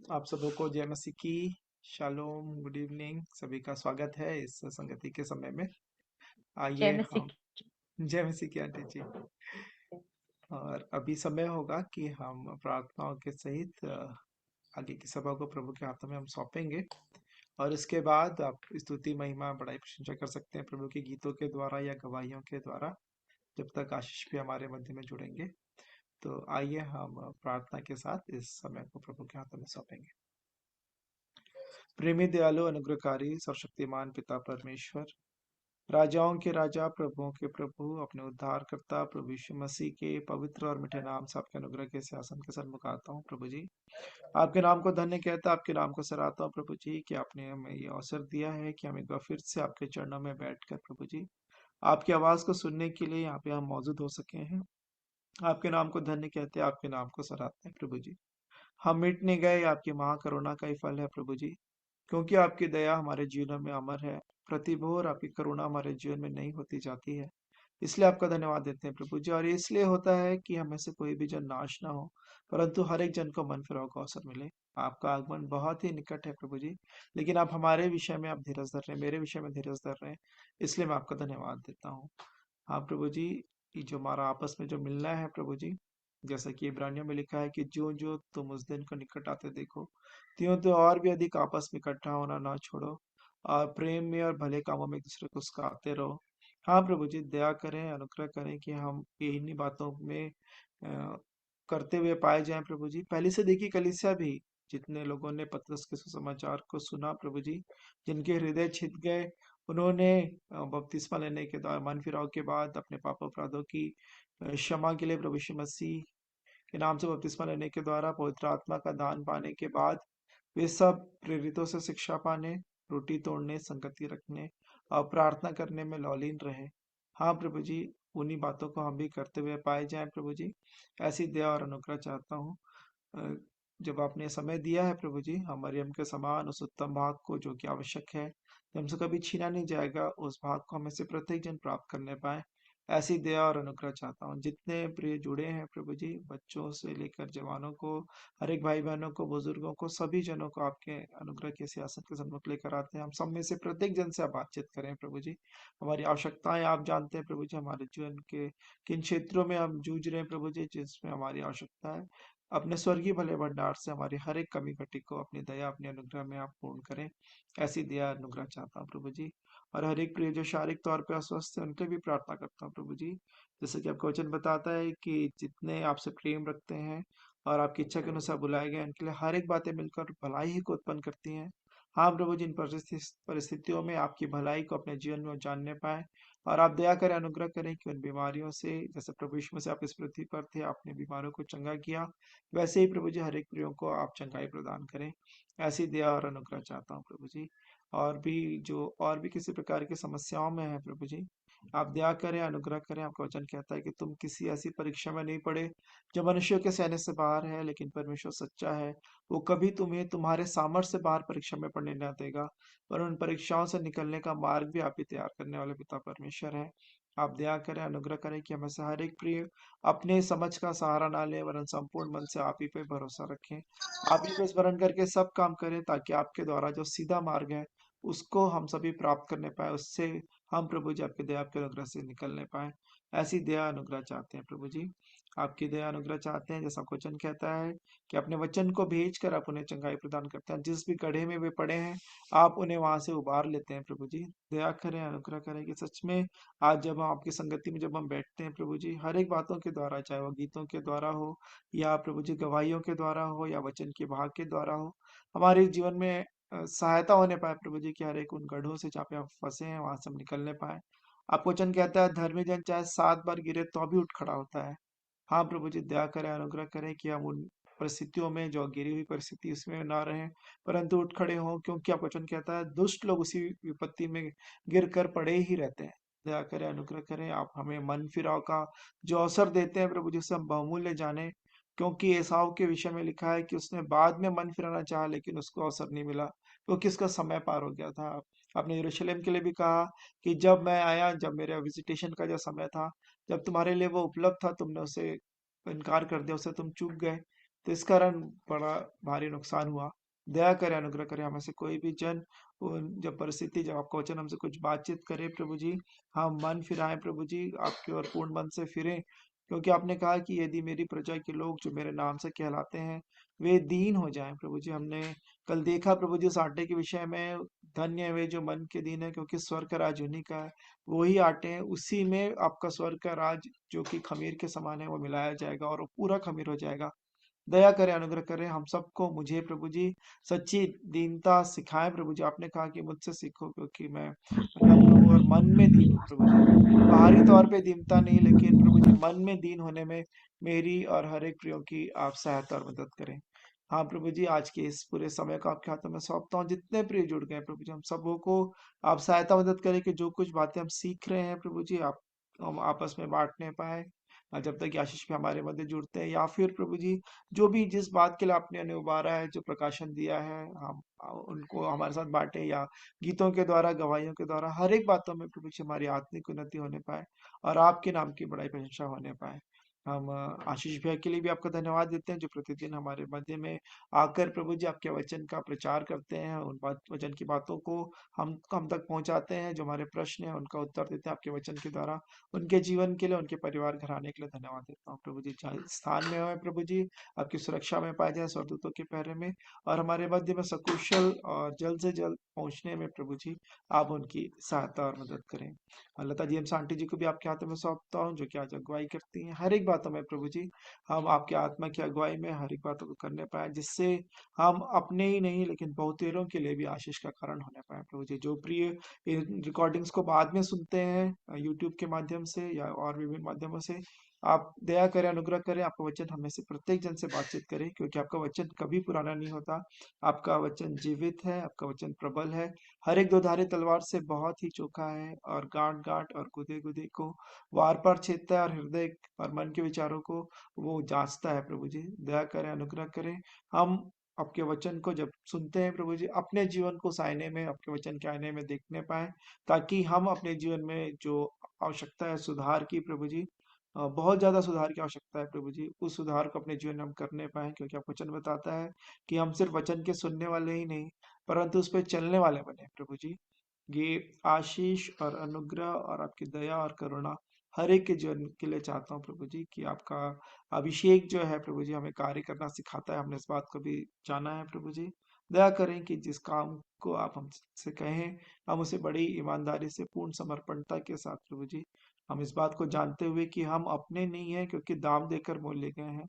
आप सबों को जय मसीह की। Shalom, good evening. सभी का स्वागत है इस संगति के समय में। जय आइए मसीह हम जय मसीह की आंटी जी। की। और अभी समय होगा कि हम प्रार्थनाओं के सहित आगे की सभा को प्रभु के हाथों में हम सौंपेंगे। और इसके बाद आप स्तुति महिमा बड़ाई प्रशंसा कर सकते हैं प्रभु के गीतों के द्वारा या गवाहियों के द्वारा, जब तक आशीष भी हमारे मध्य में जुड़ेंगे। तो आइए हम प्रार्थना के साथ इस समय को प्रभु के हाथों में सौंपेंगे। प्रेमी दयालु अनुग्रहकारी सर्वशक्तिमान पिता परमेश्वर, राजाओं के राजा प्रभुओं के प्रभु, अपने उद्धारकर्ता प्रभु यीशु मसीह के पवित्र और मीठे नाम से आपके अनुग्रह के सिंहासन के सन्मुख आता हूँ प्रभु जी। आपके नाम को धन्य कहता, आपके नाम को सराहता हूँ प्रभु जी कि आपने हमें ये अवसर दिया है कि हम एक बार फिर से आपके चरणों में बैठकर प्रभु जी आपकी आवाज को सुनने के लिए यहाँ पे हम मौजूद हो सके हैं। आपके नाम को धन्य कहते हैं, आपके नाम को सराहते हैं प्रभु जी। हम मिट नहीं गए, आपकी महाकरुणा का ही फल है प्रभु जी। क्योंकि आपकी दया हमारे जीवन में अमर है, प्रतिभोर आपकी करुणा हमारे जीवन में नहीं होती जाती है। इसलिए आपका धन्यवाद देते हैं प्रभु जी। और ये इसलिए होता है कि हमें से कोई भी जन नाश ना हो, परंतु हर एक जन को मन फिराव का अवसर मिले। आपका आगमन बहुत ही निकट है प्रभु जी, लेकिन आप हमारे विषय में आप धीरज धर रहे हैं, मेरे विषय में धीरज धर रहे हैं। इसलिए मैं आपका धन्यवाद देता हूँ। हाँ प्रभु जी, ये जो हमारा आपस में जो मिलना है प्रभु जी, जैसा कि इब्रानियों में लिखा है कि जो जो तुम उस दिन को निकट आते देखो, त्यों तो और भी अधिक आपस में इकट्ठा होना ना छोड़ो, और प्रेम में और भले कामों में एक दूसरे को सिखाते रहो। हाँ प्रभु जी, दया करें, अनुग्रह करें कि हम इन्हीं बातों में करते हुए पाए जाएं प्रभु जी। पहले से देखी कलीसिया भी, जितने लोगों ने पतरस के सुसमाचार को सुना प्रभु जी, जिनके हृदय छिद गए, उन्होंने बपतिस्मा लेने के बाद, मन फिराव के बाद, अपने पाप अपराधों की क्षमा के लिए प्रभु यीशु मसीह के नाम से बपतिस्मा लेने के द्वारा पवित्र आत्मा का दान पाने के बाद, वे सब प्रेरितों से शिक्षा पाने, रोटी तोड़ने, संगति रखने और प्रार्थना करने में लौलीन रहे। हाँ प्रभु जी, उन्हीं बातों को हम भी करते हुए पाए जाएं प्रभु जी। ऐसी दया और अनुग्रह चाहता हूँ। अ, जब आपने समय दिया है प्रभु जी, हम मरियम के समान उस उत्तम भाग को जो कि आवश्यक है, जो हमसे कभी छीना नहीं जाएगा, उस भाग को हमें से प्रत्येक जन प्राप्त करने पाए। ऐसी दया और अनुग्रह चाहता हूँ। जितने प्रिय जुड़े हैं प्रभु जी, बच्चों से लेकर जवानों को, हर एक भाई बहनों को, बुजुर्गों को, सभी जनों को आपके अनुग्रह के सियासत के सन्मुख लेकर आते हैं। हम सब में से प्रत्येक जन से आप बातचीत करें प्रभु जी। हमारी आवश्यकताएं आप जानते हैं प्रभु जी, हमारे जीवन के किन क्षेत्रों में हम जूझ रहे हैं प्रभु जी, जिसमें हमारी आवश्यकता है। अपने स्वर्गीय भले भंडार से हमारी हर एक कमी घटी को अपनी दया, अपने अनुग्रह में आप पूर्ण करें। ऐसी दया अनुग्रह चाहता हूँ प्रभु जी। और हर एक प्रिय जो शारीरिक तौर पे अस्वस्थ है, उनके भी प्रार्थना करता हूँ प्रभु जी। जैसे कि आपका वचन बताता है कि जितने आपसे प्रेम रखते हैं और आपकी इच्छा के अनुसार बुलाए गए, उनके लिए हर एक बातें मिलकर भलाई ही को उत्पन्न करती हैं। हाँ प्रभु जी, इन परिस्थितियों में आपकी भलाई को अपने जीवन में वो जानने पाए। और आप दया करें, अनुग्रह करें कि उन बीमारियों से, जैसे प्रभु यीशु मसीह आप इस पृथ्वी पर थे, आपने बीमारों को चंगा किया, वैसे ही प्रभु जी हर एक प्रियो को आप चंगाई प्रदान करें। ऐसी दया और अनुग्रह चाहता हूँ प्रभु जी। और भी किसी प्रकार की समस्याओं में है प्रभु जी, आप दया करें, अनुग्रह करें। आपका वचन कहता है कि तुम किसी ऐसी परीक्षा में नहीं पड़े जो मनुष्यों के सहने से बाहर है, लेकिन परमेश्वर सच्चा है। वो कभी तुम्हें तुम्हारे सामर्थ्य से बाहर परीक्षा में पड़ने न देगा, पर उन परीक्षाओं से निकलने का मार्ग भी आप ही तैयार करने वाले पिता परमेश्वर है। आप दया करें, अनुग्रह करें कि हमें से हर एक प्रिय अपने समझ का सहारा ना ले, वरन संपूर्ण मन से आप ही पे भरोसा रखें। आप ही पे स्मरण करके सब काम करें, ताकि आपके द्वारा जो सीधा मार्ग है, उसको हम सभी प्राप्त करने पाए, उससे हम प्रभु जी आपके दया, आपके अनुग्रह से निकलने पाए। ऐसी दया अनुग्रह चाहते हैं प्रभु जी। आपकी दया अनुग्रह चाहते हैं, जैसा वचन कहता है कि अपने वचन को भेज कर आप उन्हें चंगाई प्रदान करते हैं। जिस भी गड्ढे में वे पड़े हैं, आप उन्हें वहां से उबार लेते हैं प्रभु जी। दया करें, अनुग्रह करें कि सच में आज जब हम आपकी संगति में जब हम बैठते हैं प्रभु जी, हर एक बातों के द्वारा, चाहे वो गीतों के द्वारा हो या प्रभु जी गवाहियों के द्वारा हो या वचन के भाग के द्वारा हो, हमारे जीवन में सहायता होने पाए प्रभु जी, कि हर एक उन गड्ढों से जहाँ पे हम फंसे हैं, वहां से हम निकलने पाए। आपका वचन कहता है, धर्मी जन चाहे 7 बार गिरे तो भी उठ खड़ा होता है। हाँ प्रभु जी, दया करें, अनुग्रह करें कि हम उन परिस्थितियों में, जो गिरी हुई परिस्थिति, उसमें ना रहें, परंतु उठ खड़े हों, क्योंकि आपका वचन कहता है दुष्ट लोग उसी विपत्ति में गिर कर पड़े ही रहते हैं। दया करें, अनुग्रह करें, आप हमें मन फिराव का जो अवसर देते हैं प्रभु, जिससे हम बहुमूल्य जाने। क्योंकि एसाव के विषय में लिखा है कि उसने बाद में मन फिराना चाहा, लेकिन उसको अवसर नहीं मिला, क्योंकि उसका समय पार हो गया था। आपने यरूशलेम के लिए भी कहा कि जब मैं आया, जब मेरे विजिटेशन का जो समय था, जब तुम्हारे लिए वो उपलब्ध था, तुमने उसे इनकार कर दिया, उससे तुम चूक गए। तो इस कारण बड़ा भारी नुकसान हुआ। दया करें, अनुग्रह करें, हमें से कोई भी जन जब परिस्थिति, जब आपका वचन हमसे कुछ बातचीत करे प्रभु जी, हम मन फिराएं प्रभु जी, आपकी ओर पूर्ण मन से फिरें, क्योंकि आपने कहा कि यदि मेरी प्रजा के लोग जो मेरे नाम से कहलाते हैं वे दीन हो जाएं प्रभु जी। हमने कल देखा प्रभु जी उस आटे के विषय में, धन्य है वे जो मन के दीन है, क्योंकि स्वर्ग का राज उन्हीं का है। वही आटे हैं, उसी में आपका स्वर्ग का राज जो कि खमीर के समान है वो मिलाया जाएगा और वो पूरा खमीर हो जाएगा। दया करें, अनुग्रह करें हम सबको, मुझे प्रभु जी सच्ची दीनता सिखाएं प्रभु जी। आपने कहा कि मुझसे सीखो क्योंकि मैं नम्र हूँ और मन में दीन हूँ प्रभु जी। बाहरी तौर पे दीनता नहीं, लेकिन प्रभु जी मन में दीन होने में मेरी और हर एक प्रियो की आप सहायता और मदद करें। हाँ प्रभु जी, आज के इस पूरे समय को आपके हाथों में सौंपता हूँ। जितने प्रिय जुड़ गए प्रभु जी, हम सबों को आप सहायता मदद करें कि जो कुछ बातें हम सीख रहे हैं प्रभु जी, आप हम आपस में बांटने पाए। जब तक कि आशीष भी हमारे मध्य जुड़ते हैं, या फिर प्रभु जी जो भी जिस बात के लिए आपने हमें उबारा है, जो प्रकाशन दिया है, हम उनको हमारे साथ बांटे, या गीतों के द्वारा, गवाहियों के द्वारा, हर एक बातों में प्रभु जी हमारी आत्मिक उन्नति होने पाए और आपके नाम की बड़ाई प्रशंसा होने पाए। हम आशीष भैया के लिए भी आपका धन्यवाद देते हैं, जो प्रतिदिन हमारे मध्य में आकर प्रभु जी आपके वचन का प्रचार करते हैं, उन बात वचन की बातों को हम तक पहुंचाते हैं, जो हमारे प्रश्न है उनका उत्तर देते हैं आपके वचन के द्वारा। उनके जीवन के लिए, उनके परिवार घराने के लिए धन्यवाद देता हूँ प्रभु जी। जहाँ इस स्थान में हो प्रभु जी, आपकी सुरक्षा में पाए जाए, स्वर्गदूतों के पहरे में, और हमारे मध्य में सकुशल और जल्द से जल्द पहुंचने में प्रभु जी आप उनकी सहायता और मदद करें। और लता जी, एम आंटी जी को भी आपके हाथों में सौंपता हूँ, जो कि आज अगुवाई करती हैं हर एक बातों में प्रभु जी। हम आपके आत्मा की अगुवाई में हर एक बातों को करने पाए, जिससे हम अपने ही नहीं लेकिन बहुतेरों के लिए भी आशीष का कारण होने पाए प्रभु जी। जो प्रिय इन रिकॉर्डिंग्स को बाद में सुनते हैं यूट्यूब के माध्यम से या और विभिन्न माध्यमों से, आप दया करें, अनुग्रह करें, आपका वचन हमें से प्रत्येक जन से बातचीत करें, क्योंकि आपका वचन कभी पुराना नहीं होता। आपका वचन जीवित है, आपका वचन प्रबल है, हर एक दोधारी तलवार से बहुत ही चोखा है, और गांठ गांठ और गुदे गुदे को वार पार छेदता है, और हृदय और मन के विचारों को वो जांचता है प्रभु जी। दया करें, अनुग्रह करें, हम आपके वचन को जब सुनते हैं प्रभु जी, अपने जीवन को उस आईने में, आपके वचन के आईने में देखने पाए, ताकि हम अपने जीवन में जो आवश्यकता है सुधार की प्रभु जी, बहुत ज्यादा सुधार की आवश्यकता है प्रभु जी, उस सुधार को अपने जीवन में हम करने पाए, क्योंकि आप वचन बताता है कि हम सिर्फ वचन के सुनने वाले ही नहीं, परंतु उस पर चलने वाले बने प्रभु जी। ये आशीष और अनुग्रह और आपकी दया और करुणा हर एक के जीवन के लिए चाहता हूँ प्रभु जी, कि आपका अभिषेक जो है प्रभु जी हमें कार्य करना सिखाता है, हमने इस बात को भी जाना है प्रभु जी। दया करें कि जिस काम को आप हमसे कहें, हम उसे बड़ी ईमानदारी से, पूर्ण समर्पणता के साथ प्रभु जी, हम इस बात को जानते हुए कि हम अपने नहीं हैं, क्योंकि दाम देकर मोल ले गए हैं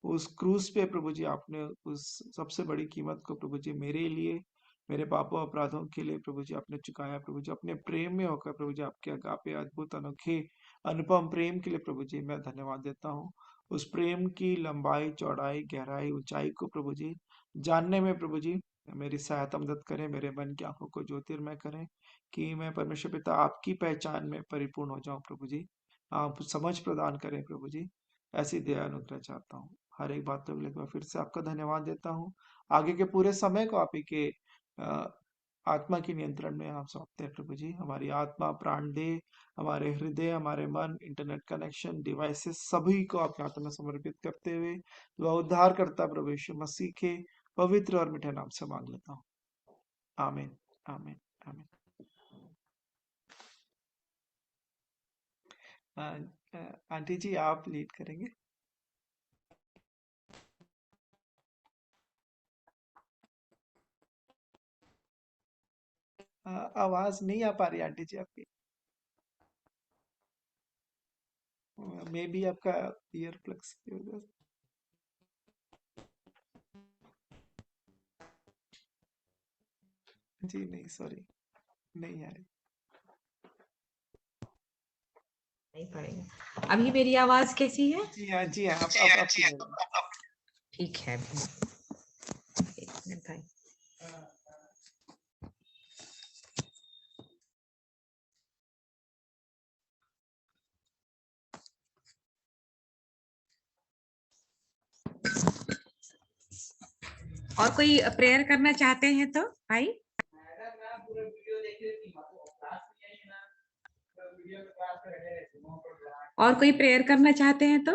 उस क्रूस पे प्रभु जी। आपने उस सबसे बड़ी कीमत को प्रभु जी मेरे लिए, मेरे पापों अपराधों के लिए प्रभु जी आपने चुकाया प्रभु जी। अपने प्रेम में होकर प्रभु जी, आपके अगापे अद्भुत अनोखे अनुपम प्रेम के लिए प्रभु जी मैं धन्यवाद देता हूँ। उस प्रेम की लंबाई, चौड़ाई, गहराई, ऊंचाई को प्रभु जी जानने में प्रभु जी मेरी सहायता मदद करें, मेरे मन की आंखों को ज्योतिर्मय करें, कि मैं परमेश्वर पिता आपकी पहचान में परिपूर्ण हो जाऊं प्रभु जी। आप समझ प्रदान करें प्रभु जी, ऐसी दया अनुग्रह चाहता हूँ। हर एक बात को लेकर मैं फिर से आपका धन्यवाद देता हूँ। आगे के पूरे समय को आप ही के अ, आत्मा के नियंत्रण में हम सौंपते हैं प्रभु जी। हमारी आत्मा, प्राण, देह, हमारे हृदय, हमारे मन, इंटरनेट कनेक्शन, डिवाइसेस, सभी को आपके हाथों में समर्पित करते हुए वह उद्धार करता प्रभु यीशु मसीह के पवित्र और मीठे नाम से मांग लेता हूँ। आमीन, आमीन, आमीन। अ, आंटी जी आप लीड करेंगे? आवाज नहीं आ पा रही आंटी जी आपकी। मे बी आपका ईयर प्लग्स की वजह से। जी नहीं, सॉरी, नहीं आ रही। नहीं पड़ेगा। अभी मेरी आवाज कैसी है? जी हाँ, जी हाँ, आप क्लियर है। ठीक है अभी। एक मिनट भाई। और कोई प्रेयर करना चाहते हैं तो भाई? और कोई प्रेयर करना चाहते हैं तो?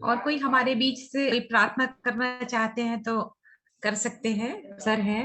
और कोई हमारे बीच से कोई प्रार्थना करना चाहते हैं तो कर सकते हैं, सर हैं।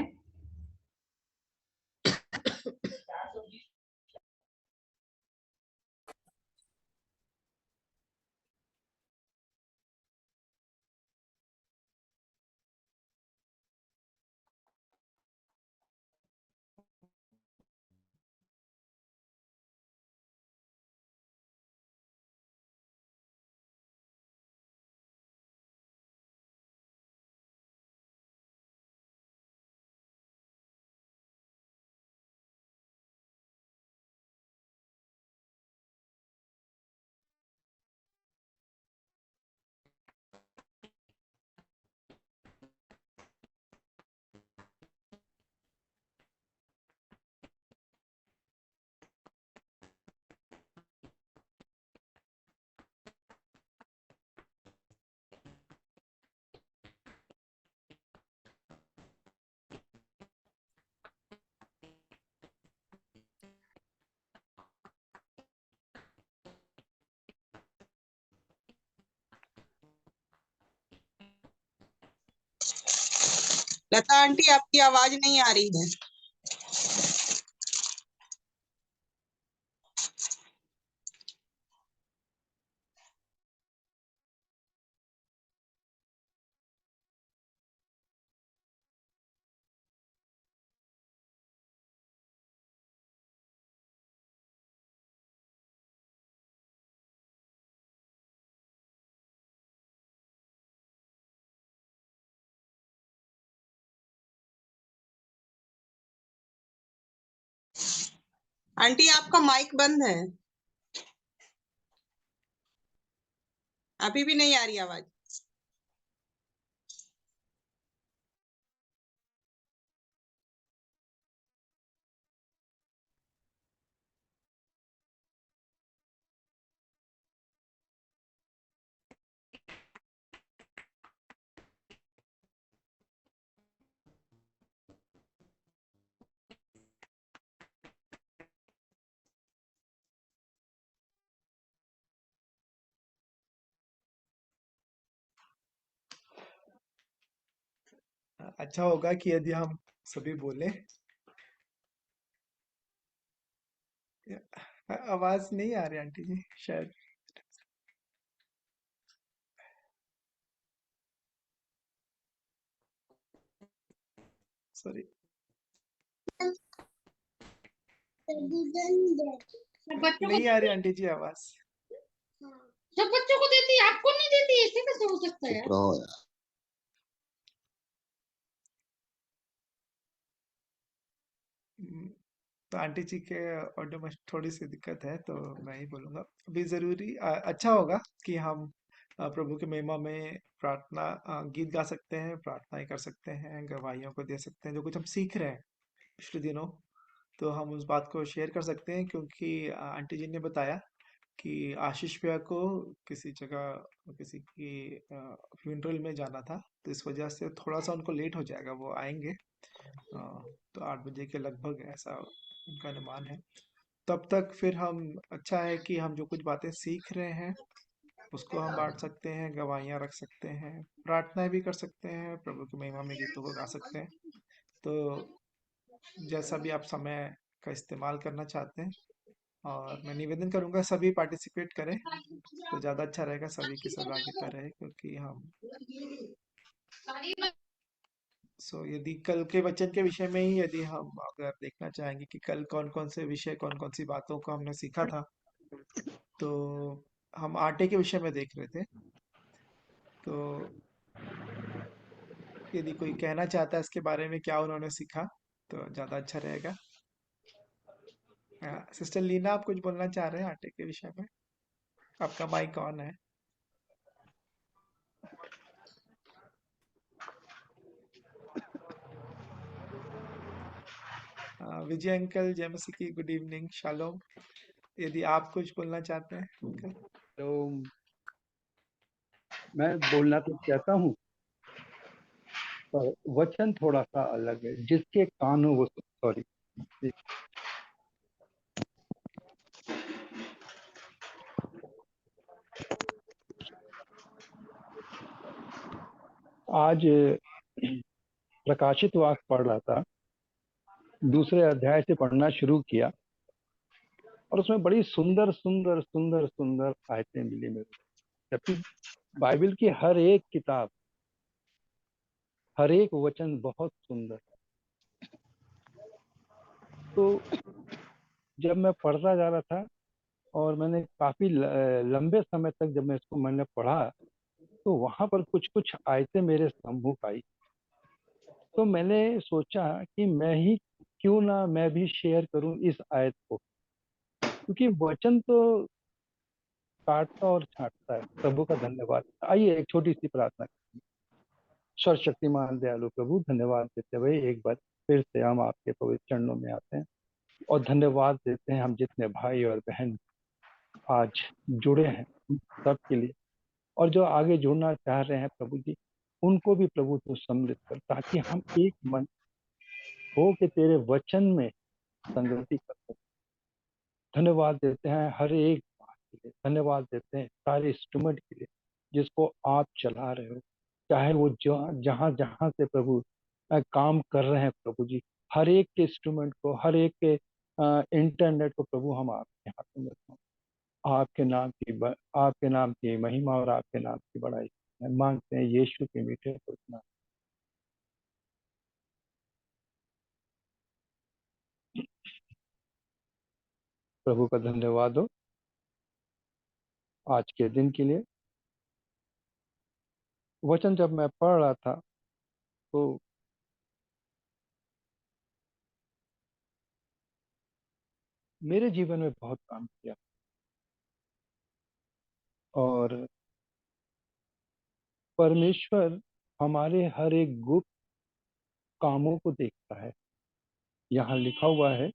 लता आंटी, आपकी आवाज नहीं आ रही है। आंटी, आपका माइक बंद है। अभी भी नहीं आ रही आवाज। अच्छा होगा कि यदि हम सभी बोले। आवाज नहीं आ रही आंटी जी शायद। सॉरी। सब बच्चों को नहीं आ रही आंटी जी आवाज। सब बच्चों को देती है, आपको नहीं देती, ऐसे कैसे हो सकता है यार? तो आंटी जी के ऑडियो में थोड़ी सी दिक्कत है तो मैं ही बोलूंगा। अभी जरूरी अच्छा होगा कि हम प्रभु के महिमा में प्रार्थना गीत गा सकते हैं, प्रार्थनाएं कर सकते हैं, गवाहियों को दे सकते हैं जो कुछ हम सीख रहे हैं पिछले दिनों। तो हम उस बात को शेयर कर सकते हैं क्योंकि आंटी जी ने बताया कि आशीष भैया को किसी जगह किसी की फ्यूनरल में जाना था, तो इस वजह से थोड़ा सा उनको लेट हो जाएगा, वो आएंगे तो 8 बजे के लगभग ऐसा उनका अनुमान है। तब तक फिर हम अच्छा है कि हम जो कुछ बातें सीख रहे हैं उसको हम बांट सकते हैं, गवाहियाँ रख सकते हैं, प्रार्थनाएं भी कर सकते हैं, प्रभु की महिमा में गीतों को गा सकते हैं। तो जैसा भी आप समय का इस्तेमाल करना चाहते हैं, और मैं निवेदन करूंगा सभी पार्टिसिपेट करें तो ज़्यादा अच्छा रहेगा, सभी की सहभागिता रहे क्योंकि हम यदि कल के वचन के विषय में ही यदि हम अगर देखना चाहेंगे कि कल कौन कौन से विषय कौन कौन सी बातों को हमने सीखा था, तो हम आटे के विषय में देख रहे थे। तो यदि कोई कहना चाहता है इसके बारे में क्या उन्होंने सीखा तो ज़्यादा अच्छा रहेगा। सिस्टर लीना, आप कुछ बोलना चाह रहे हैं आटे के विषय में? आपका माइक ऑन है। विजय अंकल, जय मसीह की, गुड इवनिंग, शालोम। यदि आप कुछ बोलना चाहते हैं अंकल। तो मैं बोलना तो चाहता हूँ पर वचन थोड़ा सा अलग है। जिसके कान हो वो सॉरी आज प्रकाशित वाक्य पढ़ रहा था, दूसरे अध्याय से पढ़ना शुरू किया और उसमें बड़ी सुंदर सुंदर सुंदर सुंदर आयतें मिली मेरे को। जबकि बाइबल की हर एक किताब, हर एक वचन बहुत सुंदर है। तो जब मैं पढ़ता जा रहा था और मैंने काफी लंबे समय तक जब मैं इसको मैंने पढ़ा, तो वहां पर कुछ कुछ आयतें मेरे सम्मुख आई। तो मैंने सोचा कि मैं भी शेयर करूं इस आयत को, क्योंकि वचन तो काटता और छांटता है। प्रभु का धन्यवाद। आइए एक छोटी सी प्रार्थना। सर्वशक्तिमान दयालु प्रभु, धन्यवाद देते हुए एक बार फिर से हम आपके पवित्र चरणों में आते हैं और धन्यवाद देते हैं हम जितने भाई और बहन आज जुड़े हैं उन सब के लिए, और जो आगे जुड़ना चाह रहे हैं प्रभु जी, उनको भी प्रभु तू सम्मिलित कर, ताकि हम एक मन हो के तेरे वचन में संगति कर सकें। धन्यवाद देते हैं हर एक बात के लिए, धन्यवाद देते हैं सारे इंस्ट्रूमेंट के लिए जिसको आप चला रहे हो, चाहे वो जहाँ जहाँ से प्रभु काम कर रहे हैं प्रभु जी। हर एक के इंस्ट्रूमेंट को, हर एक के इंटरनेट को प्रभु हम आपके हाथों में रखते हैं। आपके नाम की महिमा और आपके नाम की बड़ाई मांगते हैं यीशु के मीठे नाम। प्रभु का धन्यवाद हो आज के दिन के लिए। वचन जब मैं पढ़ रहा था तो मेरे जीवन में बहुत काम किया, और परमेश्वर हमारे हर एक गुप्त कामों को देखता है। यहाँ लिखा हुआ है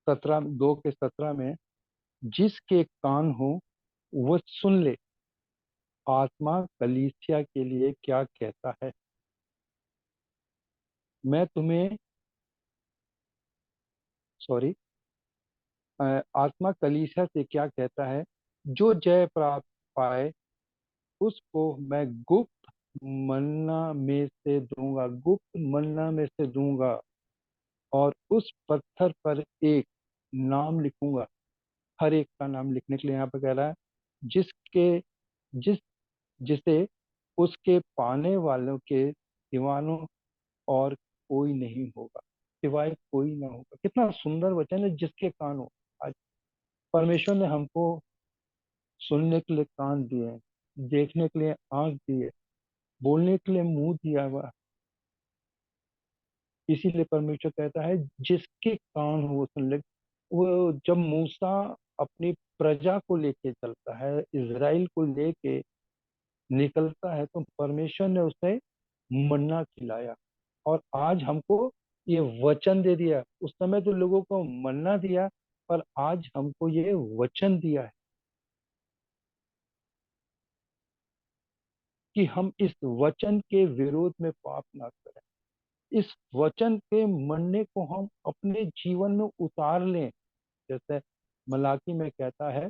2:17 में, जिसके कान हो वह सुन ले आत्मा कलीसिया के लिए क्या कहता है। मैं तुम्हें सॉरी आत्मा कलीसिया से क्या कहता है, जो जय प्राप्त पाए उसको मैं गुप्त मन्ना में से दूंगा, गुप्त मन्ना में से दूंगा, और उस पत्थर पर एक नाम लिखूंगा। हर एक का नाम लिखने के लिए यहाँ पे कह रहा है, जिसके जिस जिसे उसके पाने वालों के दीवानों और कोई नहीं होगा, सिवाय कोई ना होगा। कितना सुंदर वचन है, जिसके कान हो। आज परमेश्वर ने हमको सुनने के लिए कान दिए हैं, देखने के लिए आंख दी है, बोलने के लिए मुंह दिया हुआ। इसीलिए परमेश्वर कहता है जिसके कान हो वो सुन ले। वो जब मूसा अपनी प्रजा को लेके चलता है, इज़राइल को लेके निकलता है, तो परमेश्वर ने उसे मन्ना खिलाया, और आज हमको ये वचन दे दिया। उस समय तो लोगों को मन्ना दिया, पर आज हमको ये वचन दिया है कि हम इस वचन के विरोध में पाप ना करें, इस वचन के मन्ने को हम अपने जीवन में उतार लें। जैसे मलाकी में कहता है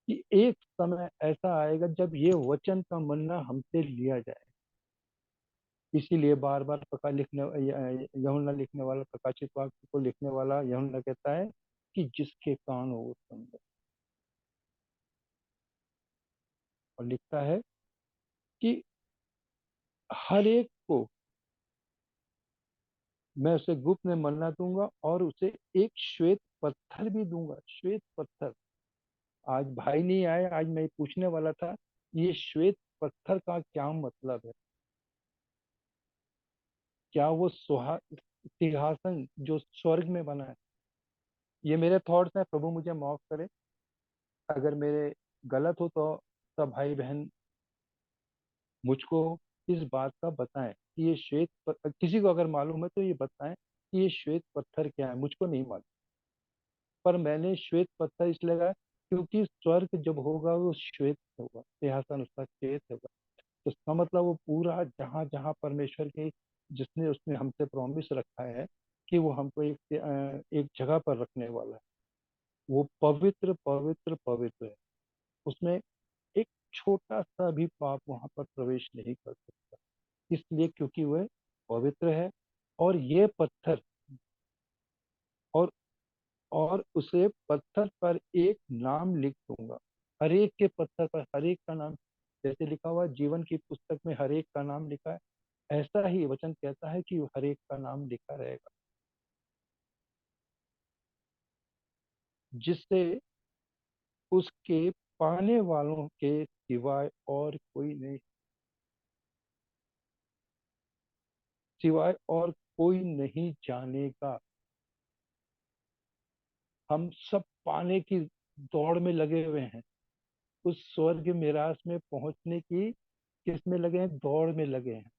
कि एक समय ऐसा आएगा जब ये वचन का मन्ना हमसे लिया जाए। इसीलिए बार बार यूहन्ना लिखने वाला, प्रकाशित वाक्य को लिखने वाला यूहन्ना कहता है कि जिसके कान हो वो सुने, और लिखता है कि हर एक को मैं उसे गुप्त में मन्ना दूंगा और उसे एक श्वेत पत्थर भी दूंगा। श्वेत पत्थर, आज भाई नहीं आए, आज मैं पूछने वाला था ये श्वेत पत्थर का क्या मतलब है। क्या वो सिंहासन जो स्वर्ग में बना है? ये मेरे थॉट्स हैं, प्रभु मुझे माफ करे अगर मेरे गलत हो, तो सब भाई बहन मुझको इस बात का बताएं कि ये किसी को अगर मालूम है तो ये बताएं कि ये श्वेत पत्थर क्या है। मुझको नहीं मालूम, पर मैंने श्वेत पत्थर इसलिए लगाया क्योंकि स्वर्ग जब होगा वो श्वेत होगा, सिंहासन उसका श्वेत होगा। तो इसका मतलब वो पूरा जहाँ जहाँ परमेश्वर के जिसने उसने हमसे प्रॉमिस रखा है कि वो हमको एक जगह पर रखने वाला है, वो पवित्र पवित्र पवित्र है। उसमें एक छोटा सा भी पाप वहां पर प्रवेश नहीं कर सकता, इसलिए क्योंकि वह पवित्र है। और ये पत्थर, और और उसे पत्थर पर एक नाम लिख दूंगा। हर एक के पत्थर पर हर एक का नाम, जैसे लिखा हुआ है जीवन की पुस्तक में हर एक का नाम लिखा है, ऐसा ही वचन कहता है कि हर एक का नाम लिखा रहेगा, जिससे उसके पाने वालों के सिवाय और कोई नहीं, सिवाय और कोई नहीं जानेगा। हम सब पाने की दौड़ में लगे हुए हैं, उस स्वर्ग मिरास में पहुंचने की किस में लगे हैं, दौड़ में लगे हैं।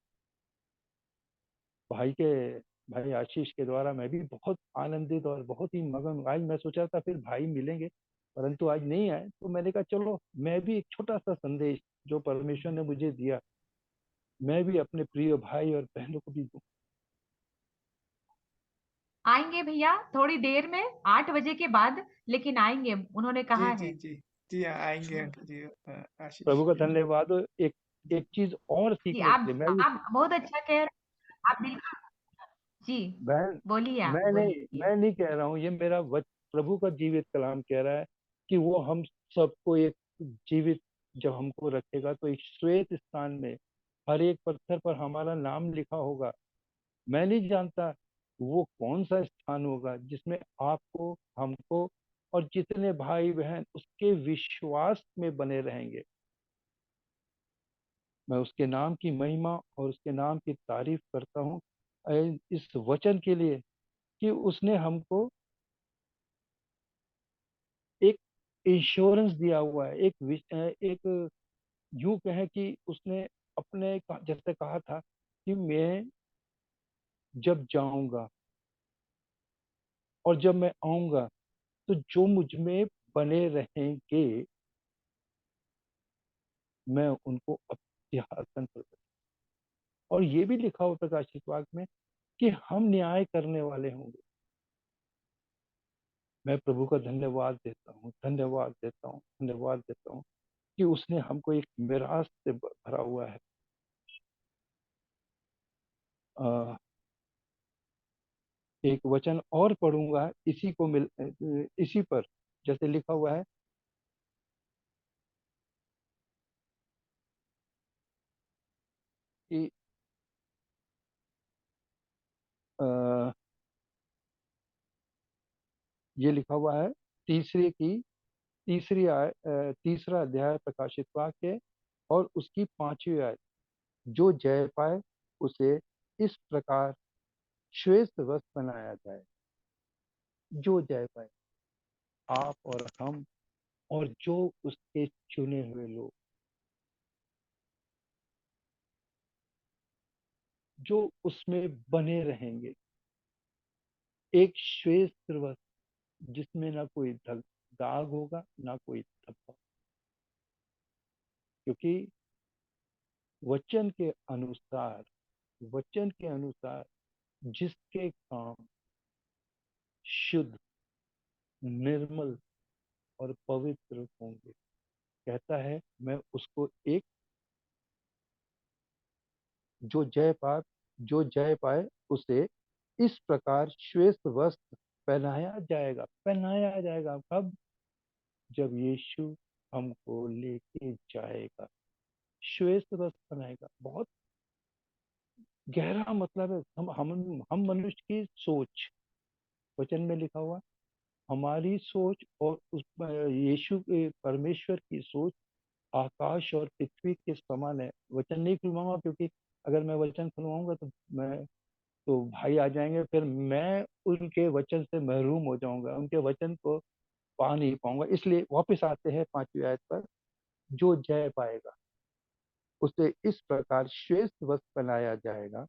भाई के भाई आशीष के द्वारा मैं भी बहुत आनंदित और बहुत ही मगन हूँ। आज मैं सोचा था फिर भाई मिलेंगे, परंतु आज नहीं आए, तो मैंने कहा चलो मैं भी एक छोटा सा संदेश जो परमेश्वर ने मुझे दिया, मैं भी अपने प्रिय भाई और बहनों को भी दूं। आएंगे भैया थोड़ी देर में, 8 बजे के बाद, लेकिन आएंगे, उन्होंने जी कहा जी है। जी जी हाँ, आएंगे आंटी जी। आशीष प्रभु का जी। धन्यवाद। एक जी एक चीज और जी, सीखने के लिए मैं भी, आप बहुत अच्छा कह रहे हैं। आप बिल्कुल, जी, बहन, बोलिए, आप बोलिए। मैं नहीं कह रहा हूँ, ये मेरा प्रभु का जीवित कलाम कह रहा है कि वो हम सबको एक जीवित, जब हमको रखेगा तो एक श्वेत स्थान में हर एक पत्थर पर हमारा नाम लिखा होगा। मैं नहीं जानता वो कौन सा स्थान होगा जिसमें आपको, हमको और जितने भाई बहन उसके विश्वास में बने रहेंगे। मैं उसके नाम की महिमा और उसके नाम की तारीफ करता हूँ इस वचन के लिए कि उसने हमको एक इंश्योरेंस दिया हुआ है, एक यूं कहें कि उसने अपने जैसे कहा था कि मैं जब जाऊंगा और जब मैं आऊंगा तो जो मुझ में बने रहेंगे मैं उनको अपने सिंहासन पर और ये भी लिखा हुआ प्रकाशित वाक्य में कि हम न्याय करने वाले होंगे। मैं प्रभु का धन्यवाद देता हूँ, धन्यवाद देता हूँ, धन्यवाद देता हूँ कि उसने हमको एक मिरास से भरा हुआ है। अ, एक वचन और पढ़ूंगा इसी को इसी पर, जैसे लिखा हुआ है कि अ, ये लिखा हुआ है तीसरा अध्याय प्रकाशित वाक्य और उसकी 5वीं आयत, जो जय पाए उसे इस प्रकार श्वेत वस्त्र बनाया जाए। जो जय पाए, आप और हम और जो उसके चुने हुए लोग, जो उसमें बने रहेंगे, एक श्वेत वस्त्र जिसमें ना कोई दाग होगा ना कोई धब्बा, क्योंकि वचन के अनुसार, वचन के अनुसार जिसके काम शुद्ध, निर्मल और पवित्र होंगे, कहता है मैं उसको एक, जो जय पाए उसे इस प्रकार श्वेत वस्त्र पहनाया जाएगा। कब? जब यीशु हमको लेके जाएगा, श्वेत वस्त्र पहनाएगा। बहुत गहरा मतलब है। हम मनुष्य की सोच, वचन में लिखा हुआ, हमारी सोच और उस यीशु के परमेश्वर की सोच आकाश और पृथ्वी के समान है। वचन नहीं खुलवाऊंगा, क्योंकि अगर मैं वचन खुलवाऊंगा तो भाई आ जाएंगे, फिर मैं उनके वचन से महरूम हो जाऊंगा, उनके वचन को पा नहीं पाऊंगा। इसलिए वापस आते हैं 5वीं आयत पर, जो जय पाएगा उसे इस प्रकार श्वेत वस्त्र पहनाया जाएगा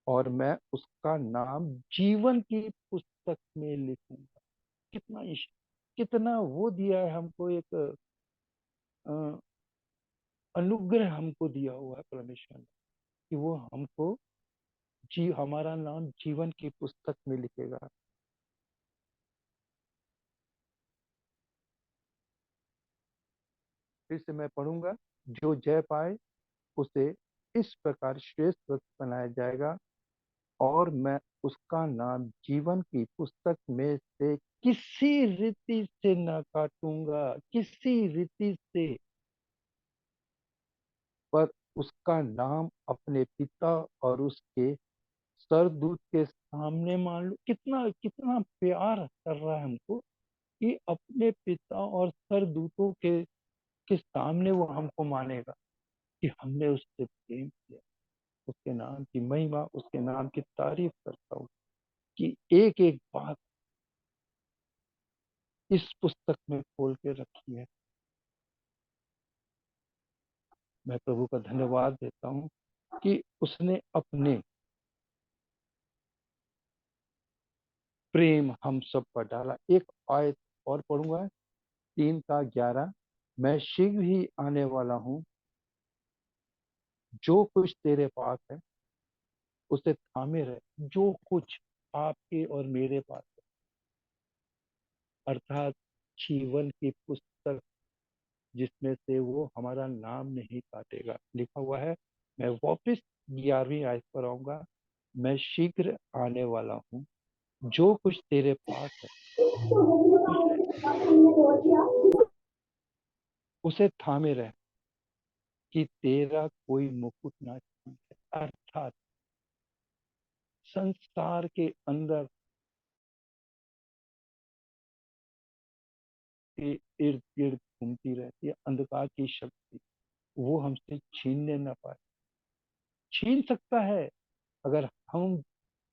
और मैं उसका नाम जीवन की पुस्तक में लिखूंगा। कितना वो दिया है हमको, एक अ, अनुग्रह हमको दिया हुआ है परमेश्वर ने कि वो हमको हमारा नाम जीवन की पुस्तक में लिखेगा। फिर से मैं पढ़ूंगा। जो जय पाए उसे इस प्रकार श्रेष्ठ भक्त बनाया जाएगा और मैं उसका नाम जीवन की पुस्तक में से किसी रीति से न काटूंगा, किसी रीति से, पर उसका नाम अपने पिता और उसके सरदूत के सामने मान लो। कितना कितना प्यार कर रहा है हमको कि अपने पिता और सरदूतों के सामने वो हमको मानेगा कि हमने उससे प्रेम किया। उसके नाम की महिमा, उसके नाम की तारीफ करता हूँ कि एक एक बात इस पुस्तक में खोल के रखी है। मैं प्रभु का धन्यवाद देता हूँ कि उसने अपने प्रेम हम सब पर डाला। एक आयत और पढ़ूंगा, 3:11। मैं शीघ्र ही आने वाला हूँ, जो कुछ तेरे पास है उसे थामे रहे। जो कुछ आपके और मेरे पास है, अर्थात जीवन की पुस्तक जिसमें से वो हमारा नाम नहीं काटेगा, लिखा हुआ है। मैं वापस 11वीं आयत पर आऊंगा। मैं शीघ्र आने वाला हूँ, जो कुछ तेरे पास है उसे थामे रहे कि तेरा कोई मुकुट ना छूटे। अर्थात संसार के अंदर के इर्द गिर्द घूमती रहती है अंधकार की शक्ति, वो हमसे छीनने ना पाए। छीन सकता है अगर हम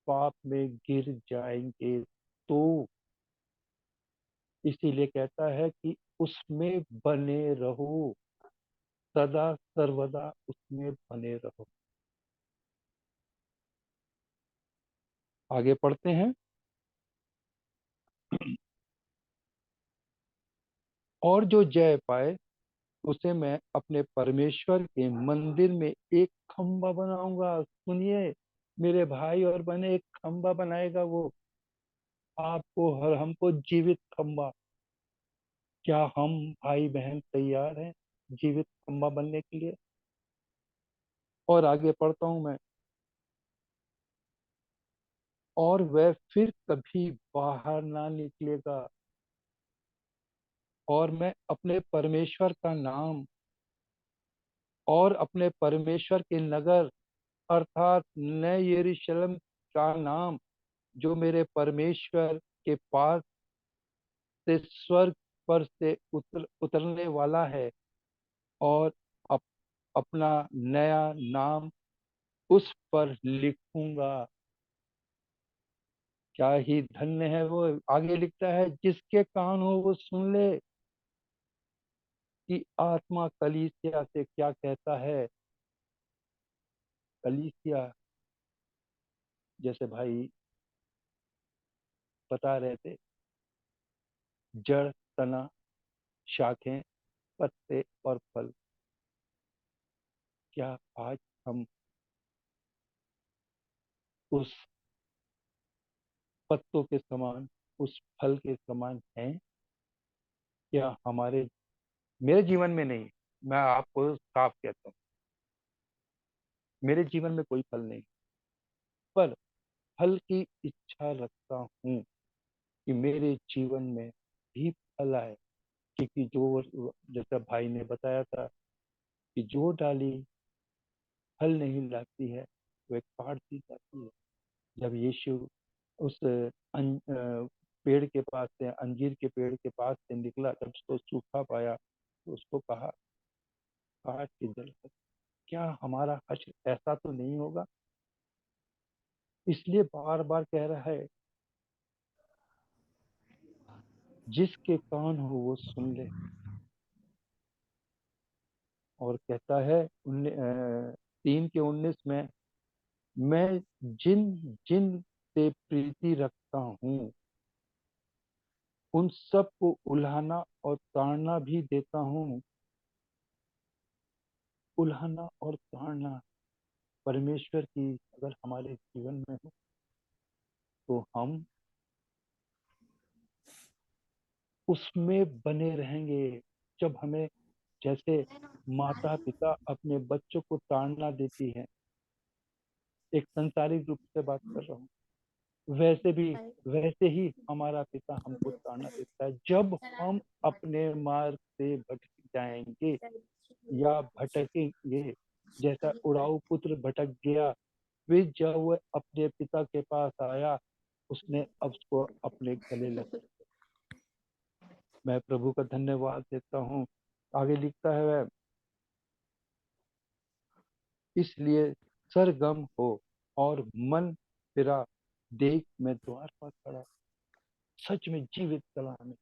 पाप में गिर जाएंगे तो। इसीलिए कहता है कि उसमें बने रहो, सदा सर्वदा उसमें बने रहो। आगे पढ़ते हैं। और जो जय पाए उसे मैं अपने परमेश्वर के मंदिर में एक खंबा बनाऊंगा। सुनिए मेरे भाई और बहने, एक खंबा बनाएगा वो आपको, हर हमको जीवित खंबा। क्या हम भाई बहन तैयार हैं जीवित खंबा बनने के लिए? और आगे पढ़ता हूं मैं। और वह फिर कभी बाहर ना निकलेगा, और मैं अपने परमेश्वर का नाम और अपने परमेश्वर के नगर अर्थात नए यरूशलेम का नाम, जो मेरे परमेश्वर के पास से स्वर्ग पर से उतरने वाला है, और अप, अपना नया नाम उस पर लिखूंगा। क्या ही धन्य है वो। आगे लिखता है, जिसके कान हो वो सुन ले कि आत्मा कलीसिया से क्या कहता है। कलीसिया, जैसे भाई बता रहे थे, जड़, तना, शाखें, पत्ते और फल। क्या आज हम उस पत्तों के समान, उस फल के समान हैं? क्या हमारे, मेरे जीवन में नहीं, मैं आपको साफ कहता हूँ, मेरे जीवन में कोई फल नहीं, पर फल की इच्छा रखता हूँ कि मेरे जीवन में भी फल आए। क्योंकि जो, जैसा भाई ने बताया था कि जो डाली फल नहीं लाती है वह काट दी जाती है। जब यीशु उस पेड़ के पास से, अंजीर के पेड़ के पास से निकला, जब उसको सूखा पाया तो उसको कहा काट के जल कर। क्या हमारा हश्र ऐसा तो नहीं होगा? इसलिए बार बार कह रहा है, जिसके कान हो वो सुन ले। और कहता है 3:19 में, मैं जिन जिन से प्रीति रखता हूँ उन सब को उल्हाना और ताड़ना भी देता हूँ। उल्हाना और ताड़ना परमेश्वर की अगर हमारे जीवन में हो तो हम उसमें बने रहेंगे। जब हमें जैसे माता पिता अपने बच्चों को ताड़ना देती है, एक संसारिक रूप से बात कर रहा हूँ, वैसे ही हमारा पिता हमको ताड़ना देता है जब हम अपने मार्ग से भटक जाएंगे या भटकेंगे। जैसा उड़ाऊ पुत्र भटक गया, फिर जब वह अपने पिता के पास आया, उसने अब उसको अपने गले लगा। मैं प्रभु का धन्यवाद देता हूँ। आगे लिखता है वह, इसलिए सरगम हो और मन फिरा, देख मैं द्वार पर खड़ा। सच में जीवित कलाम है,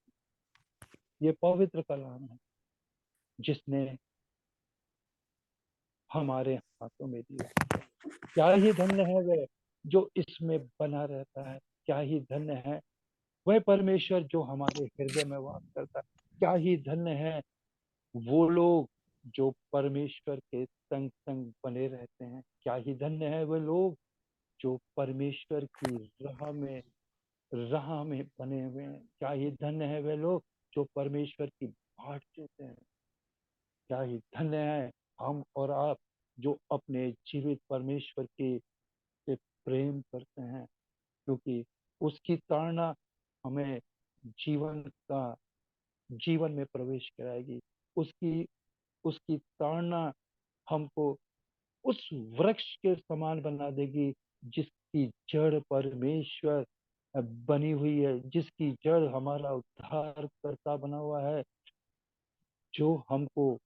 ये पवित्र कलाम है जिसने हमारे हाथों में दिया। क्या ही धन्य है वह जो इसमें बना रहता है, क्या ही धन्य है वह परमेश्वर जो हमारे हृदय में वास करता है, क्या ही धन्य है वो लोग जो परमेश्वर के संग संग बने रहते हैं, क्या ही धन्य है वे लोग जो परमेश्वर की राह में बने हुए हैं, क्या ही धन्य है वे लोग जो परमेश्वर की बाट जोते हैं। क्या ही धन्य है हम और आप जो अपने जीवित परमेश्वर के से प्रेम करते हैं, क्योंकि उसकी ताड़ना हमें जीवन में प्रवेश कराएगी। उसकी ताड़ना हमको उस वृक्ष के समान बना देगी जिसकी जड़ परमेश्वर बनी हुई है, जिसकी जड़ हमारा उद्धारकर्ता बना हुआ है, जो हमको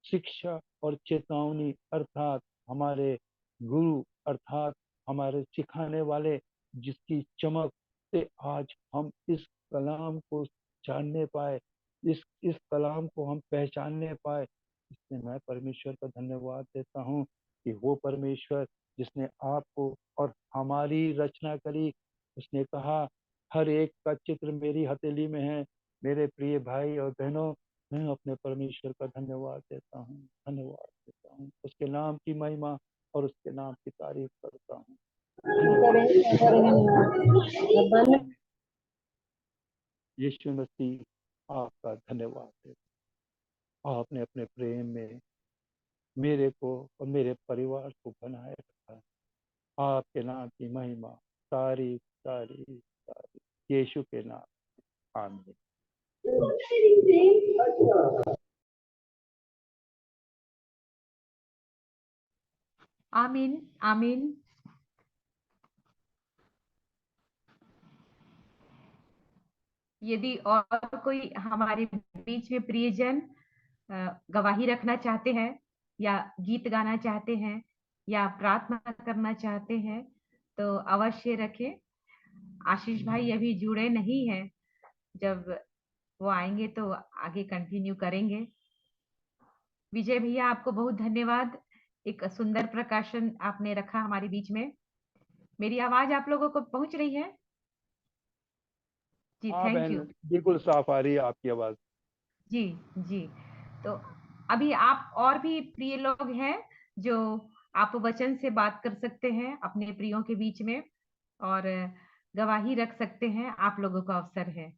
शिक्षा और चेतावनी अर्थात हमारे गुरु अर्थात हमारे सिखाने वाले, जिसकी चमक से आज हम इस कलाम को जानने पाए, इस कलाम को हम पहचानने पाए। इसलिए मैं परमेश्वर का धन्यवाद देता हूँ कि वो परमेश्वर जिसने आपको और हमारी रचना करी, उसने कहा हर एक का चित्र मेरी हथेली में है। मेरे प्रिय भाई और बहनों, मैं अपने परमेश्वर का धन्यवाद देता हूँ, उसके नाम की महिमा और उसके नाम की तारीफ करता हूँ। यीशु मसीह आपका धन्यवाद देता, आपने अपने प्रेम में मेरे को और मेरे परिवार को बनाए रखा है। आपके नाम की महिमा, तारीफ तारीफ तारीफ, यीशु के नाम, आमीन। आमीन आमीन। यदि और कोई हमारे बीच में प्रियजन गवाही रखना चाहते हैं या गीत गाना चाहते हैं या प्रार्थना करना चाहते हैं तो अवश्य रखें। आशीष भाई अभी जुड़े नहीं हैं, जब वो आएंगे तो आगे कंटिन्यू करेंगे। विजय भैया आपको बहुत धन्यवाद, एक सुंदर प्रकाशन आपने रखा हमारे बीच में। मेरी आवाज आप लोगों को पहुंच रही है? जी हाँ थैंक बहन, यू। बिल्कुल साफ आ रही है आपकी आवाज। जी जी। तो अभी आप और भी प्रिय लोग हैं जो आप वचन से बात कर सकते हैं अपने प्रियों के बीच में और गवाही रख सकते हैं, आप लोगों का अवसर है।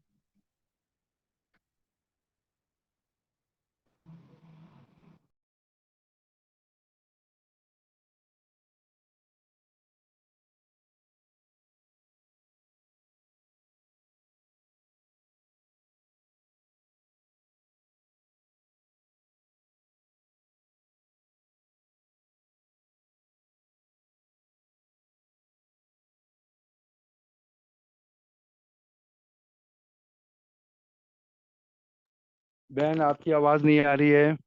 बहन आपकी आवाज नहीं आ रही है।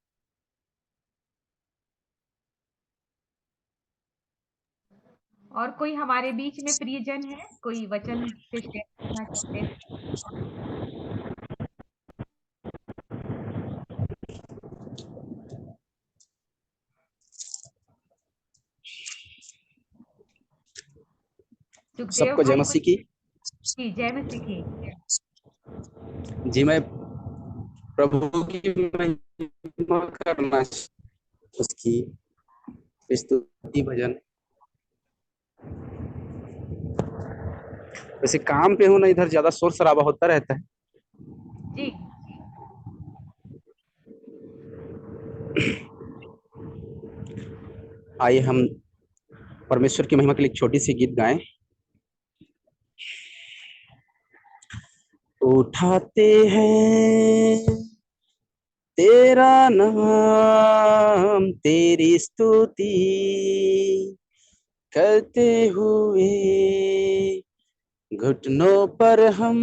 और कोई हमारे बीच में प्रियजन है, कोई वचन से शेयर करना चाहते हैं? सुखदेव सबको जय भाई मसीह कुछ? की। जी जय मसीह की। जी मैं प्रभु की महिमा करना उसकी स्तुति भजन। वैसे काम पे हूँ ना, इधर ज्यादा शोर शराबा होता रहता है। जी आइए हम परमेश्वर की महिमा के लिए एक छोटी सी गीत गाएं। उठाते हैं तेरा नाम, तेरी स्तुति करते हुए घुटनों पर हम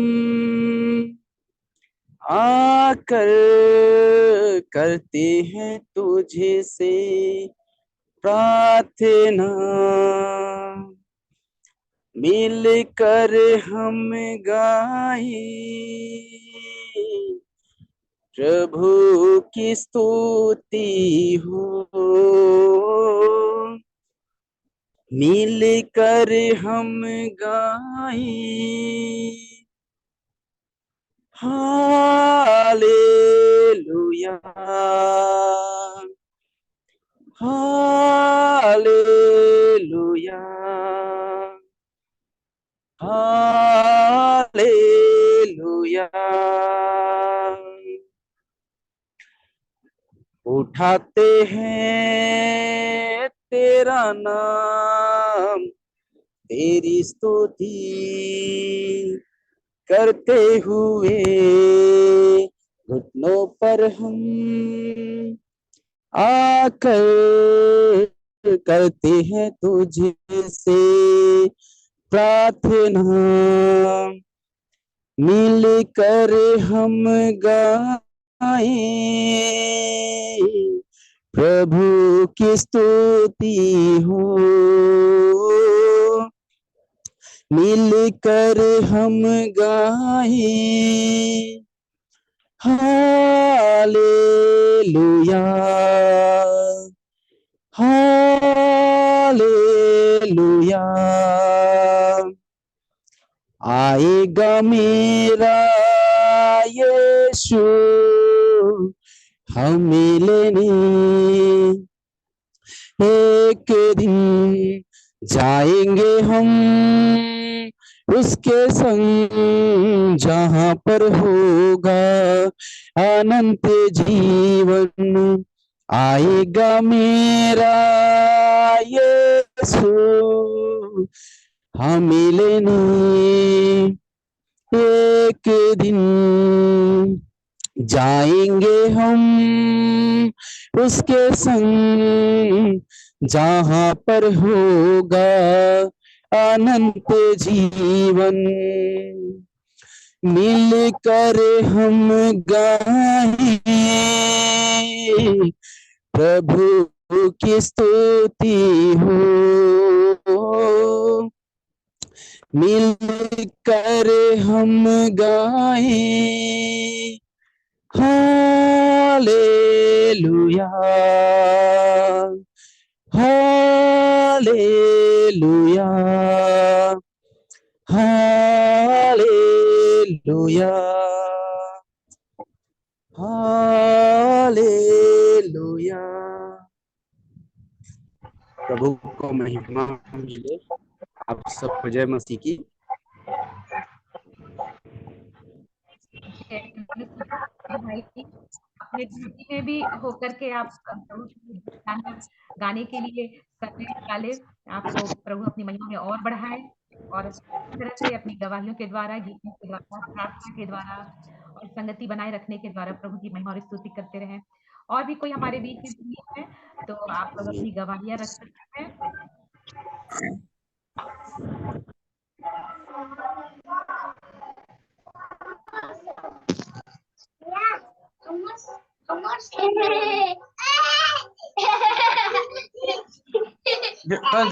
आकर करते हैं तुझे से प्रार्थना। मिलकर हम गाए प्रभु की स्तुति हो। मिलकर हम गाए हालेलुया, हालेलुया, हालेलुया। उठाते हैं तेरा नाम, तेरी स्तुति करते हुए घुटनों पर हम आकर करते हैं तुझे से प्रार्थना। मिलकर हम गाए प्रभु की स्तुति हो। मिलकर हम गाए हालेलुया, हालेलुया। आएगा मेरा यीशु हमें लेने, एक दिन जाएंगे हम उसके संग, जहाँ पर होगा अनंत जीवन। आएगा मेरा यीशु हमें लेने, एक दिन जाएंगे हम उसके संग, जहाँ पर होगा अनंत जीवन। मिलकर हम गाए प्रभु की स्तुति हो। मिलकर हम गाए हालेलुया, हालेलुया, हालेलुया, हालेलुया। प्रभु को महिमा मिले। आप सबको जय मसीह की। भाई अपने ड्यूटी में भी होकर के आप प्रभु के गाना गाने के लिए समय निकाले। आपको प्रभु अपनी महिमा में और बढ़ाए और इस तरह से अपनी गवाहियों के द्वारा, गीतों के द्वारा, प्रार्थना के द्वारा और संगति बनाए रखने के द्वारा प्रभु की महिमा और स्तुति करते रहें। और भी कोई हमारे बीच में नहीं है तो आप लोग अपनी गवाहियां रख सकते हैं।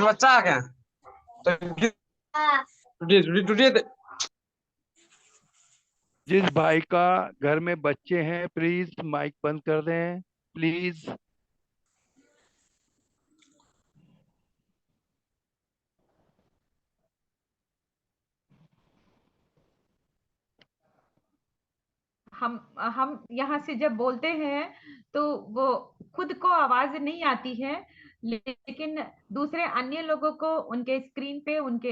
बच्चा आ गया जिस भाई का घर में बच्चे हैं प्लीज माइक बंद कर दें प्लीज। हम यहाँ से जब बोलते हैं तो वो खुद को आवाज नहीं आती है, लेकिन दूसरे अन्य लोगों को उनके स्क्रीन पे, उनके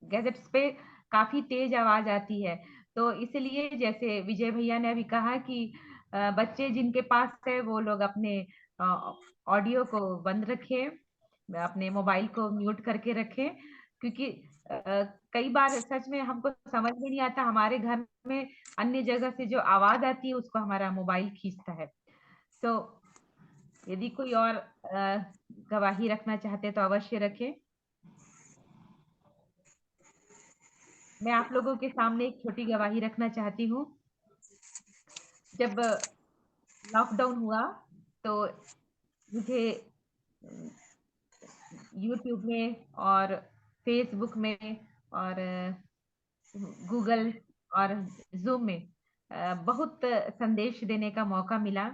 गैजेट्स पे काफी तेज आवाज आती है। तो इसलिए जैसे विजय भैया ने अभी कहा कि बच्चे जिनके पास है वो लोग अपने ऑडियो को बंद रखें, अपने मोबाइल को म्यूट करके रखें, क्योंकि कई बार सच में हमको समझ में नहीं आता, हमारे घर में अन्य जगह से जो आवाज आती है उसको हमारा मोबाइल खींचता है। तो यदि कोई और गवाही रखना चाहते हैं तो अवश्य रखें। मैं आप लोगों के सामने एक छोटी गवाही रखना चाहती हूँ। जब लॉकडाउन हुआ तो मुझे यूट्यूब में और फेसबुक में और गूगल और जूम में बहुत संदेश देने का मौका मिला।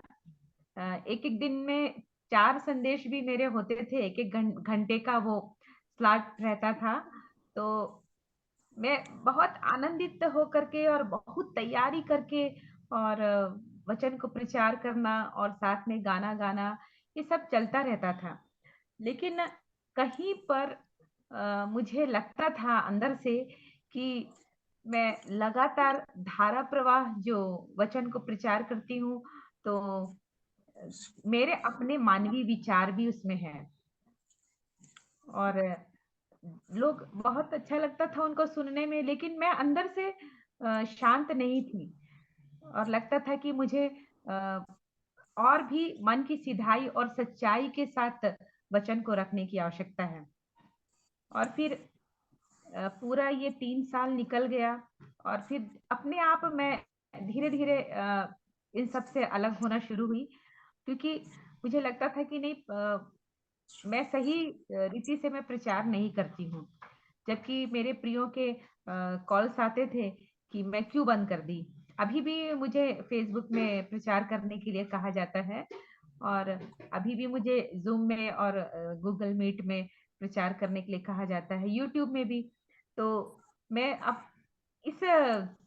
एक एक दिन में 4 संदेश भी मेरे होते थे, एक एक घंटे का वो स्लॉट रहता था। तो मैं बहुत आनंदित होकर के और बहुत तैयारी करके और वचन को प्रचार करना और साथ में गाना गाना, ये सब चलता रहता था। लेकिन कहीं पर मुझे लगता था अंदर से कि मैं लगातार धारा प्रवाह जो वचन को प्रचार करती हूँ, तो मेरे अपने मानवीय विचार भी उसमें हैं और लोग बहुत अच्छा लगता था उनको सुनने में, लेकिन मैं अंदर से शांत नहीं थी और लगता था कि मुझे और भी मन की सिधाई और सच्चाई के साथ वचन को रखने की आवश्यकता है। और फिर पूरा ये 3 साल निकल गया और फिर अपने आप मैं धीरे-धीरे इन सब से अलग होना शुरू हुई, क्योंकि मुझे लगता था कि नहीं, मैं सही रीति से मैं प्रचार नहीं करती हूँ। जबकि मेरे प्रियो के कॉल्स आते थे कि मैं क्यों बंद कर दी। अभी भी मुझे फेसबुक में प्रचार करने के लिए कहा जाता है और अभी भी मुझे ज़ूम में और गूगल मीट में प्रचार करने के लिए कहा जाता है, यूट्यूब में भी। तो मैं अब इस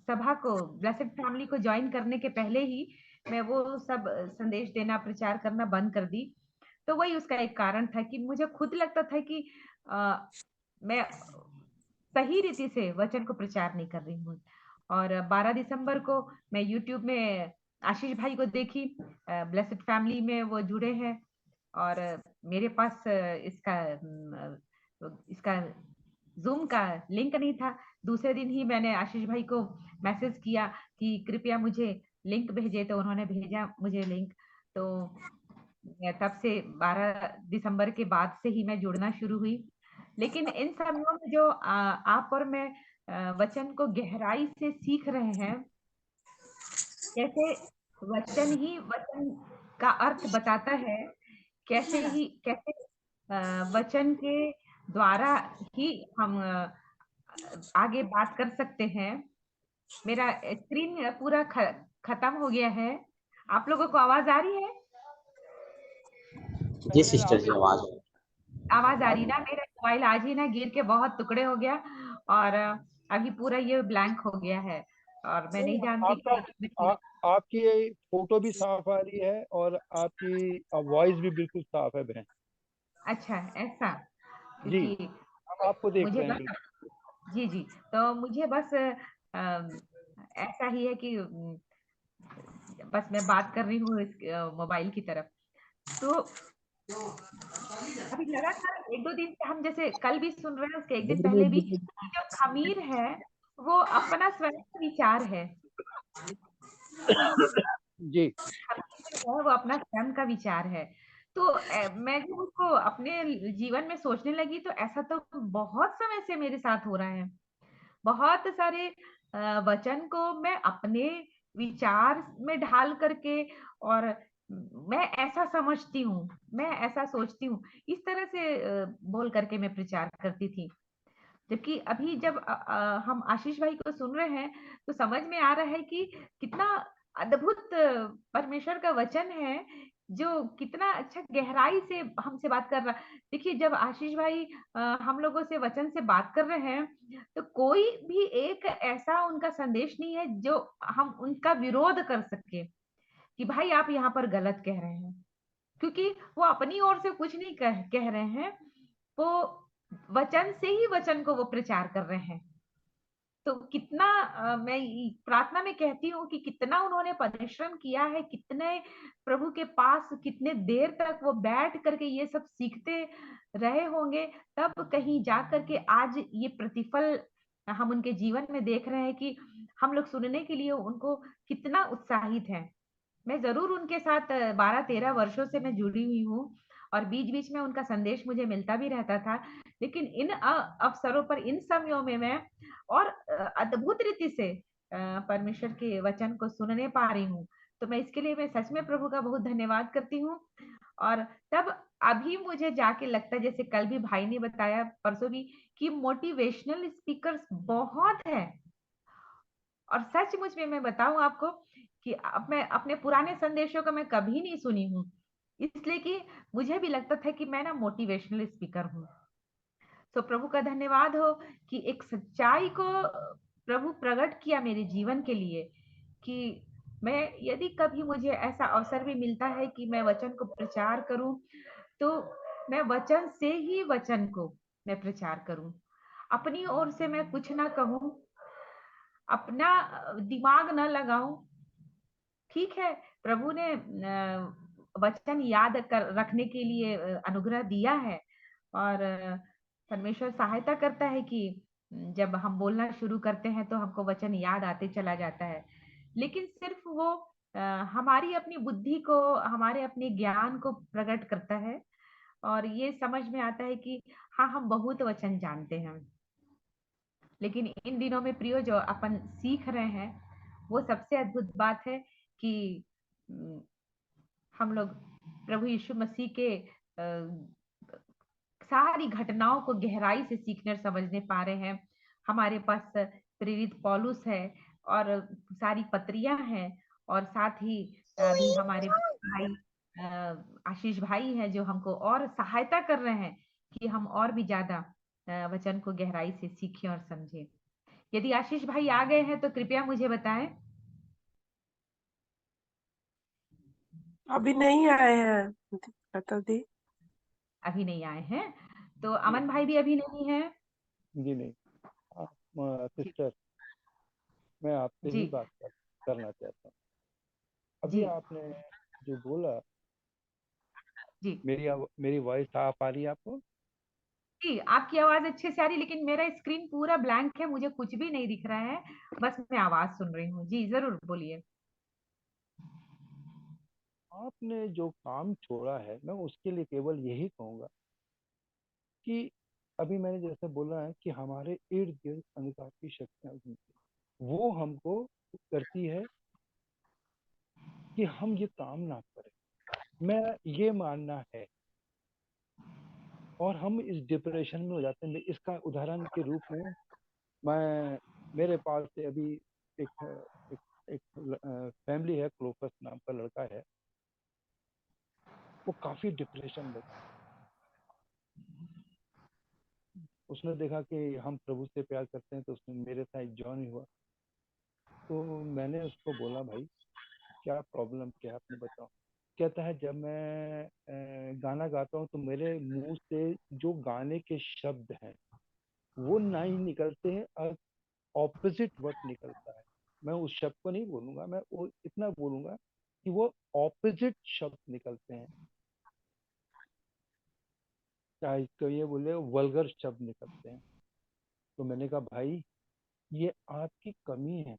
सभा को, ब्लेसेड फैमिली को जॉइन करने के पहले ही मैं वो सब संदेश देना, प्रचार करना बंद कर दी। तो वही उसका एक कारण था कि मुझे खुद लगता था कि मैं सही रीति से वचन को प्रचार नहीं कर रही हूँ। और 12 दिसंबर को मैं यूट्यूब में आशीष भाई को देखी, ब्लेसेड फैमिली में वो जुड़े हैं और मेरे पास इसका ज़ूम का लिंक नहीं था। दूसरे दिन ही मैंने आशीष भाई को मैसेज किया कि कृपया मुझे लिंक भेजें, तो उन्होंने भेजा मुझे लिंक। तो तब से 12 दिसंबर के बाद से ही मैं जुड़ना शुरू हुई। लेकिन इन समयों में जो आप और मैं वचन को गहराई से सीख रहे हैं, कैसे वचन ही वचन का अर्थ बताता है, कैसे वचन के द्वारा ही हम आगे बात कर सकते हैं। मेरा स्क्रीन पूरा खत्म हो गया है। आप लोगों को आवाज आ रही है? जी सिस्टर जी, आवाज आवाज आ रही ना? मेरा मोबाइल आज ही ना गिर के बहुत टुकड़े हो गया और अभी पूरा ये ब्लैंक हो गया है और मैं नहीं जानती आपका कि आपकी फोटो भी साफ आ रही है और आपकी वॉइस भी बिल्कुल साफ है बहन। अच्छा, ऐसा? जी, क्योंकि हम आपको देख मुझे रहे हैं बस, बिल्कुल। जी, जी। तो मुझे बस ऐसा ही है कि बस मैं बात कर रही हूँ इस मोबाइल की तरफ। तो अभी लगातार 1-2 दिन से हम जैसे कल भी सुन रहे हैं, उसके 1 दिन पहले भी, कि जो ख़मीर है वो अपना स्वयं का विचार है। जी, ख़मीर जो है वो अपना स्वयं का विचार है। तो मैं जब उसको अपने जीवन में सोचने लगी तो ऐसा तो बहुत समय से मेरे साथ हो रहा है। बहुत सारे वचन को मैं अपने विचार में ढाल करके और मैं ऐसा समझती हूँ, मैं ऐसा सोचती हूँ, इस तरह से बोल करके मैं प्रचार करती थी। जबकि अभी जब हम आशीष भाई को सुन रहे हैं, तो समझ में आ रहा है कि कितना अद्भुत परमेश्वर का वचन है, जो कितना अच्छा गहराई से हमसे बात कर रहा है। देखिए, जब आशीष भाई हम लोगों से वचन से बात कर रहे हैं, तो कोई भी एक ऐसा उनका संदेश नहीं है, जो हम उनका विरोध कर सकें, कि भाई आप यहाँ पर गलत कह रहे हैं। क्योंकि वो अपनी ओर से कुछ नहीं कह रहे हैं, वो वचन से ही वचन को वो प्रचार कर रहे हैं। तो कितना मैं प्रार्थना में कहती हूँ कि कितना उन्होंने परिश्रम किया है, कितने प्रभु के पास कितने देर तक वो बैठ करके ये सब सीखते रहे होंगे, तब कहीं जा करके आज ये प्रतिफल हम उनके जीवन में देख रहे हैं कि हम लोग सुनने के लिए उनको कितना उत्साहित हैं। मैं ज़रूर उनके साथ 12-13 वर्षों से मैं जुड़ी हुई हूँ और बीच-बीच में उनका संदेश मुझे मिलता भी रहता था। लेकिन इन अवसरों पर, इन समयों में मैं और अद्भुत रीति से परमेश्वर के वचन को सुनने पा रही हूँ। तो मैं इसके लिए मैं सच में प्रभु का बहुत धन्यवाद करती हूँ। और तब अभी मुझे जाके लगता है, जैसे कल भी भाई ने बताया, परसों भी, कि मोटिवेशनल स्पीकर्स बहुत हैं। और सचमुच में मैं बताऊँ आपको कि अब मैं अपने पुराने संदेशों को मैं कभी नहीं सुनी हूँ। इसलिए कि मुझे भी लगता था कि मैं ना मोटिवेशनल स्पीकर हूँ। तो प्रभु का धन्यवाद हो कि एक सच्चाई को प्रभु प्रकट किया मेरे जीवन के लिए, कि मैं, यदि कभी मुझे ऐसा अवसर भी मिलता है कि मैं वचन को प्रचार करूँ, तो मैं वचन से ही वचन को मैं प्रचार करूँ। अपनी ओर से मैं कुछ ना कहूँ, अपना दिमाग ना लगाऊँ। ठीक है, प्रभु ने वचन याद कर रखने के लिए अनुग्रह दिया है और परमेश्वर सहायता करता है कि जब हम बोलना शुरू करते हैं तो हमको वचन याद आते चला जाता है। लेकिन सिर्फ वो अ, हमारी अपनी बुद्धि को, हमारे अपने ज्ञान को प्रकट करता है और ये समझ में आता है कि हाँ, हम बहुत वचन जानते हैं। लेकिन इन दिनों में प्रियो जो अपन सीख रहे हैं, वो सबसे अद्भुत बात है कि उम, हम लोग प्रभु यीशु मसीह के सारी घटनाओं को गहराई से सीखने और समझने पा रहे हैं। हमारे पास प्रेरित पौलुस है और सारी पत्रियाँ हैं और साथ ही अभी हमारे भाई आशीष भाई हैं जो हमको और सहायता कर रहे हैं कि हम और भी ज़्यादा वचन को गहराई से सीखें और समझें। यदि आशीष भाई आ गए हैं तो कृपया मुझे बताएँ। अभी नहीं आए हैं लता दी। अभी नहीं आए हैं, तो जी अमन भाई भी अभी नहीं है? जी नहीं। ठीक। सिस्टर, मैं आपसे जी, ही बात करना चाहता हूँ। अभी जी, आपने जो बोला, जी। मेरी वॉइस आ पा रही है आपको? जी, आपकी आवाज़ अच्छे से आ रही है, लेकिन मेरा स्क्रीन पूरा ब्लैंक है, मुझे कुछ भी नहीं दिख रहा है, बस मैं आवाज़ सुन रही हूँ। जी, ज़रूर बोलिए। आपने जो काम छोड़ा है, मैं उसके लिए केवल यही कहूँगा कि अभी मैंने जैसे बोला है कि हमारे इर्द गिर्द अंधकार की शक्तियाँ घूमती हैं। वो हमको करती है कि हम ये काम ना करें। मैं ये मानना है, और हम इस डिप्रेशन में हो जाते हैं। इसका उदाहरण के रूप में मैं, मेरे पास से अभी एक एक एक फैमिली है, क्लोपस नाम का लड़का है। वो काफी डिप्रेशन में था। उसने देखा कि हम प्रभु से प्यार करते हैं, तो उसने मेरे साथ जॉइन हुआ। तो मैंने उसको बोला, भाई क्या प्रॉब्लम क्या है, आपने बताओ। कहता है, जब मैं गाना गाता हूँ तो मेरे मुंह से जो गाने के शब्द हैं वो नहीं निकलते हैं, ऑपोजिट वर्ड निकलता है। मैं उस शब्द को नहीं बोलूंगा, मैं वो इतना बोलूंगा कि वो ऑपोजिट शब्द निकलते हैं। चाहे इसको ये बोले वल्गर शब्द निकलते हैं। तो मैंने कहा, भाई ये आपकी कमी है।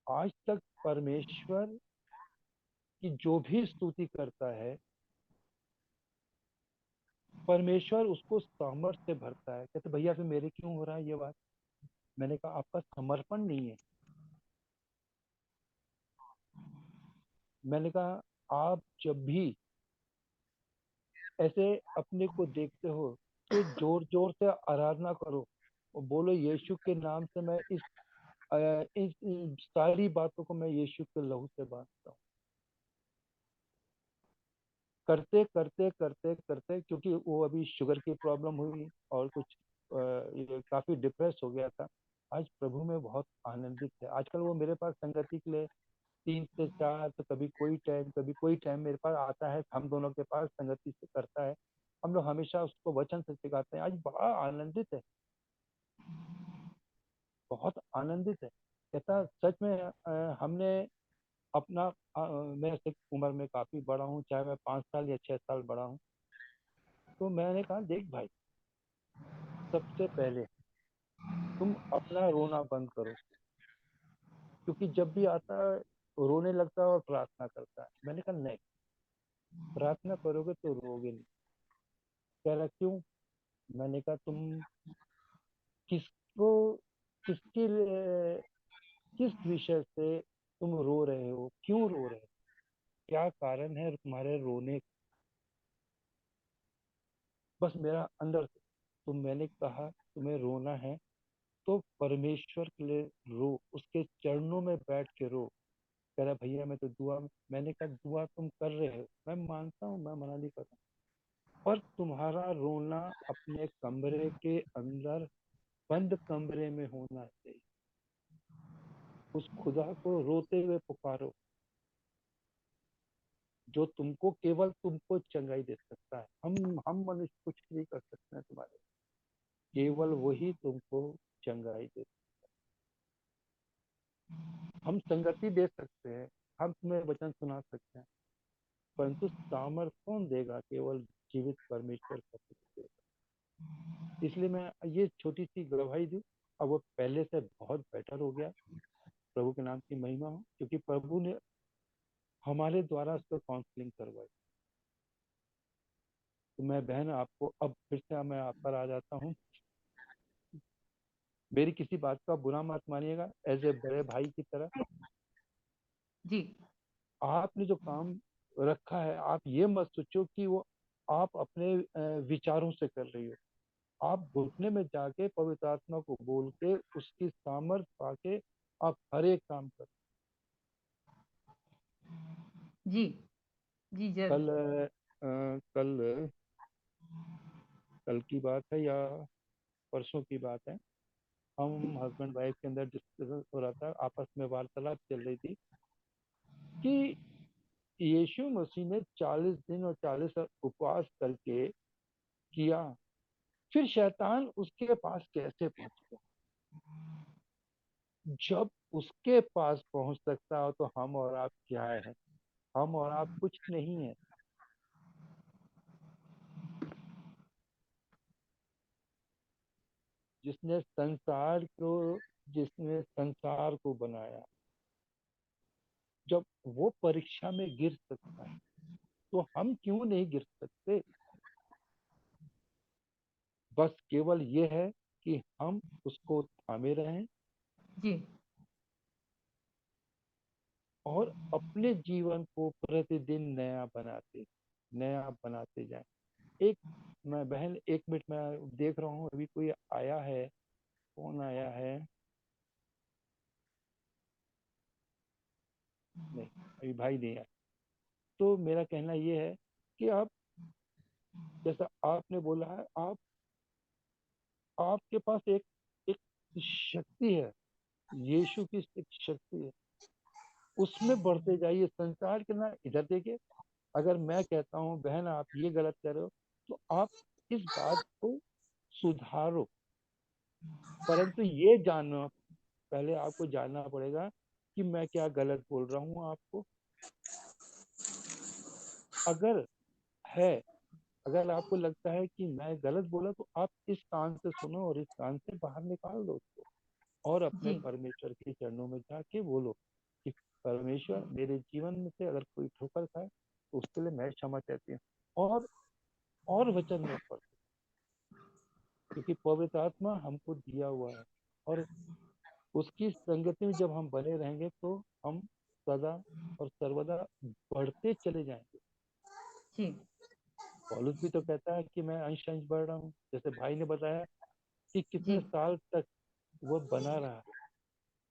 आज तक परमेश्वर की जो भी स्तुति करता है, परमेश्वर उसको सामर्थ्य से भरता है। कहते भैया फिर मेरे क्यों हो रहा है ये बात? मैंने कहा, आपका समर्पण नहीं है। मैंने कहा, आप जब भी ऐसे अपने को देखते हो तो जोर जोर से आराधना करो और बोलो, यीशु के नाम से मैं इस सारी बातों को मैं यीशु के लहू से बांधता हूँ। करते करते करते करते, क्योंकि वो अभी शुगर की प्रॉब्लम हुई और कुछ ये काफी डिप्रेस हो गया था। आज प्रभु में बहुत आनंदित है। आजकल वो मेरे पास संगति के लिए 3 से 4, तो कभी कोई टाइम मेरे पास आता है, हम दोनों के पास संगति से करता है। हम लोग हमेशा उसको वचन से सिखाते हैं। आज बड़ा आनंदित है। बहुत आनंदित है। कहता सच में हमने अपना मैं इससे उम्र में काफी बड़ा हूँ, चाहे मैं 5 साल या 6 साल बड़ा हूँ। तो मैंने कहा देख भाई, सबसे पहले तुम अपना रोना बंद करो, क्योंकि जब भी आता है रोने लगता है और प्रार्थना करता है। मैंने कहा नहीं, प्रार्थना करोगे तो रोगे नहीं। कह रहा क्यों? मैंने कहा तुम किसको, किसके लिए, किस विषय से तुम रो रहे हो, क्यों रो रहे हो, क्या कारण है तुम्हारे रोने का? बस मेरा अंदर से। तो मैंने कहा तुम्हें रोना है तो परमेश्वर के लिए रो, उसके चरणों में बैठ के रो। कह रहा भैया मैं तो दुआ, मैंने कहा दुआ तुम कर रहे हो, मैं मानता हूँ, मैं मना नहीं कर रहा हूँ, पर तुम्हारा रोना अपने कमरे के अंदर बंद कमरे में होना चाहिए। उस खुदा को रोते हुए पुकारो जो तुमको, केवल तुमको चंगाई दे सकता है। हम मनुष्य कुछ नहीं कर सकते हैं तुम्हारे, केवल वही तुमको चंगाई दे। हम संगति दे सकते हैं, हम तुम्हें वचन सुना सकते हैं, परंतु सामर्थ कौन देगा? केवल जीवित परमेश्वर का पुत्र देगा। इसलिए मैं ये छोटी सी गवाही दूं। अब वो पहले से बहुत बेटर हो गया। प्रभु के नाम की महिमा हो, क्योंकि प्रभु ने हमारे द्वारा उसको काउंसलिंग करवाई। तो मैं बहन आपको अब फिर से मैं आप पर आ जाता हूँ। मेरी किसी बात का बुरा मत मानिएगा, एज ए बड़े भाई की तरह। जी आपने जो काम रखा है, आप ये मत सोचो कि वो आप अपने विचारों से कर रही हो। आप घुटने में जाके पवित्र आत्मा को बोल के उसकी सामर्थ पाके आप हर एक काम कर। जी जी कल जरूर। कल कल की बात है या परसों की बात है, हम हस्बैंड वाइफ के अंदर डिस्कशन हो रहा था, आपस में वार्तालाप चल रही थी कि यीशु मसीह ने 40 दिन और 40 उपवास करके किया, फिर शैतान उसके पास कैसे पहुंच गया? जब उसके पास पहुंच सकता हो तो हम और आप क्या है? हम और आप कुछ नहीं है। जिसने संसार को बनाया, जब वो परीक्षा में गिर सकता है तो हम क्यों नहीं गिर सकते? बस केवल ये है कि हम उसको थामे रहें जी और अपने जीवन को प्रतिदिन नया बनाते जाएं। एक मैं बहन, 1 मिनट मैं देख रहा हूँ, अभी कोई आया है, कौन आया है? नहीं, अभी भाई नहीं आया। तो मेरा कहना ये है कि आप, जैसा आपने बोला है, आपके पास एक एक शक्ति है, यीशु की एक शक्ति है, उसमें बढ़ते जाइए। संसार के ना, इधर देखिए, अगर मैं कहता हूँ बहन आप ये गलत कर रहे हो, तो आप इस बात को सुधारो। परंतु ये जानना, पहले आपको जानना पड़ेगा कि मैं क्या गलत बोल रहा हूँ आपको। अगर है, अगर आपको लगता है कि मैं गलत बोला, तो आप इस कान से सुनो और इस कान से बाहर निकाल दो उसको, और अपने जी परमेश्वर के चरणों में जाके बोलो कि परमेश्वर, मेरे जीवन में से अगर कोई ठोकर खाए तो उसके लिए मैं क्षमा चाहती हूँ। और वचन में पढ़, क्योंकि पवित्र आत्मा हमको दिया हुआ है, और उसकी संगति में जब हम बने रहेंगे तो हम सदा और सर्वदा बढ़ते चले जाएंगे। जी पौलुस भी तो कहता है कि मैं अंश अंश बढ़ रहा हूँ, जैसे भाई ने बताया कि जी कितने साल तक वो बना रहा,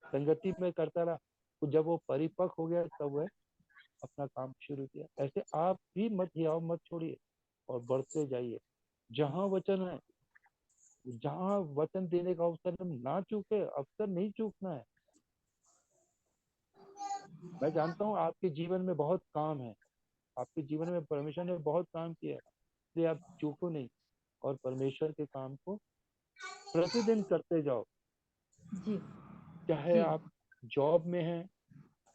संगति में करता रहा, तो जब वो परिपक्व हो गया तब वह अपना काम शुरू किया। ऐसे आप भी मत हियाव मत छोड़िए और बढ़ते जाइए। जहाँ वचन है, जहाँ वचन देने का अवसर हम ना चूके, अवसर नहीं चूकना है। मैं जानता हूँ आपके जीवन में बहुत काम है, आपके जीवन में परमेश्वर ने बहुत काम किया है, इसलिए आप चूको नहीं और परमेश्वर के काम को प्रतिदिन करते जाओ। जी चाहे जी आप जॉब में हैं,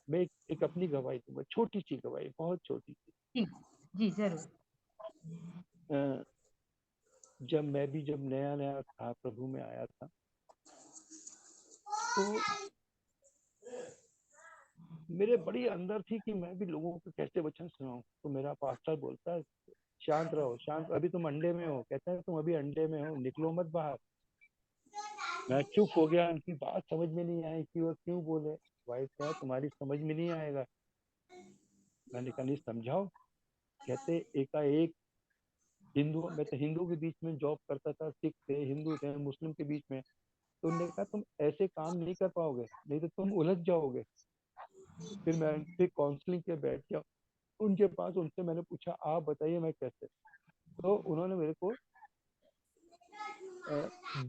मैं एक अपनी गवाही दूंगा, छोटी सी गवाही, बहुत छोटी सी। जी जी जरूर। अ, जब नया नया था, प्रभु में आया था, तो मेरे बड़ी अंदर थी कि मैं भी लोगों को कैसे वचन सुनाऊं। तो मेरा पास्टर बोलता है, शांत रहो, शांत, अभी तुम अंडे में हो। कहता है तुम अभी अंडे में हो, निकलो मत बाहर। मैं चुप हो गया, उनकी बात समझ में नहीं आई कि वो क्यों बोले। वाइफ कहा तुम्हारी समझ में नहीं आएगा। मैंने कहा नहीं, समझाओ। कहते एकाएक मैं तो हिंदू के बीच में जॉब करता था, सिख थे, हिंदू थे, मुस्लिम के बीच में। तो उन्होंने कहा तुम ऐसे काम नहीं कर पाओगे, नहीं तो तुम उलझ जाओगे। फिर मैं उनसे काउंसलिंग के बैठ गया उनके पास। उनसे मैंने पूछा आप बताइए मैं कैसे। तो उन्होंने मेरे को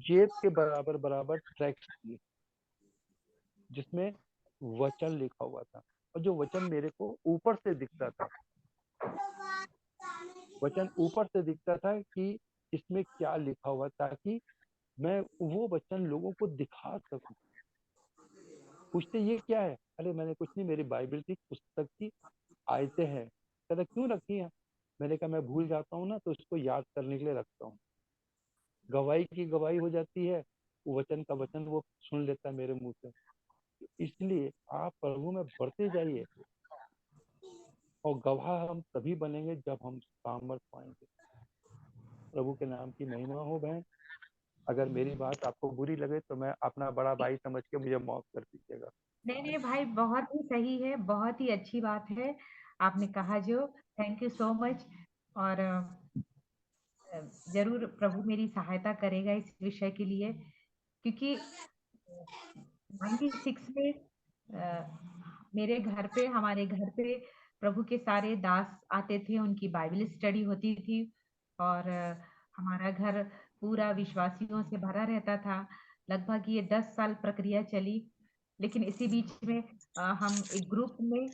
जेब के बराबर बराबर ट्रैक्स दिए, जिसमें वचन लिखा हुआ था। और जो वचन मेरे को ऊपर से दिखता था, वचन ऊपर से दिखता था कि इसमें क्या लिखा हुआ, ताकि मैं वो वचन लोगों को दिखा सकूं। पूछते ये क्या है? अरे मैंने कुछ नहीं, मेरी बाइबल की पुस्तक की आयतें हैं। कहता क्यों रखी है? मैंने कहा मैं भूल जाता हूँ ना, तो इसको याद करने के लिए रखता हूँ। गवाही की गवाही हो जाती है, वचन का वचन वो सुन लेता है मेरे मुंह से। इसलिए आप प्रभु में बढ़ते जाइए, और गवाह हम तभी बनेंगे जब हम सामर्थ पाएंगे। प्रभु के नाम की महिमा हो बहन। अगर मेरी बात आपको बुरी लगे तो मैं अपना बड़ा भाई समझ के मुझे माफ कर दीजिएगा। नहीं नहीं भाई, बहुत ही सही है, बहुत ही अच्छी बात है आपने कहा जो। Thank you so much. और जरूर प्रभु मेरी सहायता करेगा इस विषय के लिए, क्योंकि 96 में मेरे घर पे, हमारे घर पे प्रभु के सारे दास आते थे, उनकी बाइबल स्टडी होती थी। और हमारा घर पूरा विश्वासियों से भरा रहता था। लगभग ये 10 साल प्रक्रिया चली। लेकिन इसी बीच में हम एक ग्रुप में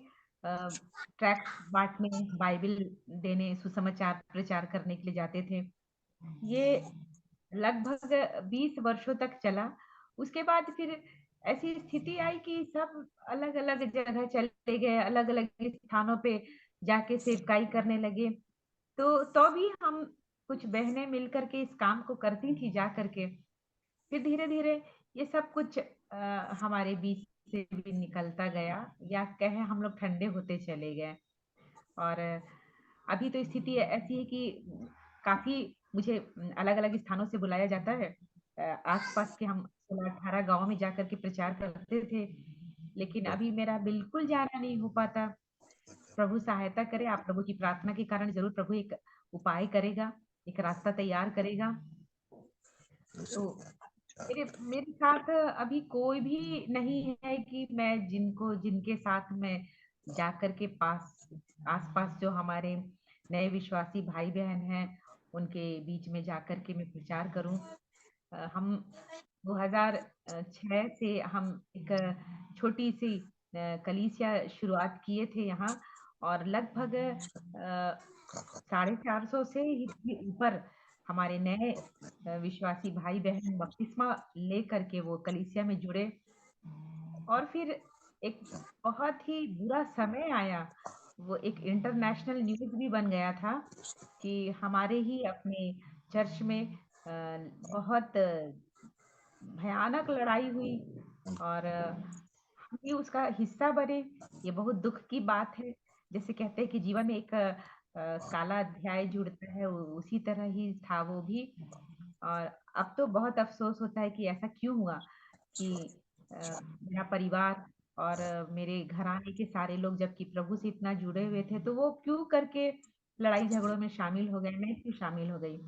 ट्रैक्ट्स बांटने, बाइबल देने, सुसमाचार प्रचार करने के लिए जाते थे। ये लगभग 20 वर्षों तक चला। उसके बाद फिर ऐसी स्थिति आई कि सब अलग अलग जगह चले गए, अलग अलग स्थानों पे जाके सेवकाई करने लगे। तो भी हम कुछ बहनें मिल करके इस काम को करती थी जा करके। फिर धीरे धीरे ये सब कुछ हमारे बीच से भी निकलता गया, या कहे हम लोग ठंडे होते चले गए। और अभी तो स्थिति ऐसी है कि काफी मुझे अलग अलग स्थानों से बुलाया जाता है। आसपास के हम 16-18 गांव में जाकर के प्रचार करते थे। लेकिन अभी मेरा बिल्कुल जाना नहीं हो पाता। प्रभु सहायता करे, आप प्रभु की प्रार्थना के कारण जरूर प्रभु एक उपाय करेगा, एक रास्ता तैयार करेगा। तो मेरे मेरे साथ अभी कोई भी नहीं है कि मैं जिनके साथ मैं जाकर के आसपास जो हमारे नए विश्वासी भाई बहन हैं, उनके बीच में जाकर के मैं प्रचार करूं। हम 2006 से हम एक छोटी सी कलीसिया शुरुआत किए थे यहाँ। और लगभग 450 से ही ऊपर हमारे नए विश्वासी भाई बहन बपतिस्मा लेकर के वो कलीसिया में जुड़े। और फिर एक बहुत ही बुरा समय आया। वो एक इंटरनेशनल न्यूज़ भी बन गया था कि हमारे ही अपने चर्च में बहुत भयानक लड़ाई हुई। और हम भी उसका हिस्सा बने। ये बहुत दुख की बात है। जैसे कहते हैं कि जीवन में एक काला अध्याय जुड़ता है, उसी तरह ही था वो भी। और अब तो बहुत अफसोस होता है कि ऐसा क्यों हुआ कि मेरा परिवार और मेरे घराने के सारे लोग जबकि प्रभु से इतना जुड़े हुए थे, तो वो क्यों करके लड़ाई झगड़ों में शामिल हो गए, मैं क्यों शामिल हो गई।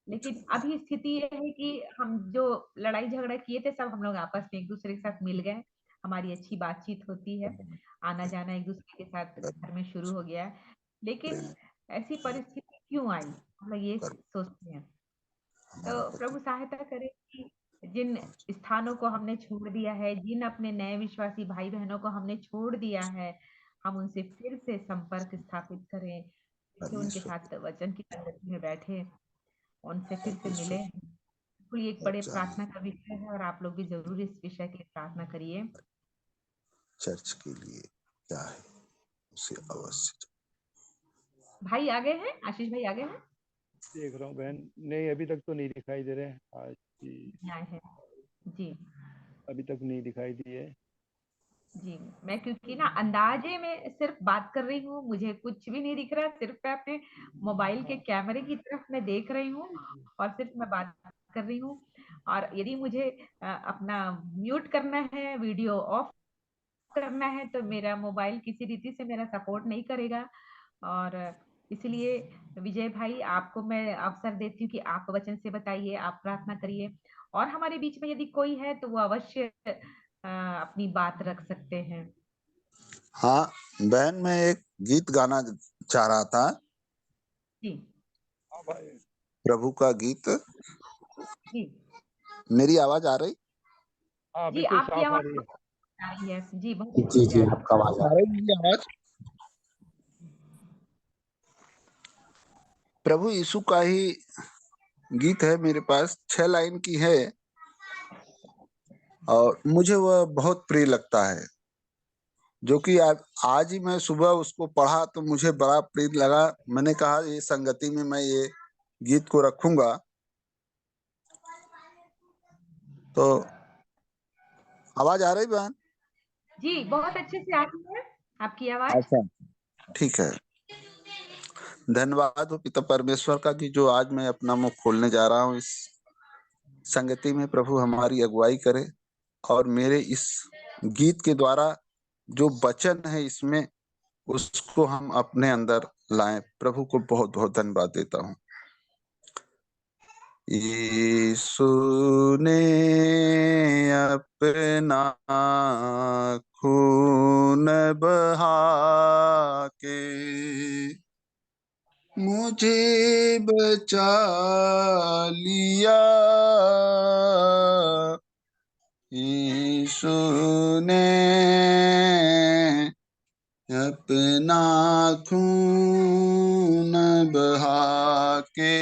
लेकिन अभी स्थिति ये है कि हम जो लड़ाई झगड़ा किए थे, सब हम लोग आपस में एक दूसरे के साथ मिल गए। हमारी अच्छी बातचीत होती है, आना जाना एक दूसरे के साथ घर में शुरू हो गया है। लेकिन ऐसी परिस्थिति क्यों आई, हम लोग ये सोचते हैं। तो प्रभु सहायता करे कि जिन स्थानों को हमने छोड़ दिया है, जिन अपने नए विश्वासी भाई बहनों को हमने छोड़ दिया है, हम उनसे फिर से संपर्क स्थापित करें, फिर से उनके साथ वचन की संगति में बैठे, उनसे फिर से मिले, बिल्कुल ये एक बड़े अच्छा, प्रार्थना का विषय है और आप लोग भी जरूर इस विषय के लिए प्रार्थना करिए। चर्च के लिए क्या है उसे अवश्य। भाई आ गए हैं, आशीष भाई आ गए हैं? देख रहा हूँ बहन, नहीं अभी तक तो नहीं दिखाई दे रहे हैं। आज की आए हैं जी। अभी तक नहीं दिखाई दिए। जी मैं क्योंकि ना अंदाजे में सिर्फ बात कर रही हूँ, मुझे कुछ भी नहीं दिख रहा, सिर्फ मैं अपने मोबाइल के कैमरे की तरफ मैं देख रही हूँ और सिर्फ मैं बात कर रही हूँ। और यदि मुझे अपना म्यूट करना है, वीडियो ऑफ करना है, तो मेरा मोबाइल किसी रीति से मेरा सपोर्ट नहीं करेगा। और इसलिए विजय भाई आपको मैं अवसर देती हूँ कि आप वचन से बताइए, आप प्रार्थना करिए और हमारे बीच में यदि कोई है तो वो अवश्य अपनी बात रख सकते हैं। हाँ बहन, मैं एक गीत गाना चाह रहा था, जी हाँ भाई। प्रभु का गीत। जी मेरी आवाज आ रही? हाँ जी, बिल्कुल आपकी साफ आ आवाज रही है। आ रही है जी, बहुत जी अच्छे से जी आ रही आपका आवाज आ रही मेरी आवाज? प्रभु यीशु का ही गीत है मेरे पास, 6 लाइन की है और मुझे वह बहुत प्रिय लगता है, जो कि आज ही मैं सुबह उसको पढ़ा तो मुझे बड़ा प्रिय लगा। मैंने कहा ये संगति में मैं ये गीत को रखूंगा। तो आवाज आ रही बहन? जी, बहुत अच्छे से आ रही है आपकी आवाज। अच्छा, ठीक है। धन्यवाद हो पिता परमेश्वर का कि जो आज मैं अपना मुंह खोलने जा रहा हूँ इस संगति में, प्रभु हमारी अगुवाई करे और मेरे इस गीत के द्वारा जो वचन है इसमें उसको हम अपने अंदर लाएं। प्रभु को बहुत बहुत धन्यवाद देता हूँ। यीशु ने अपना खून बहा के मुझे बचा लिया। यीशु ने अपना खून बहा के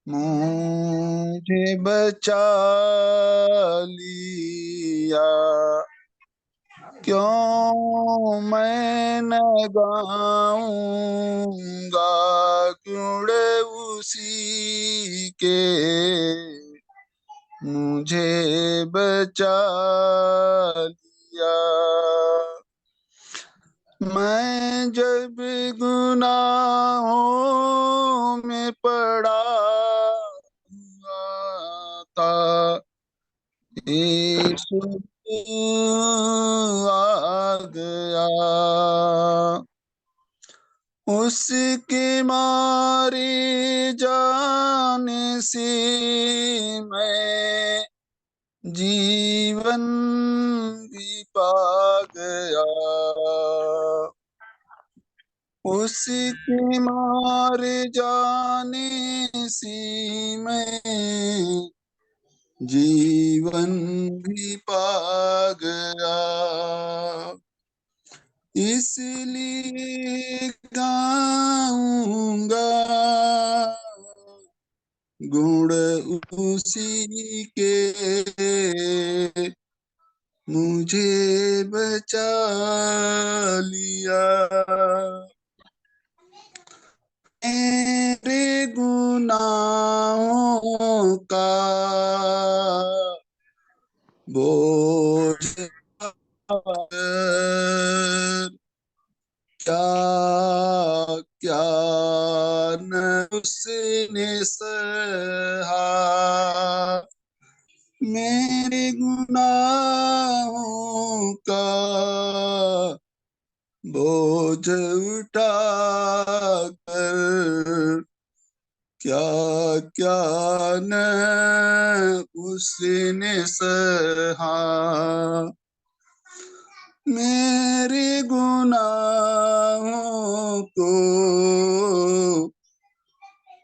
मुझे बचा लिया। क्यों मैं न गाऊंगा गुण उसी के, मुझे बचा लिया। मैं जब गुनाहों में पड़ा हुआ था, यीशु आ गया। उसके मारे जाने से मैं जीवन भी पा गया। उसके मारे जाने से मैं जीवन भी पा गया। इसलिए गाऊंगा गुण उसी के, मुझे बचा लिया। मेरे गुनाहों का बोझ क्या क्या न उसने सहा। मेरे गुनाहों का बोझ उठा कर क्या क्या न उसने सहा। मेरे गुनाहों को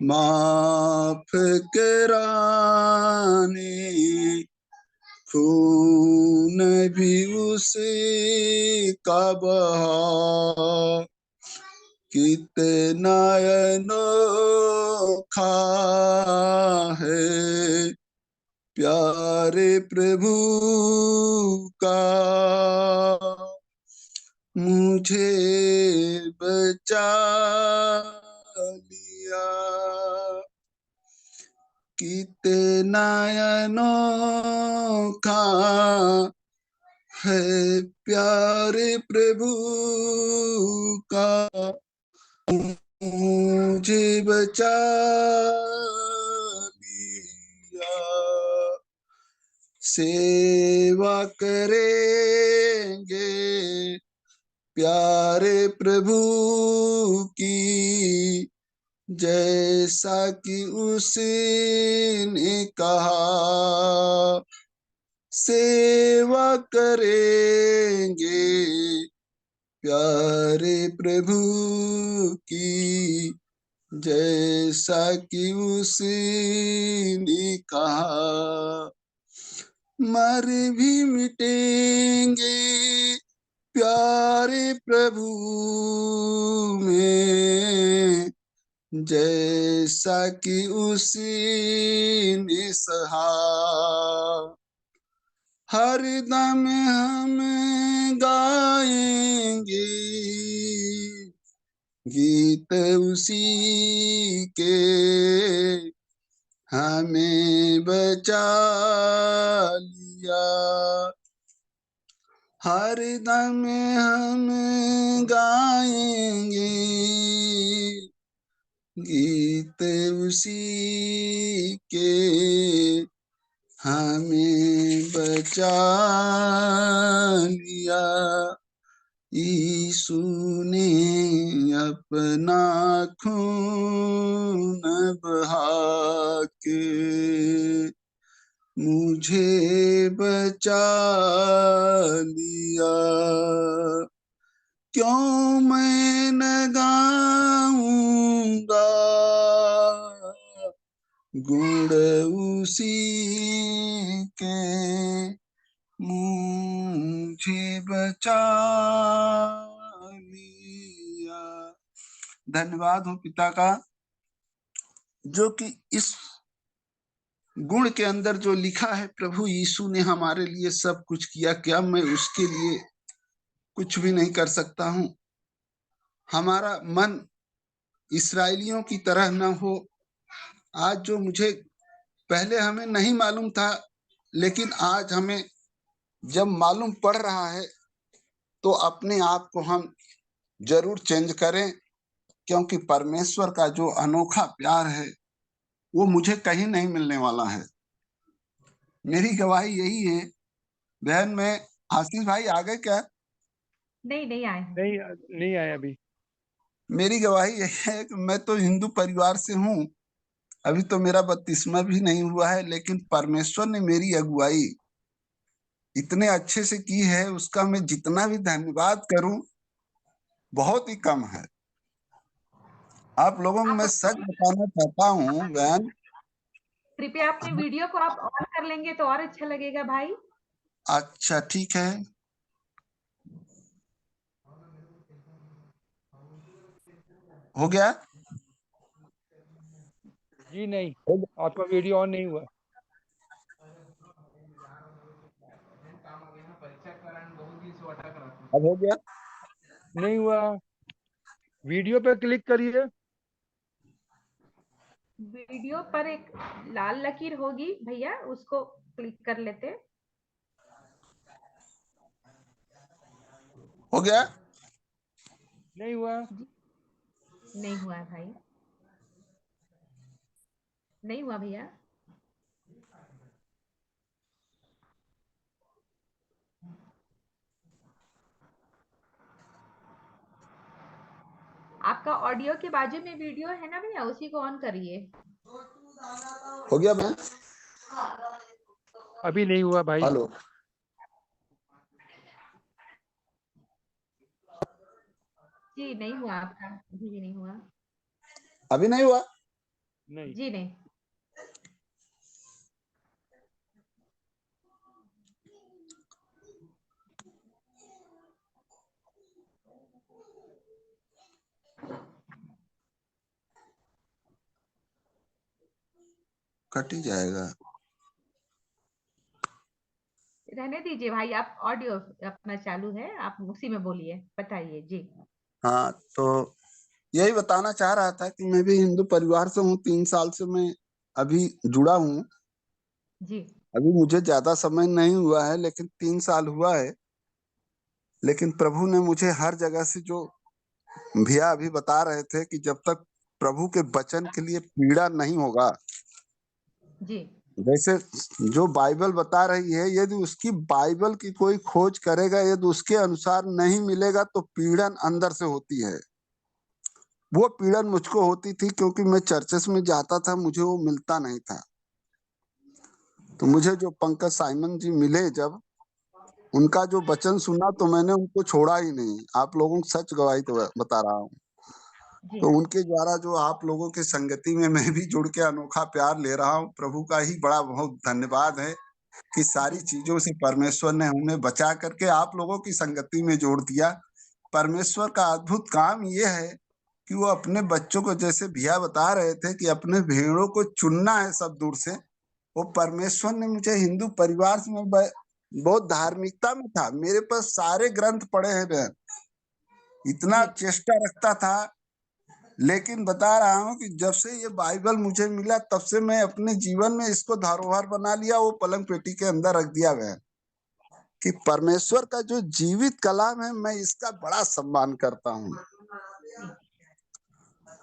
माफ कराने खून भी उसे का बहा। कितना अनोखा है प्यारे प्रभु का, मुझे बचा लिया। कितना अनोखा है प्यारे प्रभु का, मुझे बचा लिया। सेवा करेंगे प्यारे प्रभु की, जैसा कि उसने कहा। सेवा करेंगे प्यारे प्रभु की, जैसा कि उसने कहा। मर भी मिटेंगे प्यारे प्रभु में, जैसा कि उसने सहा। हर दम हम गाएंगे गीत उसी के, हमें बचा लिया। हर दम हम गाएंगे गीत उसी के, हमें बचा लिया। यीशु ने अपना खून बहा के मुझे बचा लिया। क्यों मैं न गाऊंगा गुण उसी के, मुझे बचा लिया। धन्यवाद हो पिता का, जो कि इस गुण के अंदर जो लिखा है, प्रभु यीशु ने हमारे लिए सब कुछ किया, क्या मैं उसके लिए कुछ भी नहीं कर सकता हूँ? हमारा मन इस्राएलियों की तरह न हो। आज जो मुझे पहले हमें नहीं मालूम था, लेकिन आज हमें जब मालूम पड़ रहा है, तो अपने आप को हम जरूर चेंज करें, क्योंकि परमेश्वर का जो अनोखा प्यार है वो मुझे कहीं नहीं मिलने वाला है। मेरी गवाही यही है। बहन में आशीष भाई आ गए क्या? नहीं आए हैं। नहीं आया अभी। मेरी गवाही यही है कि मैं तो हिंदू परिवार से हूँ, अभी तो मेरा बपतिस्मा भी नहीं हुआ है, लेकिन परमेश्वर ने मेरी अगुवाई इतने अच्छे से की है, उसका मैं जितना भी धन्यवाद करूं बहुत ही कम है। आप लोगों को आप मैं सच बताना चाहता हूँ बहन। कृपया अपने वीडियो को आप ऑन कर लेंगे तो और अच्छा लगेगा भाई। अच्छा ठीक है। हो गया? जी नहीं, आपका वीडियो ऑन नहीं हुआ। अब हो गया? नहीं हुआ। वीडियो पे क्लिक करिए। वीडियो पर एक लाल लकीर होगी भैया, उसको क्लिक कर लेते। हो गया? नहीं हुआ। नहीं हुआ है भाई, नहीं हुआ भैया। आपका ऑडियो के बाजू में वीडियो है ना भैया, उसी को ऑन करिए। हो गया बहन? अभी नहीं हुआ भाई। हेलो? जी नहीं हुआ आपका, अभी भी नहीं हुआ। अभी नहीं हुआ? नहीं। जी नहीं। कट ही जाएगा। रहने दीजिए भाई, आप ऑडियो अपना चालू है, आप उसी में बोलिए, बताइए जी। हाँ, तो यही बताना चाह रहा था कि मैं भी हिंदू परिवार से हूँ, 3 साल से मैं अभी जुड़ा हूँ। जी अभी मुझे ज्यादा समय नहीं हुआ है, लेकिन 3 साल हुआ है। लेकिन प्रभु ने मुझे हर जगह से, जो भैया अभी बता रहे थे, कि जब तक प्रभु के वचन के लिए पीड़ा नहीं होगा, जी जैसे जो बाइबल बता रही है, यदि उसकी बाइबल की कोई खोज करेगा, यदि उसके अनुसार नहीं मिलेगा तो पीड़न अंदर से होती है। वो पीड़न मुझको होती थी क्योंकि मैं चर्चेस में जाता था, मुझे वो मिलता नहीं था। तो मुझे जो पंकज साइमन जी मिले, जब उनका जो वचन सुना तो मैंने उनको छोड़ा ही नहीं। आप लोगों को सच गवाही तो बता रहा हूँ। जी तो उनके द्वारा जो आप लोगों की संगति में मैं भी जुड़ के अनोखा प्यार ले रहा हूँ। प्रभु का ही बड़ा बहुत धन्यवाद है कि सारी चीजों से परमेश्वर ने हमें बचा करके आप लोगों की संगति में जोड़ दिया। परमेश्वर का अद्भुत काम ये है कि वो अपने बच्चों को, जैसे भैया बता रहे थे कि अपने भेड़ों को चुनना है सब दूर से, वो परमेश्वर ने मुझे हिंदू परिवार से, मैं बहुत धार्मिकता में था, मेरे पास सारे ग्रंथ पढ़े हैं बहन, इतना जी चेष्टा रखता था। लेकिन बता रहा हूँ कि जब से ये बाइबल मुझे मिला, तब से मैं अपने जीवन में इसको धरोहर बना लिया, वो पलंग पेटी के अंदर रख दिया गया, कि परमेश्वर का जो जीवित कलाम है, मैं इसका बड़ा सम्मान करता हूँ।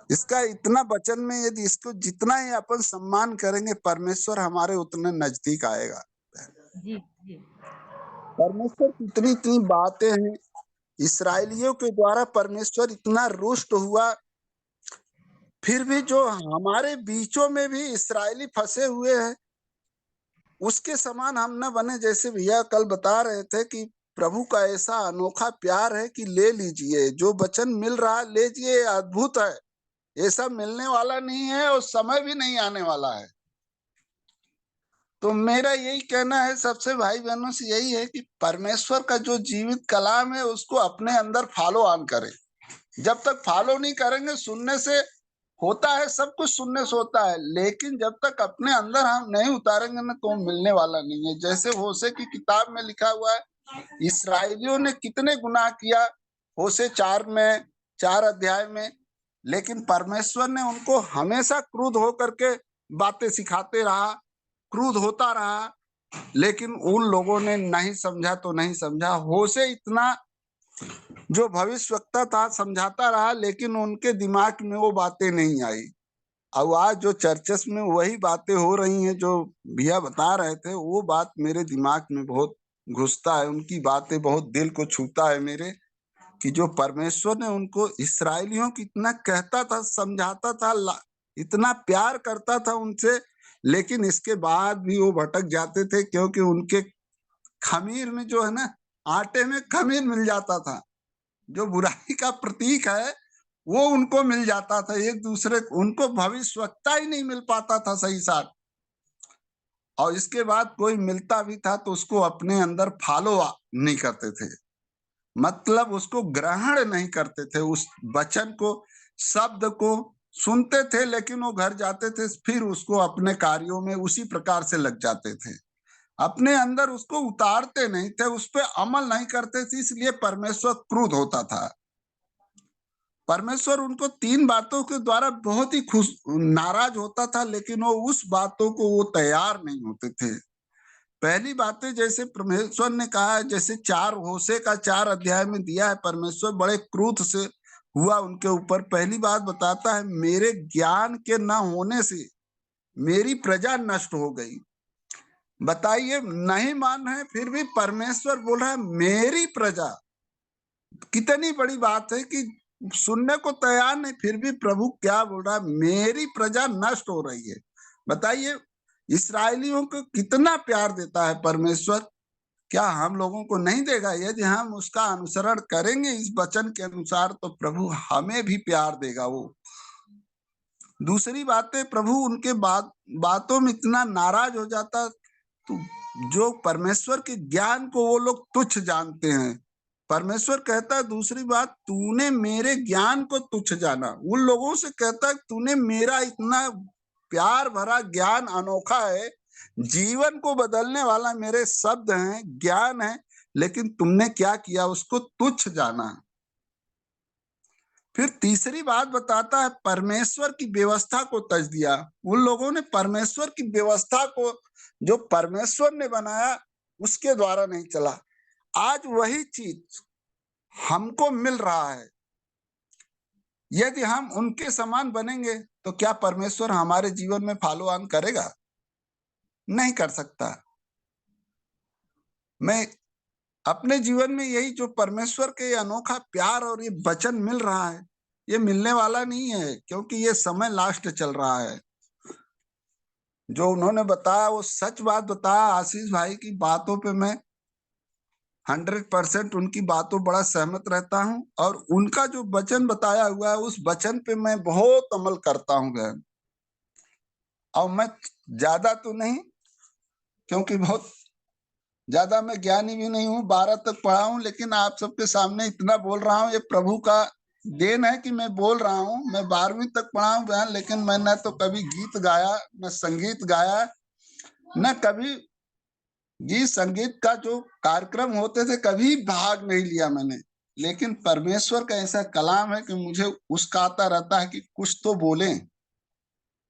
इसका इतना वचन में, यदि इसको जितना ही अपन सम्मान करेंगे, परमेश्वर हमारे उतने नजदीक आएगा। जी जी परमेश्वर की इतनी इतनी बातें हैं। इसराइलियों के द्वारा परमेश्वर इतना रुष्ट हुआ, फिर भी जो हमारे बीचों में भी इसराइली फंसे हुए हैं, उसके समान हम न बने। जैसे भैया कल बता रहे थे कि प्रभु का ऐसा अनोखा प्यार है कि ले लीजिए, जो वचन मिल रहा ले लीजिए, अद्भुत है, ऐसा मिलने वाला नहीं है और समय भी नहीं आने वाला है। तो मेरा यही कहना है सबसे भाई बहनों से, यही है कि परमेश्वर का जो जीवित कलाम है, उसको अपने अंदर फॉलो ऑन करें। जब तक फॉलो नहीं करेंगे, सुनने से होता है, सब कुछ सुनने से होता है, लेकिन जब तक अपने अंदर हम नहीं उतारेंगे ना, तो मिलने वाला नहीं है। जैसे होशे की किताब में लिखा हुआ है, इसराइलियों ने कितने गुनाह किया, होशे 4 अध्याय में, लेकिन परमेश्वर ने उनको हमेशा क्रुद्ध होकर के बातें सिखाते रहा, क्रुद्ध होता रहा, लेकिन उन लोगों ने नहीं समझा तो नहीं समझा। होशे इतना जो भविष्यवक्ता था समझाता रहा, लेकिन उनके दिमाग में वो बातें नहीं आई। अब आज जो चर्चेस में वही बातें हो रही हैं जो भैया बता रहे थे, वो बात मेरे दिमाग में बहुत घुसता है। उनकी बातें बहुत दिल को छूता है मेरे, कि जो परमेश्वर ने उनको, इसराइलियों को इतना कहता था, समझाता था, इतना प्यार करता था उनसे, लेकिन इसके बाद भी वो भटक जाते थे, क्योंकि उनके खमीर में जो है ना, आटे में खमीर मिल जाता था, जो बुराई का प्रतीक है वो उनको मिल जाता था। एक दूसरे उनको भविष्यवक्ता ही नहीं मिल पाता था सही साथ, और इसके बाद कोई मिलता भी था तो उसको अपने अंदर फॉलो नहीं करते थे, मतलब उसको ग्रहण नहीं करते थे। उस वचन को, शब्द को सुनते थे, लेकिन वो घर जाते थे, फिर उसको अपने कार्यों में उसी प्रकार से लग जाते थे, अपने अंदर उसको उतारते नहीं थे, उस पर अमल नहीं करते थे। इसलिए परमेश्वर क्रुद्ध होता था। परमेश्वर उनको 3 बातों के द्वारा बहुत ही नाराज होता था, लेकिन वो उस बातों को वो तैयार नहीं होते थे। पहली बातें जैसे परमेश्वर ने कहा, जैसे होशे का 4 अध्याय में दिया है, परमेश्वर बड़े क्रोध से हुआ उनके ऊपर। पहली बात बताता है, मेरे ज्ञान के न होने से मेरी प्रजा नष्ट हो गई। बताइए, नहीं मान रहे, फिर भी परमेश्वर बोल रहा है मेरी प्रजा। कितनी बड़ी बात है कि सुनने को तैयार नहीं, फिर भी प्रभु क्या बोल रहा है, मेरी प्रजा नष्ट हो रही है। बताइए, इसराइलियों को कितना प्यार देता है परमेश्वर, क्या हम लोगों को नहीं देगा? यदि हम उसका अनुसरण करेंगे इस वचन के अनुसार, तो प्रभु हमें भी प्यार देगा। वो दूसरी बात है, प्रभु उनके बातों में इतना नाराज हो जाता, तो जो परमेश्वर के ज्ञान को वो लोग तुच्छ जानते हैं। परमेश्वर कहता है, दूसरी बात, तूने मेरे ज्ञान को तुच्छ जाना। उन लोगों से कहता है, तूने मेरा इतना प्यार भरा ज्ञान अनोखा है, जीवन को बदलने वाला मेरे शब्द हैं, ज्ञान है, लेकिन तुमने क्या किया, उसको तुच्छ जाना। फिर तीसरी बात बताता है, परमेश्वर की व्यवस्था को तज दिया। उन लोगों ने परमेश्वर की व्यवस्था को, जो परमेश्वर ने बनाया, उसके द्वारा नहीं चला। आज वही चीज हमको मिल रहा है। यदि हम उनके समान बनेंगे तो क्या परमेश्वर हमारे जीवन में फॉलो ऑन करेगा? नहीं कर सकता। मैं अपने जीवन में यही जो परमेश्वर के अनोखा प्यार और ये वचन मिल रहा है, ये मिलने वाला नहीं है, क्योंकि ये समय लास्ट चल रहा है। जो उन्होंने बताया वो सच बात बताया। आशीष भाई की बातों पे मैं 100% उनकी बातों बड़ा सहमत रहता हूं, और उनका जो वचन बताया हुआ है उस वचन पे मैं बहुत अमल करता हूं बहन। और मैं ज्यादा तो नहीं, क्योंकि बहुत ज्यादा मैं ज्ञानी भी नहीं हूँ, 12 तक पढ़ा हूँ, लेकिन आप सबके सामने इतना बोल रहा हूँ, ये प्रभु का देन है कि मैं बोल रहा हूँ। मैं 12वीं तक पढ़ा हूँ बहन, लेकिन मैं न तो कभी गीत गाया, न संगीत गाया, न कभी गीत संगीत का जो कार्यक्रम होते थे कभी भाग नहीं लिया मैंने। लेकिन परमेश्वर का ऐसा कलाम है कि मुझे उसका आता रहता है कि कुछ तो बोले,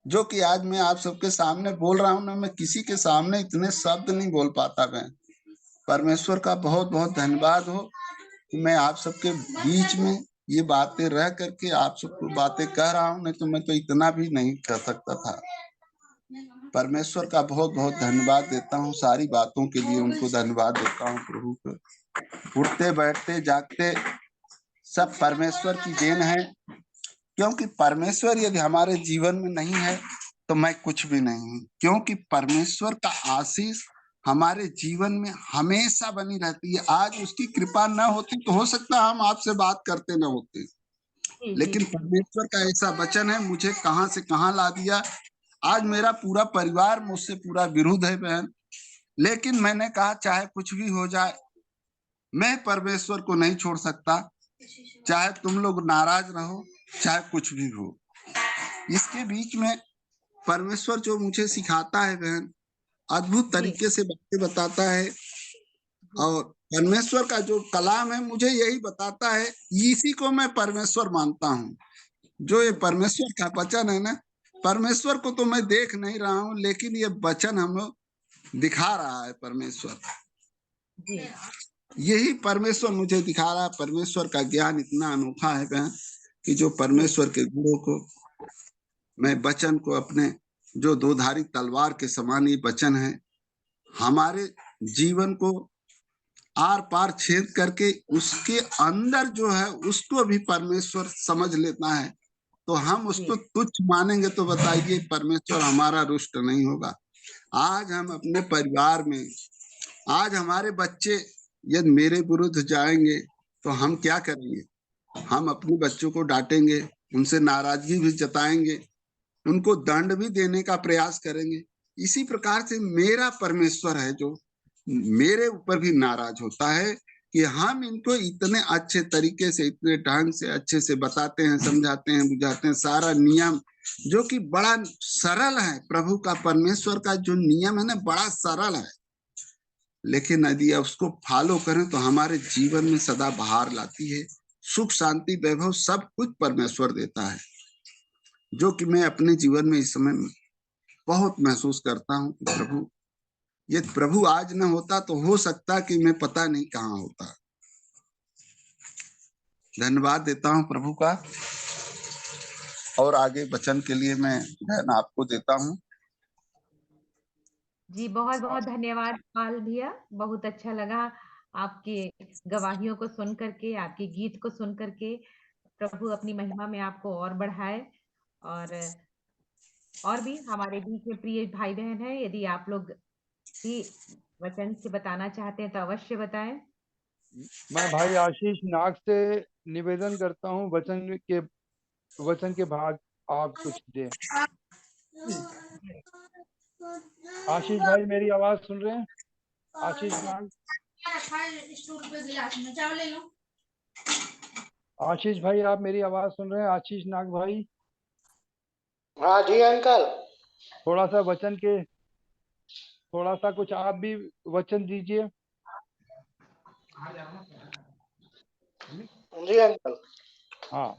जो कि आज मैं आप सबके सामने बोल रहा हूँ ना। मैं किसी के सामने इतने शब्द नहीं बोल पाता। मैं परमेश्वर का बहुत बहुत धन्यवाद हो कि मैं आप सबके बीच में ये बातें रह करके आप सबको बातें कह रहा हूँ, नहीं तो मैं तो इतना भी नहीं कर सकता था। परमेश्वर का बहुत बहुत धन्यवाद देता हूँ, सारी बातों के लिए उनको धन्यवाद देता हूँ प्रभु को। उठते बैठते जागते सब परमेश्वर की देन है, क्योंकि परमेश्वर यदि हमारे जीवन में नहीं है तो मैं कुछ भी नहीं हूँ। क्योंकि परमेश्वर का आशीष हमारे जीवन में हमेशा बनी रहती है। आज उसकी कृपा न होती तो हो सकता है हम आपसे बात करते न होते, लेकिन परमेश्वर का ऐसा वचन है, मुझे कहां से कहां ला दिया। आज मेरा पूरा परिवार मुझसे पूरा विरुद्ध है बहन, लेकिन मैंने कहा चाहे कुछ भी हो जाए, मैं परमेश्वर को नहीं छोड़ सकता। चाहे तुम लोग नाराज रहो, चाहे कुछ भी हो, इसके बीच में परमेश्वर जो मुझे सिखाता है बहन, अद्भुत तरीके से बातें बताता है। और परमेश्वर का जो कलाम है मुझे यही बताता है, इसी को मैं परमेश्वर मानता हूँ। जो ये परमेश्वर का वचन है ना, परमेश्वर को तो मैं देख नहीं रहा हूँ, लेकिन ये वचन हमें दिखा रहा है परमेश्वर। यही परमेश्वर मुझे दिखा रहा है। परमेश्वर का ज्ञान इतना अनोखा है बहन कि जो परमेश्वर के गुणों को मैं वचन को अपने जो दोधारी तलवार के समान ये वचन है, हमारे जीवन को आर पार छेद करके उसके अंदर जो है उसको भी परमेश्वर समझ लेता है। तो हम उसको तुच्छ मानेंगे तो बताइए परमेश्वर हमारा रुष्ट नहीं होगा। आज हम अपने परिवार में, आज हमारे बच्चे यदि मेरे विरुद्ध जाएंगे तो हम क्या करेंगे? हम अपने बच्चों को डांटेंगे, उनसे नाराजगी भी जताएंगे, उनको दंड भी देने का प्रयास करेंगे। इसी प्रकार से मेरा परमेश्वर है जो मेरे ऊपर भी नाराज होता है कि हम इनको इतने अच्छे तरीके से, इतने ढंग से अच्छे से बताते हैं, समझाते हैं, बुझाते हैं। सारा नियम जो कि बड़ा सरल है, प्रभु का परमेश्वर का जो नियम है ना, बड़ा सरल है, लेकिन यदि उसको फॉलो करें तो हमारे जीवन में सदा बहार लाती है। सुख शांति वैभव सब कुछ परमेश्वर देता है, जो कि मैं अपने जीवन में इस समय बहुत महसूस करता हूँ कि प्रभु, ये प्रभु आज न होता तो हो सकता कि मैं पता नहीं कहाँ होता। धन्यवाद देता हूँ प्रभु का, और आगे वचन के लिए मैं आपको देता हूँ। जी, बहुत बहुत धन्यवाद पाल भैया, बहुत अच्छा लगा आपके गवाहियों को सुन करके, आपके गीत को सुन करके। प्रभु अपनी महिमा में आपको और बढ़ाए। और भी हमारे बीच में प्रिय भाई बहन है, यदि आप लोग भी वचन से बताना चाहते हैं तो अवश्य बताएं। मैं भाई आशीष नाग से निवेदन करता हूँ, वचन के भाग आप कुछ दें। आशीष भाई मेरी आवाज सुन रहे हैं? आशीष नाग, आशीष भाई आप मेरी आवाज सुन रहे हैं? आशीष नाग भाई। हाँ जी अंकल। थोड़ा सा वचन के, थोड़ा सा कुछ आप भी वचन दीजिए। जी अंकल। हाँ,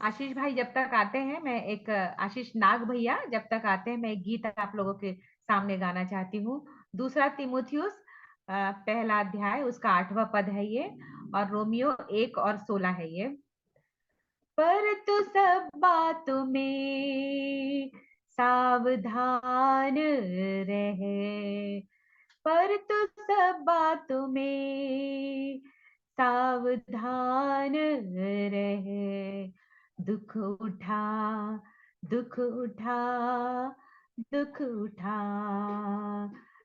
आशीष भाई जब तक आते हैं, मैं एक आशीष नाग भैया जब तक आते हैं, मैं एक गीत आप लोगों के सामने गाना चाहती हूँ। दूसरा तिमुथियुस पहला अध्याय उसका 8वां पद है ये, और रोमियो 1 और 16 है ये। पर तू सब बातों में सावधान रहे, पर तू सब बातों में सावधान रहे। दुख उठा, दुख उठा, दुख उठा,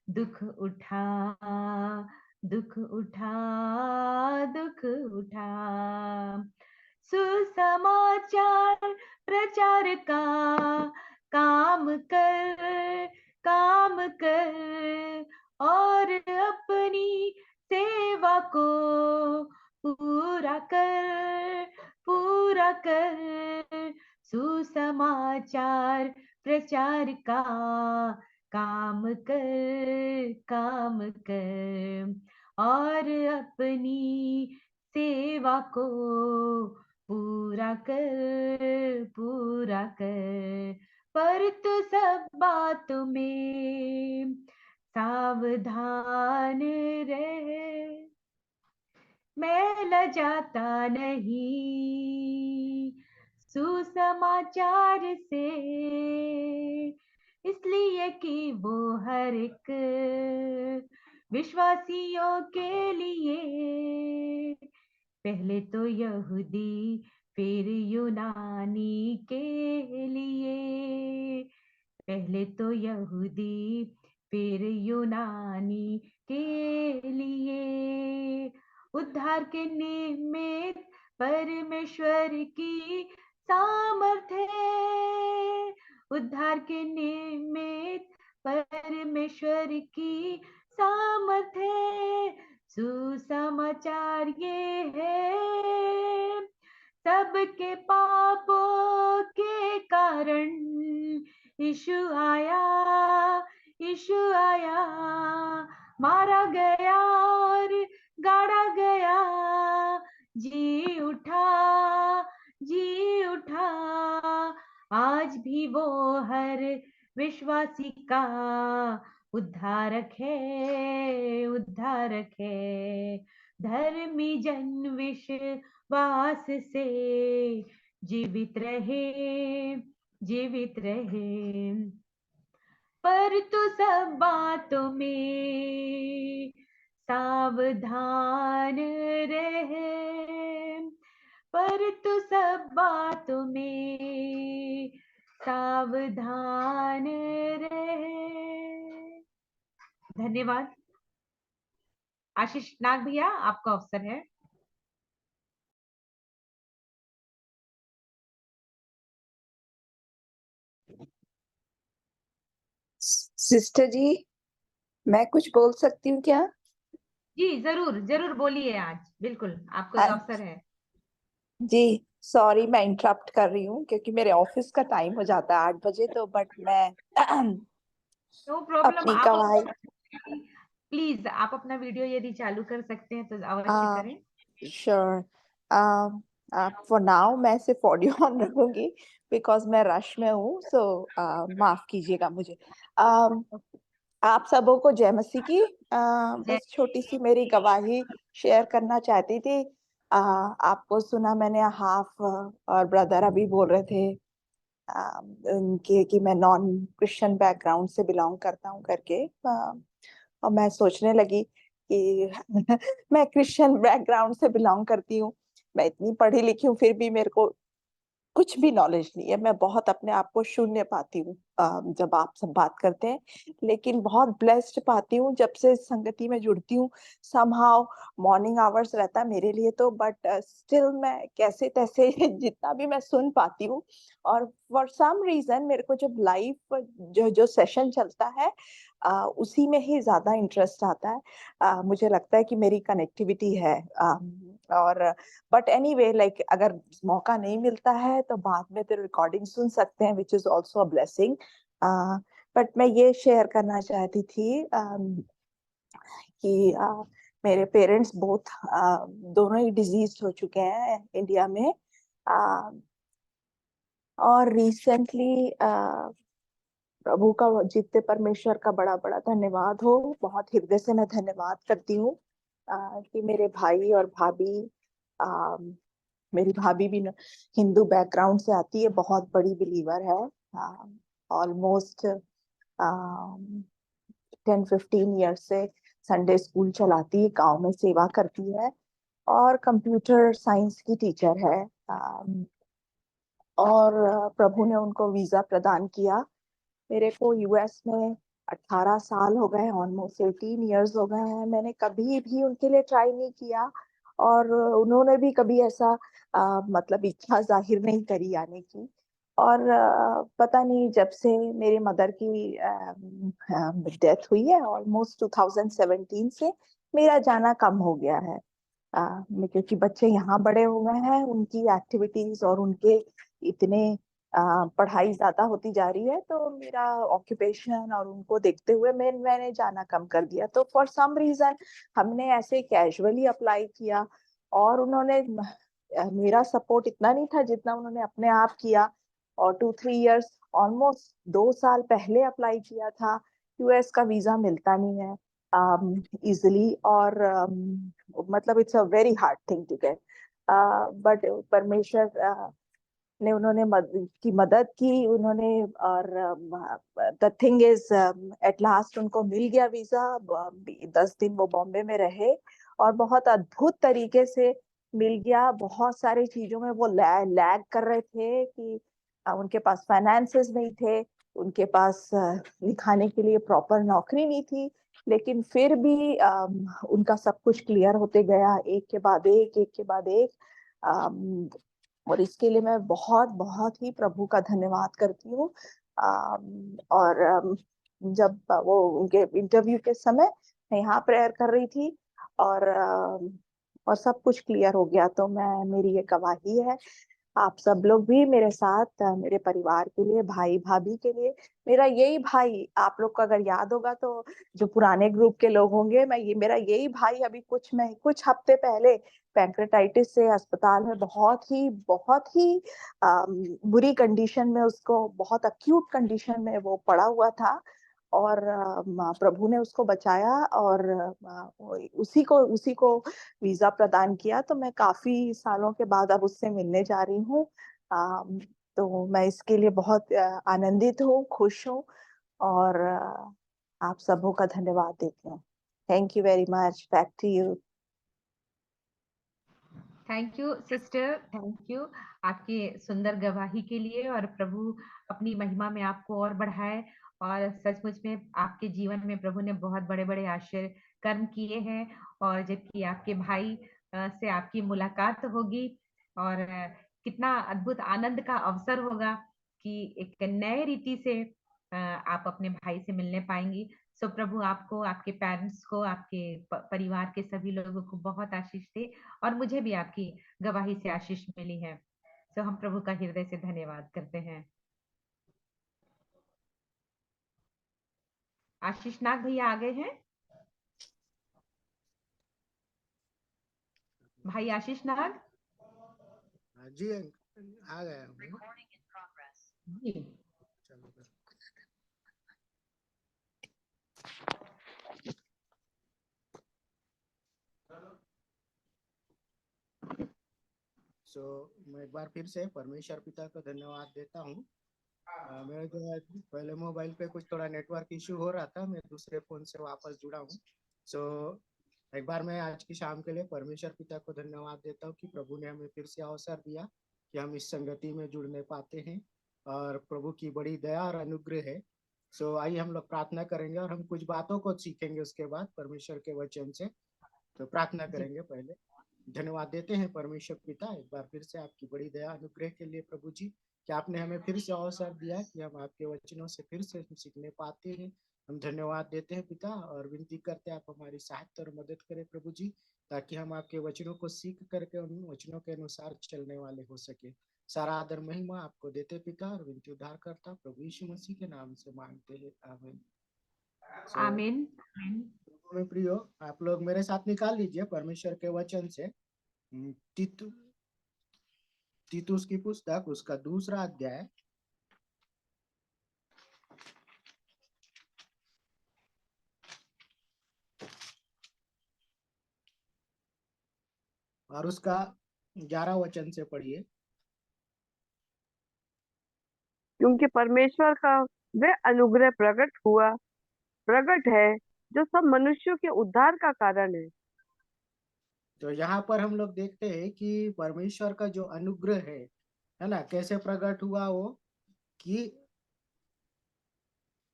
दुख उठा, दुख उठा, दुख उठा। सुसमाचार प्रचार का काम कर, काम कर, और अपनी सेवा को पूरा कर, पूरा कर। सुसमाचार प्रचार का काम कर, काम कर, और अपनी सेवा को पूरा कर, पूरा कर। पर तू सब बातों में सावधान रहे। मैं लजाता नहीं सुसमाचार से, इसलिए कि वो हर एक विश्वासियों के लिए, पहले तो यहूदी फिर यूनानी के लिए, पहले तो यहूदी फिर यूनानी के लिए, उद्धार के निमित्त परमेश्वर की सामर्थ्य है, उद्धार के निमित्त परमेश्वर की सामर्थ्य है। सुसमाचार ये है, सबके पापों के कारण यीशु आया, यीशु आया, मारा गया और गाड़ा गया, जी उठा, जी उठा। आज भी वो हर विश्वासी का उद्धारक है, उद्धारक है। धर्मी जन विश्वास से जीवित रहे, जीवित रहे। पर तू सब बातों में सावधान रहे, पर तू सब बातों में सावधान रहे। धन्यवाद। आशीष नाग भैया, आपका अवसर है। सिस्टर जी, मैं कुछ बोल सकती हूँ क्या? जी जरूर, जरूर बोलिए, आज बिल्कुल आपको अवसर है। जी सॉरी, मैं इंटरप्ट कर रही हूँ क्योंकि मेरे ऑफिस का टाइम हो जाता है 8 बजे, तो बट मैं नो प्रॉब्लम। अपनी आप गवाही प्लीज आप अपना वीडियो यदि चालू कर सकते हैं तो अवश्य करें। श्योर। फॉर नाउ मैं सिर्फ ऑडियो ऑन रखूंगी बिकॉज मैं रश में हूँ, सो माफ कीजिएगा मुझे। आप सबों को जय मसीह की। बस छोटी सी मेरी गवाही शेयर करना चाहती थी। आपको सुना मैंने हाफ, और ब्रदर अभी बोल रहे थे उनके कि मैं नॉन क्रिश्चियन बैकग्राउंड से बिलोंग करता हूँ करके, और मैं सोचने लगी कि मैं क्रिश्चियन बैकग्राउंड से बिलोंग करती हूँ, मैं इतनी पढ़ी लिखी हूँ, फिर भी मेरे को कुछ भी नॉलेज नहीं है, मैं बहुत अपने आप को शून्य पाती हूँ जब आप सब बात करते हैं, लेकिन बहुत ब्लेस्ड पाती हूँ जब से इस संगति में जुड़ती हूँ। समहाउ मॉर्निंग आवर्स रहता है मेरे लिए तो, बट स्टिल मैं कैसे तैसे जितना भी मैं सुन पाती हूँ, और फॉर सम रीजन मेरे को जब लाइव जो जो सेशन चलता है उसी में ही ज्यादा इंटरेस्ट आता है। मुझे लगता है कि मेरी कनेक्टिविटी है, और बट एनीवे लाइक अगर मौका नहीं मिलता है तो बाद में तो रिकॉर्डिंग सुन सकते हैं, which is also a blessing. But मैं ये शेयर करना चाहती थी कि मेरे पेरेंट्स बोथ दोनों ही डिजीज हो चुके हैं इंडिया में, और रिसेंटली प्रभु का जीते परमेश्वर का बड़ा बड़ा धन्यवाद हो, बहुत हृदय से मैं धन्यवाद करती हूँ कि मेरे भाई और भाभी, मेरी भाभी भी हिंदू बैकग्राउंड से आती है, बहुत बड़ी बिलीवर है, ऑलमोस्ट 10-15 ईयर से संडे स्कूल चलाती है, गांव में सेवा करती है, और कंप्यूटर साइंस की टीचर है। और प्रभु ने उनको वीजा प्रदान किया। मेरे को यूएस में 18 साल हो गए, ऑलमोस्ट 18 ईयर्स हो गए हैं, मैंने कभी भी उनके लिए ट्राई नहीं किया, और उन्होंने भी कभी ऐसा मतलब इच्छा जाहिर नहीं करी आने की। और पता नहीं जब से मेरे मदर की डेथ हुई है ऑलमोस्ट 2017 से मेरा जाना कम हो गया है, क्योंकि बच्चे यहाँ बड़े हो गए हैं, उनकी एक्टिविटीज और उनके इतने पढ़ाई ज्यादा होती जा रही है, तो मेरा ऑक्यूपेशन और उनको देखते हुए मैंने जाना कम कर दिया। तो फॉर सम रीजन हमने ऐसे कैजुअली अप्लाई किया, और उन्होंने मेरा सपोर्ट इतना नहीं था जितना उन्होंने अपने आप किया, और 2-3 ईयर्स ऑलमोस्ट 2 साल पहले अप्लाई किया था। यूएस का वीजा मिलता नहीं है इजिली, और मतलब it's a very hard thing to get, but परमेश्वर ने उन्होंने की मदद की उन्होंने, और the thing is at last उनको मिल गया वीजा। 10 दिन वो बॉम्बे में रहे, और बहुत अद्भुत तरीके से मिल गया। बहुत सारी चीजों में वो लैग कर रहे थे कि उनके पास फाइनेंसेस नहीं थे, उनके पास लिखाने के लिए प्रॉपर नौकरी नहीं थी, लेकिन फिर भी उनका सब कुछ क्लियर होते गया, एक के बाद एक के बाद एक। और इसके लिए मैं बहुत बहुत ही प्रभु का धन्यवाद करती हूँ। और जब वो उनके इंटरव्यू के समय मैं यहाँ प्रेयर कर रही थी, और सब कुछ क्लियर हो गया, तो मेरी ये गवाही है। आप सब लोग भी मेरे साथ, मेरे परिवार के लिए, भाई भाभी के लिए, मेरा यही भाई, आप लोग को अगर याद होगा तो जो पुराने ग्रुप के लोग होंगे, मेरा यही भाई अभी कुछ हफ्ते पहले पैंक्रेटाइटिस से अस्पताल में बहुत ही बुरी कंडीशन में, उसको बहुत अक्यूट कंडीशन में वो पड़ा हुआ था, और प्रभु ने उसको बचाया, और उसी को वीजा प्रदान किया। तो मैं काफी सालों के बाद अब उससे मिलने जा रही हूँ, तो मैं इसके लिए बहुत आनंदित हूँ, खुश हूँ, और आप सबों का धन्यवाद देती हूँ। Thank you very much, back to you. Thank you sister, thank you आपकी सुंदर गवाही के लिए, और प्रभु अपनी महिमा में आपको और बढ़ाए। और सचमुच में आपके जीवन में प्रभु ने बहुत बड़े बड़े आश्चर्य कर्म किए हैं, और जबकि आपके भाई से आपकी मुलाकात होगी, और कितना अद्भुत आनंद का अवसर होगा कि एक नए रीति से आप अपने भाई से मिलने पाएंगी। सो प्रभु आपको, आपके पेरेंट्स को, आपके परिवार के सभी लोगों को बहुत आशीष दे, और मुझे भी आपकी गवाही से आशीष मिली है। सो हम प्रभु का हृदय से धन्यवाद करते हैं। आशीष नाग भैया आ गए हैं? भाई आशीष नाग जी आ गया जी। मैं एक बार फिर से परमेश्वर पिता को धन्यवाद देता हूँ मेरे जो है पहले मोबाइल पे कुछ थोड़ा नेटवर्क इशू हो रहा था, मैं दूसरे फोन से वापस जुड़ा हूँ। सो एक बार मैं आज की शाम के लिए परमेश्वर पिता को धन्यवाद देता हूँ कि प्रभु ने हमें फिर से अवसर दिया कि हम इस संगति में जुड़ने पाते हैं, और प्रभु की बड़ी दया और अनुग्रह है। सो आइए हम लोग प्रार्थना करेंगे और हम कुछ बातों को सीखेंगे उसके बाद परमेश्वर के वचन से। तो प्रार्थना जी करेंगे पहले। धन्यवाद देते हैं परमेश्वर पिता एक बार फिर से आपकी बड़ी दया अनुग्रह के लिए प्रभु जी, कि आपने हमें फिर से अवसर दिया कि हम आपके वचनों से फिर से सीखने पाते हैं। हम धन्यवाद देते हैं पिता और विनती करते हैं आप हमारी सहायता और मदद करें प्रभु जी, ताकि हम आपके वचनों को सीख करके उन वचनों के अनुसार चलने वाले हो सके। सारा आदर महिमा आपको देते पिता, और विनती उद्धार करता प्रभु यीशु मसीह के नाम से मांगते हैं, आमीन। सो आमीन आमीन। में प्रियो, आप लोग मेरे साथ निकाल लीजिए परमेश्वर के वचन से तीतु तीतुस की पुस्तक उसका 2 अध्याय और उसका 11 वचन से पढ़िए। क्योंकि परमेश्वर का वह अनुग्रह प्रकट है जो सब मनुष्यों के उद्धार का कारण है। तो यहाँ पर हम लोग देखते हैं कि परमेश्वर का जो अनुग्रह है ना, कैसे प्रकट हुआ वो, कि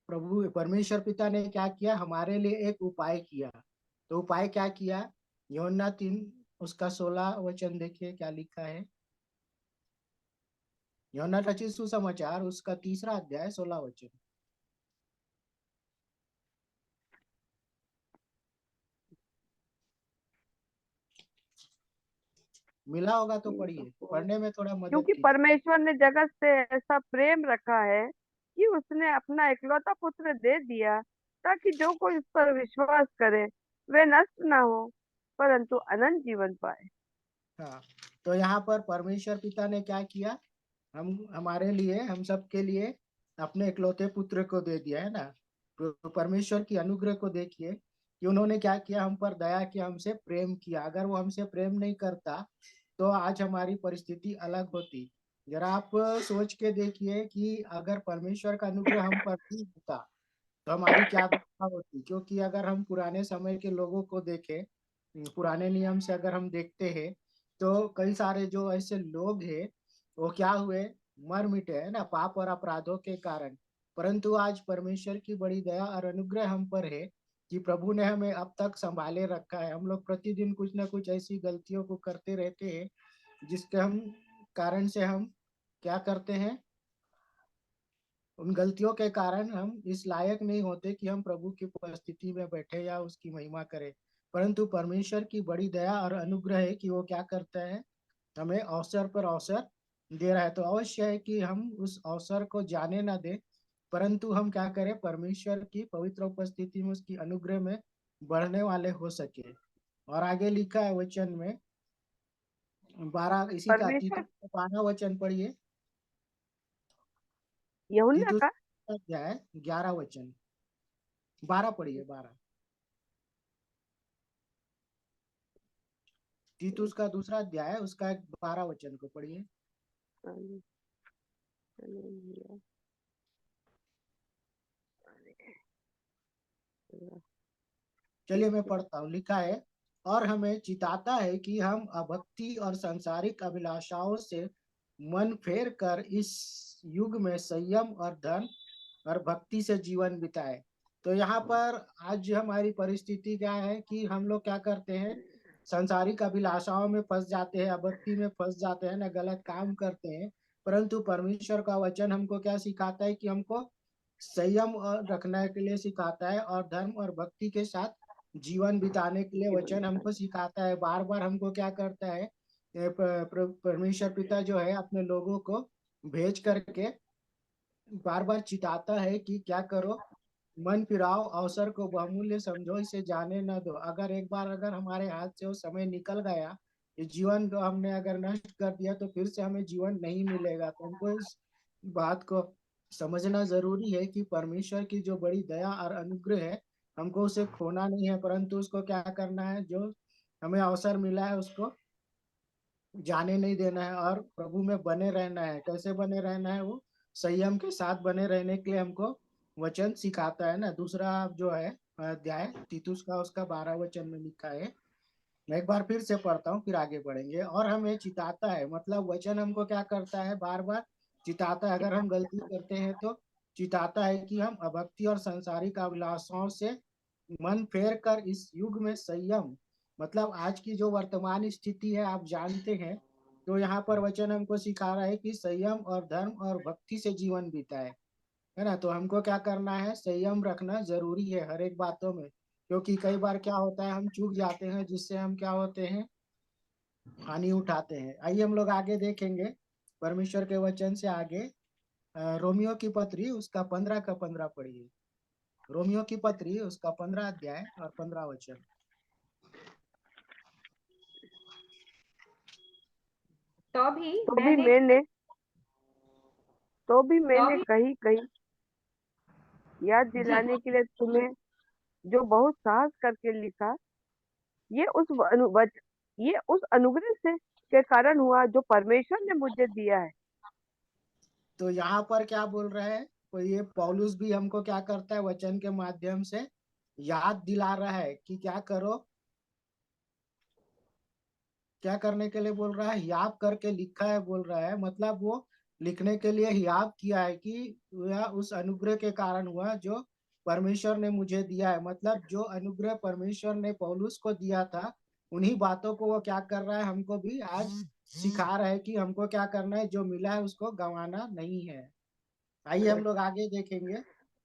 प्रभु परमेश्वर पिता ने क्या किया, हमारे लिए एक उपाय किया। तो उपाय क्या किया, यूहन्ना 3 उसका 16 वचन देखिए क्या लिखा है। यूहन्ना रचित सुसमाचार उसका 3 अध्याय 16 वचन। मिला होगा तो पढ़िए, पढ़ने में थोड़ा मदद क्योंकि कीजिए। परमेश्वर ने जगत से ऐसा प्रेम रखा है कि उसने अपना इकलौता पुत्र दे दिया, ताकि जो कोई उस पर विश्वास करे वे नष्ट ना हो परंतु अनंत जीवन पाए। हाँ, तो यहाँ पर परमेश्वर पिता ने क्या किया, हम हमारे लिए, हम सब के लिए अपने इकलौते पुत्र को दे दिया है ना। तो परमेश्वर की अनुग्रह को देखिए कि उन्होंने क्या किया, हम पर दया किया, हमसे प्रेम किया। अगर वो हमसे प्रेम नहीं करता तो आज हमारी परिस्थिति अलग होती। जरा आप सोच के देखिए कि अगर परमेश्वर का अनुग्रह हम पर नहीं होता तो हमारी क्या दशा होती। क्योंकि अगर हम पुराने समय के लोगों को देखें, पुराने नियम से अगर हम देखते हैं, तो कई सारे जो ऐसे लोग हैं वो क्या हुए, मर मिटे है ना, पाप और अपराधों के कारण। परंतु आज परमेश्वर की बड़ी दया और अनुग्रह हम पर है कि प्रभु ने हमें अब तक संभाले रखा है। हम लोग प्रतिदिन कुछ ना कुछ ऐसी गलतियों को करते रहते हैं जिसके हम कारण से हम क्या करते हैं, उन गलतियों के कारण हम इस लायक नहीं होते कि हम प्रभु की उपस्थिति में बैठे या उसकी महिमा करें। परंतु परमेश्वर की बड़ी दया और अनुग्रह है कि वो क्या करता है, हमें अवसर पर अवसर दे रहा है। तो अवश्य है कि हम उस अवसर को जाने ना दे, परंतु हम क्या करें, परमेश्वर की पवित्र उपस्थिति में उसकी अनुग्रह में बढ़ने वाले हो सके। और आगे लिखा है वचन में 12 इसी का परमेश्वर 12 वचन पढ़िए। यूहन्ना तीतुस का अध्याय 11 वचन, 12 पढ़िए 12। तीतुस का 2 अध्याय उसका 12 वचन को पढ़िए। चलिए मैं पढ़ता हूँ। लिखा है, और हमें चिताता है कि हम अभक्ति और सांसारिक अभिलाषाओं से मन फेर कर इस युग में संयम और धन और भक्ति से जीवन बिताए। तो यहाँ पर आज हमारी परिस्थिति क्या है कि हम लोग क्या करते हैं, सांसारिक अभिलाषाओं में फंस जाते हैं, अभक्ति में फंस जाते हैं ना, गलत काम करते हैं। परंतु परमेश्वर का वचन हमको क्या सिखाता है कि हमको संयम और रखने के लिए सिखाता है, और धर्म और भक्ति के साथ जीवन बिताने के लिए वचन हमको सिखाता है। बार बार हमको क्या करता है, परमेश्वर पिता जो है अपने लोगों को भेज करके बार बार चिताता है कि क्या करो, मन फिराओ, अवसर को बहुमूल्य समझो, इसे जाने न दो। अगर एक बार अगर हमारे हाथ से वो समय निकल गया, ये जीवन को हमने अगर नष्ट कर दिया, तो फिर से हमें जीवन नहीं मिलेगा। तो हमको इस बात को समझना जरूरी है कि परमेश्वर की जो बड़ी दया और अनुग्रह है, हमको उसे खोना नहीं है, परंतु उसको क्या करना है, जो हमें अवसर मिला है उसको जाने नहीं देना है और प्रभु में बने रहना है। कैसे बने रहना है वो, संयम के साथ बने रहने के लिए हमको वचन सिखाता है ना। दूसरा जो है अध्याय तीतुस का, उसका 12 वचन में लिखा है। मैं एक बार फिर से पढ़ता हूँ, फिर आगे बढ़ेंगे। और हमें चिताता है, मतलब वचन हमको क्या करता है, बार बार चिताता है। अगर हम गलती करते हैं तो चिताता है कि हम अभक्ति और संसारिक अभिलाषाओं से मन फेर कर इस युग में संयम, मतलब आज की जो वर्तमान स्थिति है आप जानते हैं, तो यहाँ पर वचन हमको सिखा रहा है कि संयम और धर्म और भक्ति से जीवन बिताए, है ना। तो हमको क्या करना है, संयम रखना जरूरी है हर एक बातों में, क्योंकि कई बार क्या होता है हम चूक जाते हैं, जिससे हम क्या होते हैं, हानि उठाते हैं। आइए हम लोग आगे देखेंगे परमेश्वर के वचन से आगे। रोमियो की पत्री उसका 15 का 15 पढ़िए। रोमियो की पत्री उसका 15 अध्याय और 15 वचन। तो भी तो भी मैंने मैंने तो भी तो मैंने भी कहीं कहीं याद जी दिलाने के लिए तुम्हें जो बहुत साहस करके लिखा, ये उस ये उस अनुग्रह से के कारण हुआ जो परमेश्वर ने मुझे दिया है। तो यहाँ पर क्या बोल रहा है, तो ये पौलुस भी हमको क्या करता है, वचन के माध्यम से याद दिला रहा है कि क्या करो, क्या करने के लिए बोल रहा है, याद करके लिखा है बोल रहा है। मतलब वो लिखने के लिए याद किया है कि यह उस अनुग्रह के कारण हुआ जो परमेश्वर ने मुझे दिया है। मतलब जो अनुग्रह परमेश्वर ने पौलुस को दिया था, उन्हीं बातों को वो क्या कर रहा है, हमको भी आज सिखा रहा है कि हमको क्या करना है, जो मिला है उसको गंवाना नहीं है। आइए हम लोग आगे देखेंगे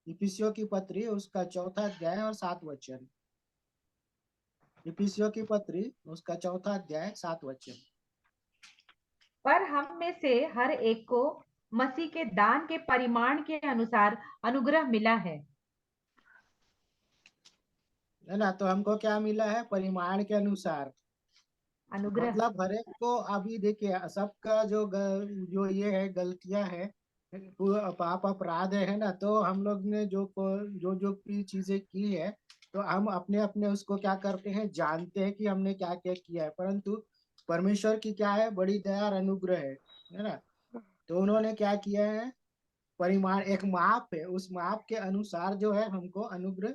इफिसियों की पत्री उसका 4 अध्याय और 7 वचन। इफिसियों की पत्री उसका 4 अध्याय 7 वचन। पर हम में से हर एक को मसीह के दान के परिमाण के अनुसार अनुग्रह मिला है। है ना। तो हमको क्या मिला है, परिमाण के अनुसार। अनुग्रह मतलब हर एक को, अभी देखिए सबका जो ये है गलतियां है, पाप अपराध है ना। तो हम लोग ने जो भी चीजें की है, तो हम अपने अपने उसको क्या करते हैं, जानते हैं कि हमने क्या क्या किया है। परंतु परमेश्वर की क्या है, बड़ी दया और अनुग्रह है ना। तो उन्होंने क्या किया है, परिमाण एक माप है, उस माप के अनुसार जो है हमको अनुग्रह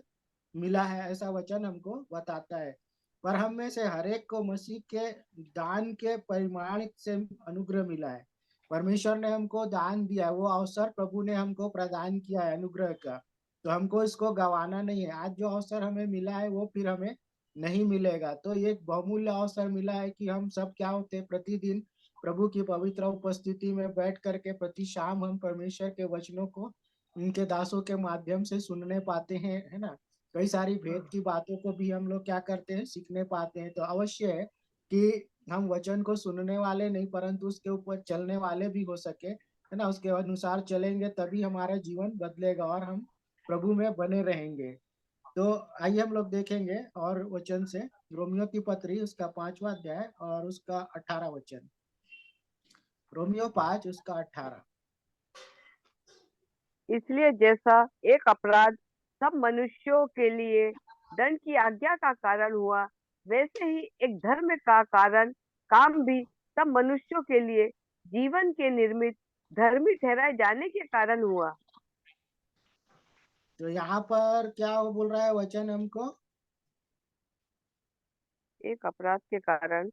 मिला है, ऐसा वचन हमको बताता है। पर हम में से हर एक को मसीह के दान के परिमाण से अनुग्रह मिला है। परमेश्वर ने हमको दान दिया है, वो अवसर प्रभु ने हमको प्रदान किया है अनुग्रह का। तो हमको इसको गंवाना नहीं है। आज जो अवसर हमें मिला है वो फिर हमें नहीं मिलेगा। तो ये एक बहुमूल्य अवसर मिला है कि हम सब क्या होते हैं, प्रतिदिन प्रभु की पवित्र उपस्थिति में बैठ करके प्रति शाम हम परमेश्वर के वचनों को उनके दासों के माध्यम से सुनने पाते हैं, है ना। कई सारी भेद की बातों को भी हम लोग क्या करते हैं, सीखने पाते हैं। तो अवश्य है कि हम वचन को सुनने वाले नहीं, परंतु उसके ऊपर चलने वाले भी हो सके, है ना। उसके अनुसार चलेंगे तभी हमारा जीवन बदलेगा और हम प्रभु में बने रहेंगे। तो आइए हम लोग देखेंगे और वचन से रोमियो की पत्री उसका 5वां अध्याय और उसका 18 वचन। रोमियो 5 उसका 18। इसलिए जैसा एक अपराध सब मनुष्यों के लिए दंड की आज्ञा का कारण हुआ, वैसे ही एक धर्म का कारण काम भी सब मनुष्यों के लिए जीवन के निर्मित धर्मी ठहराए जाने के कारण हुआ। तो यहाँ पर क्या वो बोल रहा है वचन हमको, एक अपराध के कारण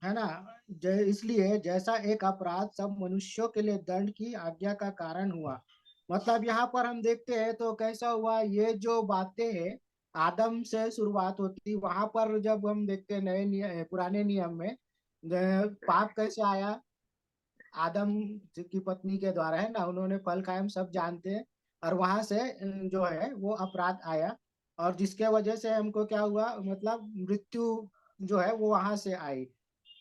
है ना। इसलिए जैसा एक अपराध सब मनुष्यों के लिए दंड की आज्ञा का कारण हुआ। मतलब यहाँ पर हम देखते हैं तो कैसा हुआ, ये जो बातें हैं आदम से शुरुआत होती, वहां पर जब हम देखते हैं पुराने नियम में पाप कैसे आया, आदम की पत्नी के द्वारा, है ना। उन्होंने फल खाया, हम सब जानते हैं। और वहां से जो है वो अपराध आया, और जिसके वजह से हमको क्या हुआ, मतलब मृत्यु जो है वो वहां से आई।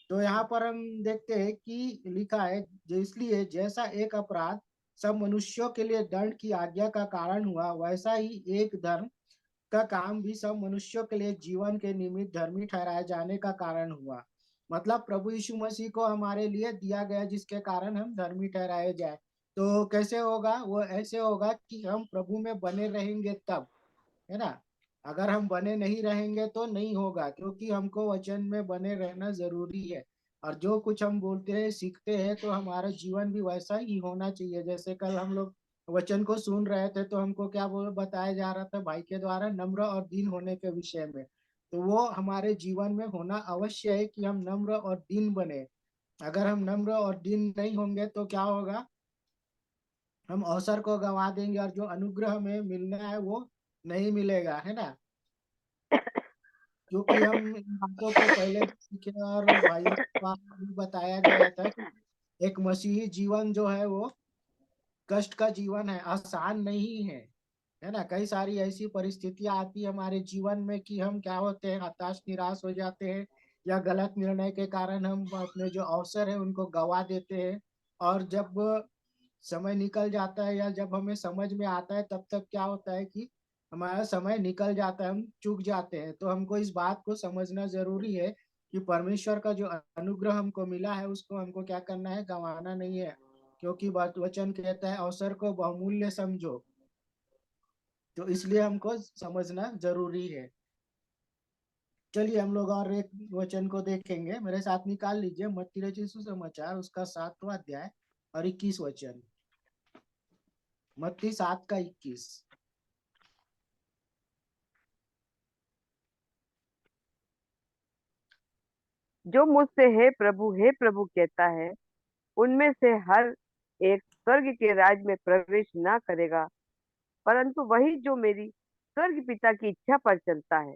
तो यहाँ पर हम देखते हैं कि लिखा है, इसलिए जैसा एक अपराध सब मनुष्यों के लिए दंड की आज्ञा का कारण हुआ, वैसा ही एक धर्म का काम भी सब मनुष्यों के लिए जीवन के निमित्त धर्मी ठहराए जाने का कारण हुआ। मतलब प्रभु यीशु मसीह को हमारे लिए दिया गया, जिसके कारण हम धर्मी ठहराए जाए। तो कैसे होगा, वो ऐसे होगा कि हम प्रभु में बने रहेंगे तब, है ना। अगर हम बने नहीं रहेंगे तो नहीं होगा, क्योंकि हमको वचन में बने रहना जरूरी है। और जो कुछ हम बोलते हैं सीखते हैं तो हमारा जीवन भी वैसा ही होना चाहिए। जैसे कल हम लोग वचन को सुन रहे थे तो हमको क्या बताया जा रहा था भाई के द्वारा, नम्र और दीन होने के विषय में। तो वो हमारे जीवन में होना अवश्य है कि हम नम्र और दीन बने। अगर हम नम्र और दीन नहीं होंगे तो क्या होगा, हम अवसर को गंवा देंगे और जो अनुग्रह हमें मिलना है वो नहीं मिलेगा, है ना। क्योंकि हम इन बातों को पहले भी सीखे और भाइयों को भी बताया गया था कि एक मसीही जीवन जो है वो कष्ट का जीवन है, आसान नहीं है ना। कई सारी ऐसी परिस्थितियां आती है हमारे जीवन में कि हम क्या होते हैं, हताश निराश हो जाते हैं, या गलत निर्णय के कारण हम अपने जो अवसर है उनको गवा देते हैं। और जब समय निकल जाता है या जब हमें समझ में आता है तब तक क्या होता है कि हमारा समय निकल जाता है, हम चूक जाते हैं। तो हमको इस बात को समझना जरूरी है कि परमेश्वर का जो अनुग्रह हमको मिला है उसको हमको क्या करना है, गंवाना नहीं है। क्योंकि वचन कहता है अवसर को बहुमूल्य समझो, तो इसलिए हमको समझना जरूरी है। चलिए हम लोग और एक वचन को देखेंगे, मेरे साथ निकाल लीजिए मत्ती रचित सुसमाचार उसका 7वां अध्याय और 21 वचन। मत्ती 7 का 21। जो मुझसे हे प्रभु कहता है, उनमें से हर एक स्वर्ग के राज में प्रवेश ना करेगा, परंतु वही जो मेरी स्वर्ग पिता की इच्छा पर चलता है।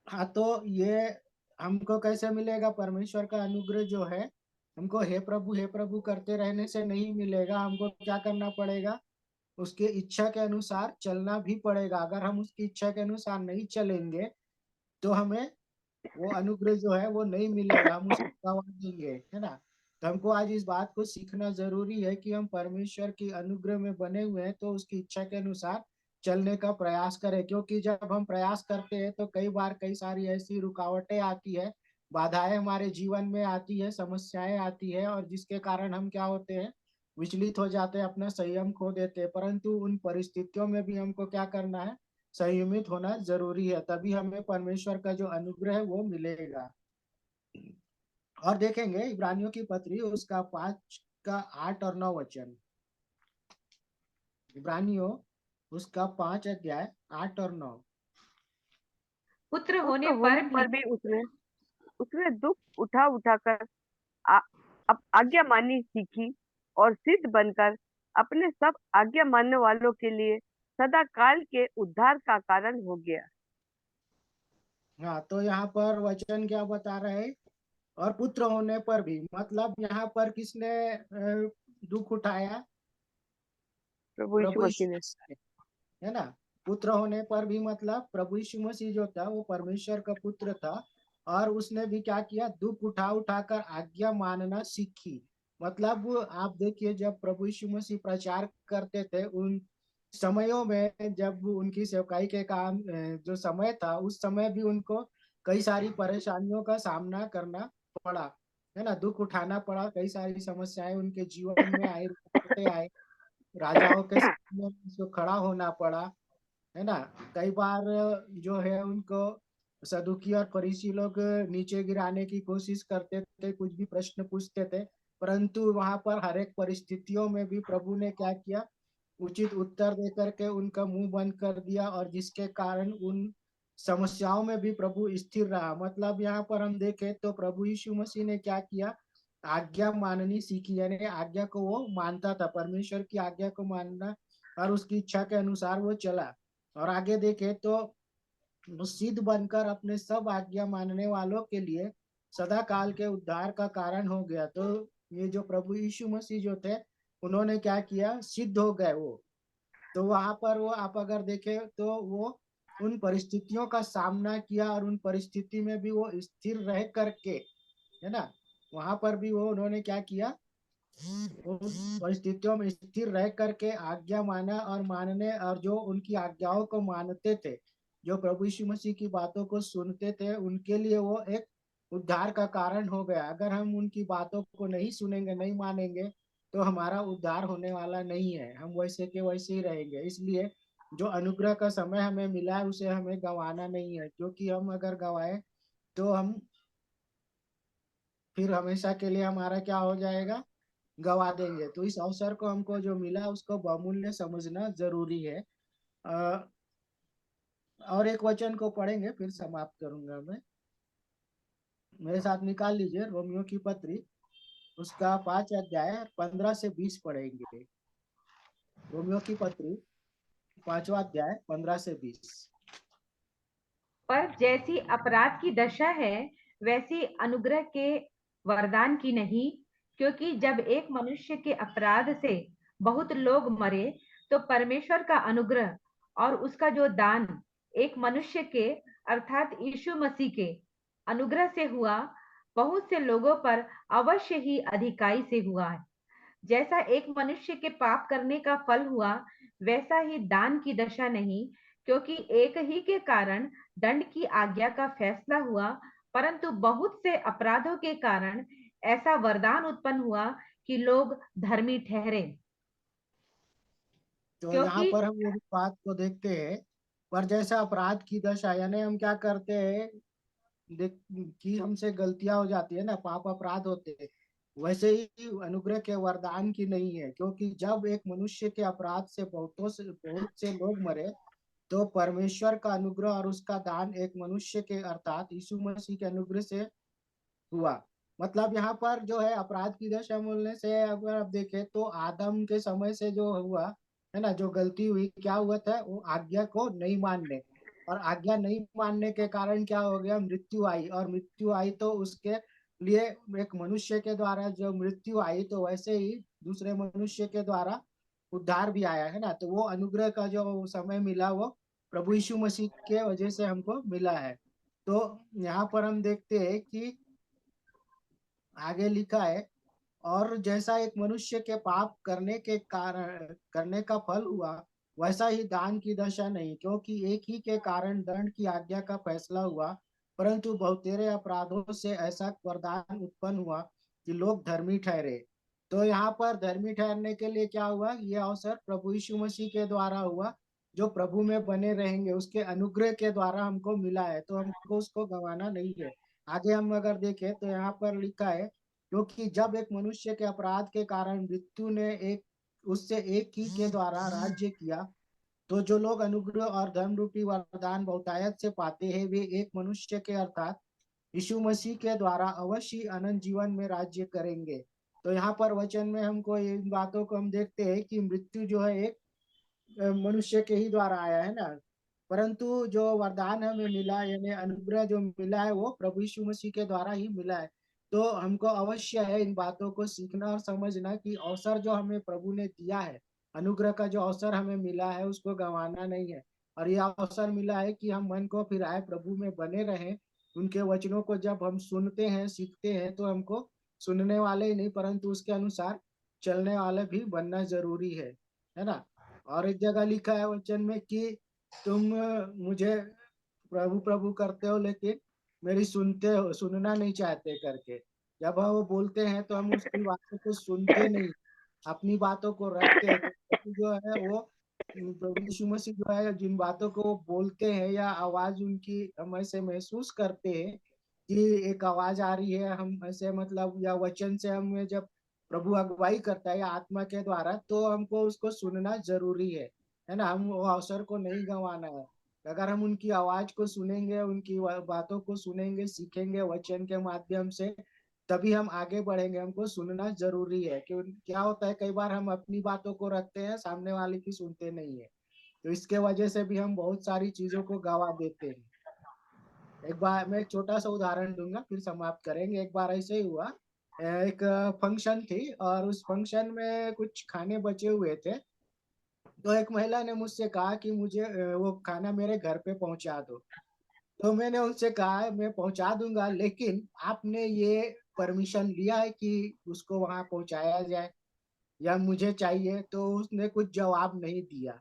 हाँ, तो ये हमको कैसे मिलेगा? परमेश्वर का अनुग्रह जो है हमको हे प्रभु करते रहने से नहीं मिलेगा। हमको क्या करना पड़ेगा? उसके इच्छा के अनुसार चलना भी पड़ेगा। अगर हम उसकी इच्छा के अनुसार नहीं चलेंगे तो हमें वो अनुग्रह जो है वो नहीं मिलेगा, हम उसको गवा देंगे, है ना। तो हमको आज इस बात को सीखना जरूरी है कि हम परमेश्वर की अनुग्रह में बने हुए हैं तो उसकी इच्छा के अनुसार चलने का प्रयास करें। क्योंकि जब हम प्रयास करते हैं तो कई बार कई सारी ऐसी रुकावटें आती है, बाधाएं हमारे जीवन में आती है, समस्याएं आती है, और जिसके कारण हम क्या होते हैं, विचलित हो जाते हैं, अपना संयम खो देते हैं। परंतु उन परिस्थितियों में भी हमको क्या करना है, संयमित होना जरूरी है, तभी हमें परमेश्वर का जो अनुग्रह है वो मिलेगा। और देखेंगे इब्रानियों की पत्री उसका 5 का 8 और 9 वचन। इब्रानियों उसका 5 अध्याय 8 और 9। पुत्र पुत्र होने होने पर भी पर भी उसने उसने दुख उठा उठाकर अब आज्ञा माननी सीखी और सिद्ध बनकर अपने सब आज्ञा मानने वालों के लिए सदा काल के उद्धार का कारण हो गया। हाँ, तो यहाँ पर वचन क्या बता रहे हैं? और पुत्र होने पर भी, मतलब यहाँ पर किसने दुख उठाया? प्रभु यीशु प्रभु मसीह यीशु ने। मसीह ने, है ना। पुत्र होने पर भी मतलब प्रभु यीशु मसीह जो था वो परमेश्वर का पुत्र था, और उसने भी क्या किया, दुख उठा उठाकर आज्ञा मानना सीखी। मतलब आप देखिए जब प्रभु यीशु मसीह प्रचार करते थे उन समयों में, जब उनकी सेवकाई के काम जो समय था उस समय भी उनको कई सारी परेशानियों का सामना करना पड़ा, है ना। दुख उठाना पड़ा, कई सारी समस्याएं उनके जीवन में आई, रुकावटें आए, राजाओं के सामने उनको खड़ा होना पड़ा, है ना। कई बार जो है उनको सदुकी और फरीसी लोग नीचे गिराने की कोशिश करते थे, कुछ भी प्रश्न पूछते थे, परंतु वहां पर हर एक परिस्थितियों में भी प्रभु ने क्या किया, उचित उत्तर देकर के उनका मुंह बंद कर दिया, और जिसके कारण उन समस्याओं में भी प्रभु स्थिर रहा। मतलब यहाँ पर हम देखें तो प्रभु यीशु मसीह ने क्या किया, आज्ञा माननी सीखी, यानी आज्ञा को वो मानता था, परमेश्वर की आज्ञा को मानना, और उसकी इच्छा के अनुसार वो चला। और आगे देखे तो वो सिद्ध बनकर अपने सब आज्ञा मानने वालों के लिए सदा काल के उद्धार का कारण हो गया। तो ये जो प्रभु यीशु मसीह जो थे उन्होंने क्या किया, सिद्ध हो गए वो। तो वहां पर वो आप अगर देखे तो वो उन परिस्थितियों का सामना किया, और उन परिस्थिति में भी वो स्थिर रह करके, है ना, वहां पर भी वो उन्होंने क्या किया, उन परिस्थितियों में स्थिर रह करके आज्ञा माना और मानने, और जो उनकी आज्ञाओं को मानते थे, जो प्रभु यीशु मसीह की बातों को सुनते थे, उनके लिए वो एक उद्धार का कारण हो गया। अगर हम उनकी बातों को नहीं सुनेंगे, नहीं मानेंगे, तो हमारा उद्धार होने वाला नहीं है, हम वैसे के वैसे ही रहेंगे। इसलिए जो अनुग्रह का समय हमें मिला है उसे हमें गंवाना नहीं है, क्योंकि हम अगर गंवाए तो हम फिर हमेशा के लिए हमारा क्या हो जाएगा, गवा देंगे। तो इस अवसर को हमको जो मिला उसको बहुमूल्य समझना जरूरी है। और एक वचन को पढ़ेंगे फिर समाप्त करूंगा मैं। मेरे साथ निकाल लीजिए रोमियो की पत्री, उसका 5 अध्याय 15 से 20 पढ़ेंगे। रोमियो की पत्री 5वां अध्याय 15 से 20। पर जैसी अपराध की दशा है वैसी अनुग्रह के वरदान की नहीं, क्योंकि जब एक मनुष्य के अपराध से बहुत लोग मरे तो परमेश्वर का अनुग्रह और उसका जो दान एक मनुष्य के अर्थात यीशु मसीह के अनुग्रह से हुआ, बहुत से लोगों पर अवश्य ही अधिकाई से हुआ है। जैसा एक मनुष्य के पाप करने का फल हुआ वैसा ही दान की दशा नहीं, क्योंकि एक ही के कारण दंड की आज्ञा का फैसला हुआ, परंतु बहुत से अपराधों के कारण ऐसा वरदान उत्पन्न हुआ कि लोग धर्मी ठहरे। तो यहाँ क्योंकि पर हम एक बात को देखते हैं, पर जैसा अपराध की दशा, यानी हम क्या करते हैं, देख कि हमसे गलतियां हो जाती है ना, पाप अपराध होते हैं, वैसे ही अनुग्रह के वरदान की नहीं है। क्योंकि जब एक मनुष्य के अपराध से बहुत से लोग मरे तो परमेश्वर का अनुग्रह और उसका दान एक मनुष्य के अर्थात यीशु मसीह के अनुग्रह से हुआ। मतलब यहाँ पर जो है अपराध की दशा बोलने से अगर आप देखें तो आदम के समय से जो हुआ है ना, जो गलती हुई, क्या हुआ था, वो आज्ञा को नहीं मानने, और आज्ञा नहीं मानने के कारण क्या हो गया, मृत्यु आई। और मृत्यु आई तो उसके लिए एक मनुष्य के द्वारा जो मृत्यु आई, तो वैसे ही दूसरे मनुष्य के द्वारा उद्धार भी आया है ना। तो वो अनुग्रह का जो समय मिला वो प्रभु यीशु मसीह के वजह से हमको मिला है। तो यहाँ पर हम देखते हैं कि आगे लिखा है, और जैसा एक मनुष्य के पाप करने का फल हुआ वैसा ही दान की दशा नहीं, क्योंकि एक ही के कारण दंड की आज्ञा का फैसला हुआ, परंतु बहुतेरे अपराधों से ऐसा वरदान उत्पन्न हुआ कि लोग धर्मी ठहरे। तो यहाँ पर धर्मी ठहरने के लिए क्या हुआ, ये अवसर प्रभु यीशु मसीह के द्वारा हुआ, जो प्रभु में बने रहेंगे उसके अनुग्रह के द्वारा हमको मिला है, तो हमको उसको गंवाना नहीं है। आगे हम अगर देखें तो यहाँ पर लिखा है, क्योंकि जब एक मनुष्य के अपराध के कारण मृत्यु ने एक उससे एक ही के द्वारा राज्य किया, तो जो लोग अनुग्रह और धर्म रूपी वरदान बहुतायत से पाते हैं वे एक मनुष्य के अर्थात यीशु मसीह के द्वारा अवश्य अनंत जीवन में राज्य करेंगे। तो यहाँ पर वचन में हमको इन बातों को हम देखते हैं कि मृत्यु जो है एक मनुष्य के ही द्वारा आया है ना, परंतु जो वरदान हमें मिला यानी अनुग्रह जो मिला है वो प्रभु यीशु मसीह के द्वारा ही मिला है। तो हमको अवश्य है इन बातों को सीखना और समझना कि अवसर जो हमें प्रभु ने दिया है, अनुग्रह का जो अवसर हमें मिला है उसको गंवाना नहीं है। और यह अवसर मिला है कि हम मन को फिराए प्रभु में बने रहें। उनके वचनों को जब हम सुनते हैं सीखते हैं तो हमको सुनने वाले ही नहीं परंतु उसके अनुसार चलने वाले भी बनना जरूरी है ना। और एक जगह लिखा है वचन में कि तुम मुझे प्रभु प्रभु करते हो लेकिन मेरी सुनना नहीं चाहते करके। जब हम वो बोलते हैं तो हम उसकी बातों को सुनते नहीं, अपनी बातों को रखते हैं। तो प्रभु जो है वो प्रभु यीशु मसीह जो है जिन बातों को वो बोलते हैं या आवाज उनकी हम ऐसे महसूस करते हैं कि एक आवाज आ रही है, हम ऐसे मतलब या वचन से हमें जब प्रभु अगुवाई करता है या आत्मा के द्वारा तो हमको उसको सुनना जरूरी है ना। हम वो अवसर को नहीं गंवाना है। अगर हम उनकी आवाज को सुनेंगे, उनकी बातों को सुनेंगे, सीखेंगे वचन के माध्यम से, तभी हम आगे बढ़ेंगे। हमको सुनना जरूरी है। क्यों क्या होता है कई बार हम अपनी बातों को रखते हैं, सामने वाले की सुनते नहीं है, तो इसके वजह से भी हम बहुत सारी चीजों को गवा देते हैं। एक बार मैं एक छोटा सा उदाहरण दूंगा फिर समाप्त करेंगे। एक बार ऐसे ही हुआ, एक फंक्शन थी और उस फंक्शन में कुछ खाने बचे हुए थे। तो एक महिला ने मुझसे कहा कि मुझे वो खाना मेरे घर पे पहुंचा दो। तो मैंने उनसे कहा मैं पहुंचा दूंगा, लेकिन आपने ये परमिशन लिया है कि उसको वहां पहुंचाया जाए या मुझे चाहिए? तो उसने कुछ जवाब नहीं दिया।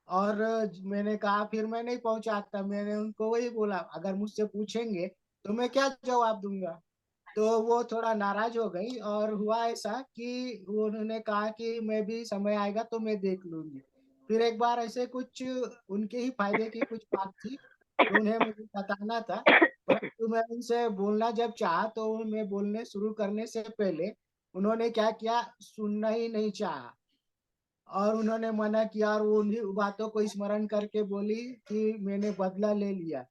और मैंने कहा फिर मैं नहीं पहुंचाता। मैंने उनको वही बोला, अगर मुझसे पूछेंगे तो मैं क्या जवाब दूंगा? तो वो थोड़ा नाराज हो गई और हुआ ऐसा कि उन्होंने कहा कि मैं भी समय आएगा तो मैं देख लूंगी। फिर एक बार ऐसे कुछ उनके ही फायदे की कुछ बात थी, तो उन्हें मुझे बताना था, परंतु मैं उनसे बोलना जब चाहा तो मैं बोलने शुरू करने से पहले उन्होंने क्या किया, सुनना ही नहीं चाहा और उन्होंने मना किया और वो उन्हीं बातों को स्मरण करके बोली कि मैंने बदला ले लिया।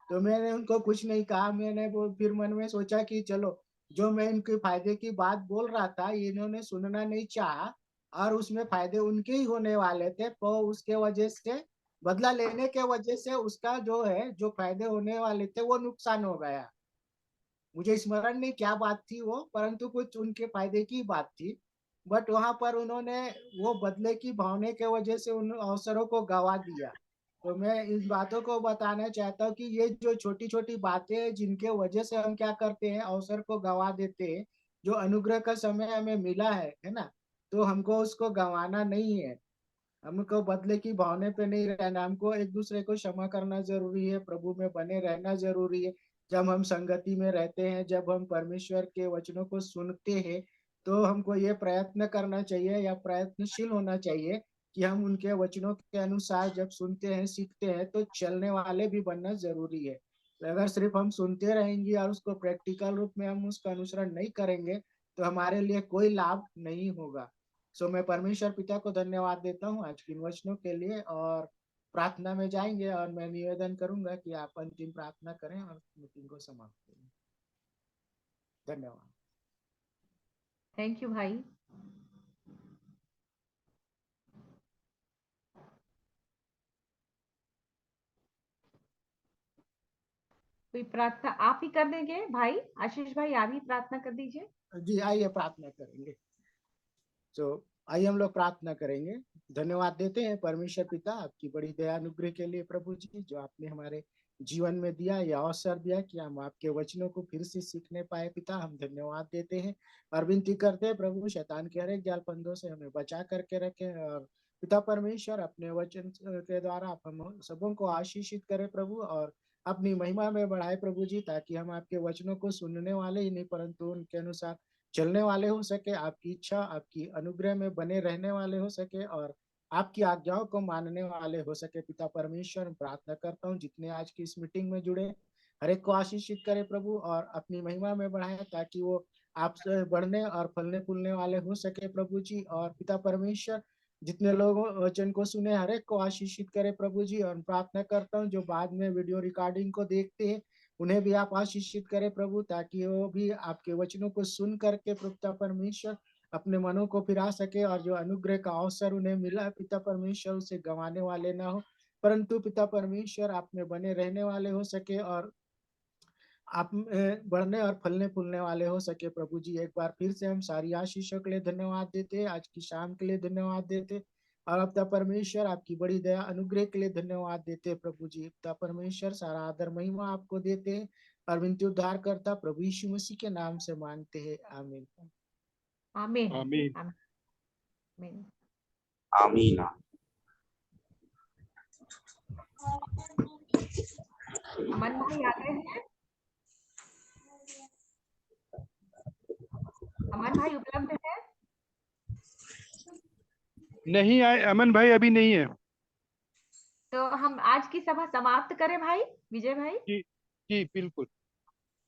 तो मैंने उनको कुछ नहीं कहा, मैंने वो फिर मन में सोचा कि चलो, जो मैं इनके फायदे की बात बोल रहा था इन्होंने सुनना नहीं चाहा और उसमें फायदे उनके ही होने वाले थे, तो उसके वजह से बदला लेने के वजह से उसका जो है जो फायदे होने वाले थे वो नुकसान हो गया। मुझे स्मरण नहीं क्या बात थी वो, परंतु कुछ उनके फायदे की बात थी। बट वहां पर उन्होंने वो बदले की भावना के वजह से उन अवसरों को गवा दिया। तो मैं इस बातों को बताना चाहता हूँ कि ये जो छोटी छोटी बातें हैं जिनके वजह से हम क्या करते हैं, अवसर को गवा देते हैं। जो अनुग्रह का समय हमें मिला है ना, तो हमको उसको गंवाना नहीं है। हमको बदले की भावना पे नहीं रहना, हमको एक दूसरे को क्षमा करना जरूरी है, प्रभु में बने रहना जरूरी है। जब हम संगति में रहते हैं, जब हम परमेश्वर के वचनों को सुनते हैं, तो हमको ये प्रयत्न करना चाहिए या प्रयत्नशील होना चाहिए कि हम उनके वचनों के अनुसार जब सुनते हैं, सीखते हैं, तो चलने वाले भी बनना जरूरी है। अगर सिर्फ हम सुनते रहेंगे और उसको प्रैक्टिकल रूप में हम उसका अनुसरण नहीं करेंगे, तो हमारे लिए कोई लाभ नहीं होगा। सो मैं परमेश्वर पिता को धन्यवाद देता हूँ आज के इन वचनों के लिए, और प्रार्थना में जाएंगे और मैं निवेदन करूंगा कि आप अंतिम प्रार्थना करें और मीटिंग को समाप्त करें। धन्यवाद। थैंक यू भाई। कोई प्रार्थना आप ही कर देंगे भाई आशीष भाई, आप ही प्रार्थना कर दीजिए। जी आइए प्रार्थना करेंगे। तो आइए हम लोग प्रार्थना करेंगे। धन्यवाद देते हैं परमेश्वर पिता आपकी बड़ी दया अनुग्रह के लिए प्रभु जी, जो आपने हमारे जीवन में दिया, यह अवसर दिया कि हम आपके वचनों को फिर से सीखने पाए। पिता हम धन्यवाद देते हैं और विनती करते हैं प्रभु, शैतान के हर एक जाल फंदों से हमें बचा करके रखें। और पिता परमेश्वर अपने वचन के द्वारा आप हम सबों को आशीषित करें प्रभु, और अपनी महिमा में बढ़ाए प्रभु जी, ताकि हम आपके वचनों को सुनने वाले ही नहीं परंतु उनके अनुसार चलने वाले हो सके, आपकी इच्छा आपकी अनुग्रह में बने रहने वाले हो सके और आपकी आज्ञाओं को मानने वाले हो सके। पिता परमेश्वर प्रार्थना करता हूँ जितने आज की इस मीटिंग में जुड़े, हर एक को आशीषित करे प्रभु और अपनी महिमा में बढ़ाए, ताकि वो आपसे बढ़ने और फलने फूलने वाले हो सके प्रभु जी। और पिता परमेश्वर जितने लोग वचन को सुने, हर एक को आशीषित करे प्रभु जी। और प्रार्थना करता हूँ जो बाद में वीडियो रिकॉर्डिंग को देखते हैं, उन्हें भी आप आशीषित करें प्रभु, ताकि वो भी आपके वचनों को सुन करके पिता परमेश्वर अपने मनों को फिरा सके, और जो अनुग्रह का अवसर उन्हें मिला है पिता परमेश्वर, उसे गंवाने वाले ना हो, परंतु पिता परमेश्वर आप में बने रहने वाले हो सके और आप बढ़ने और फलने फूलने वाले हो सके प्रभु जी। एक बार फिर से हम सारी आशीषों के लिए धन्यवाद देते, आज की शाम के लिए धन्यवाद देते, और पिता परमेश्वर आपकी बड़ी दया अनुग्रह के लिए धन्यवाद देते प्रभु जी। पिता परमेश्वर सारा आदर महिमा आपको देते हैं और विनती उद्धार करता प्रभु यीशु मसीह के नाम से मांगते हैं, आमीन। आमीन आमीन। आमीन। आमीन। अमन भाई आ गए हैं? अमन भाई उपलब्ध है? नहीं आए अमन भाई, अभी नहीं है। तो हम आज की सभा समाप्त करें भाई विजय भाई। जी जी बिल्कुल।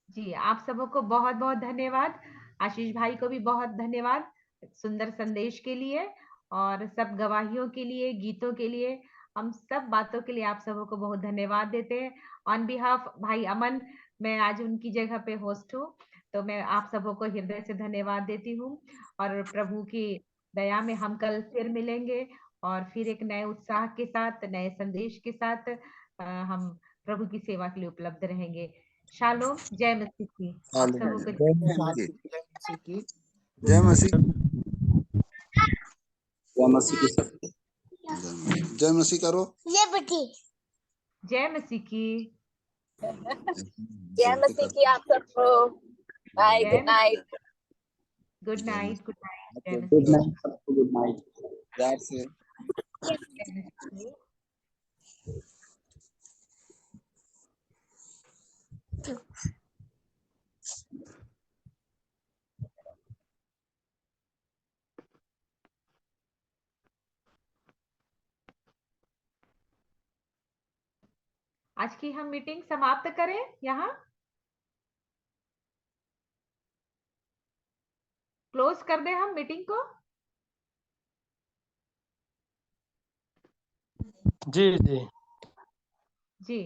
जी आप सबों को बहुत बहुत धन्यवाद, आशीष भाई को भी बहुत धन्यवाद सुंदर संदेश के लिए और सब गवाहियों के लिए, गीतों के लिए, हम सब बातों के लिए आप सबों को बहुत धन्यवाद देते हैं। ऑन बिहाफ भाई अमन, मैं आज उनकी जगह पे होस्ट हूँ, तो मैं आप सबों को हृदय से धन्यवाद देती हूँ। और प्रभु की दया में हम कल फिर मिलेंगे और फिर एक नए उत्साह के साथ, नए संदेश के साथ हम प्रभु की सेवा के लिए उपलब्ध रहेंगे। शालोम, जय मसीह की आप सबों को। जय मसीह की। जय मसीह। जय मसीह की शक्ति। जय मसीह करो। जय मसीह की। जय मसीह की आप सबको। बाय, जय good night. Good night, good night, जय गुड मसीह नाइट सबको, गुड नाइट। प्यार से। जय मसीह। आज की हम मीटिंग समाप्त करें यहाँ, क्लोज कर दें हम मीटिंग को। जी जी जी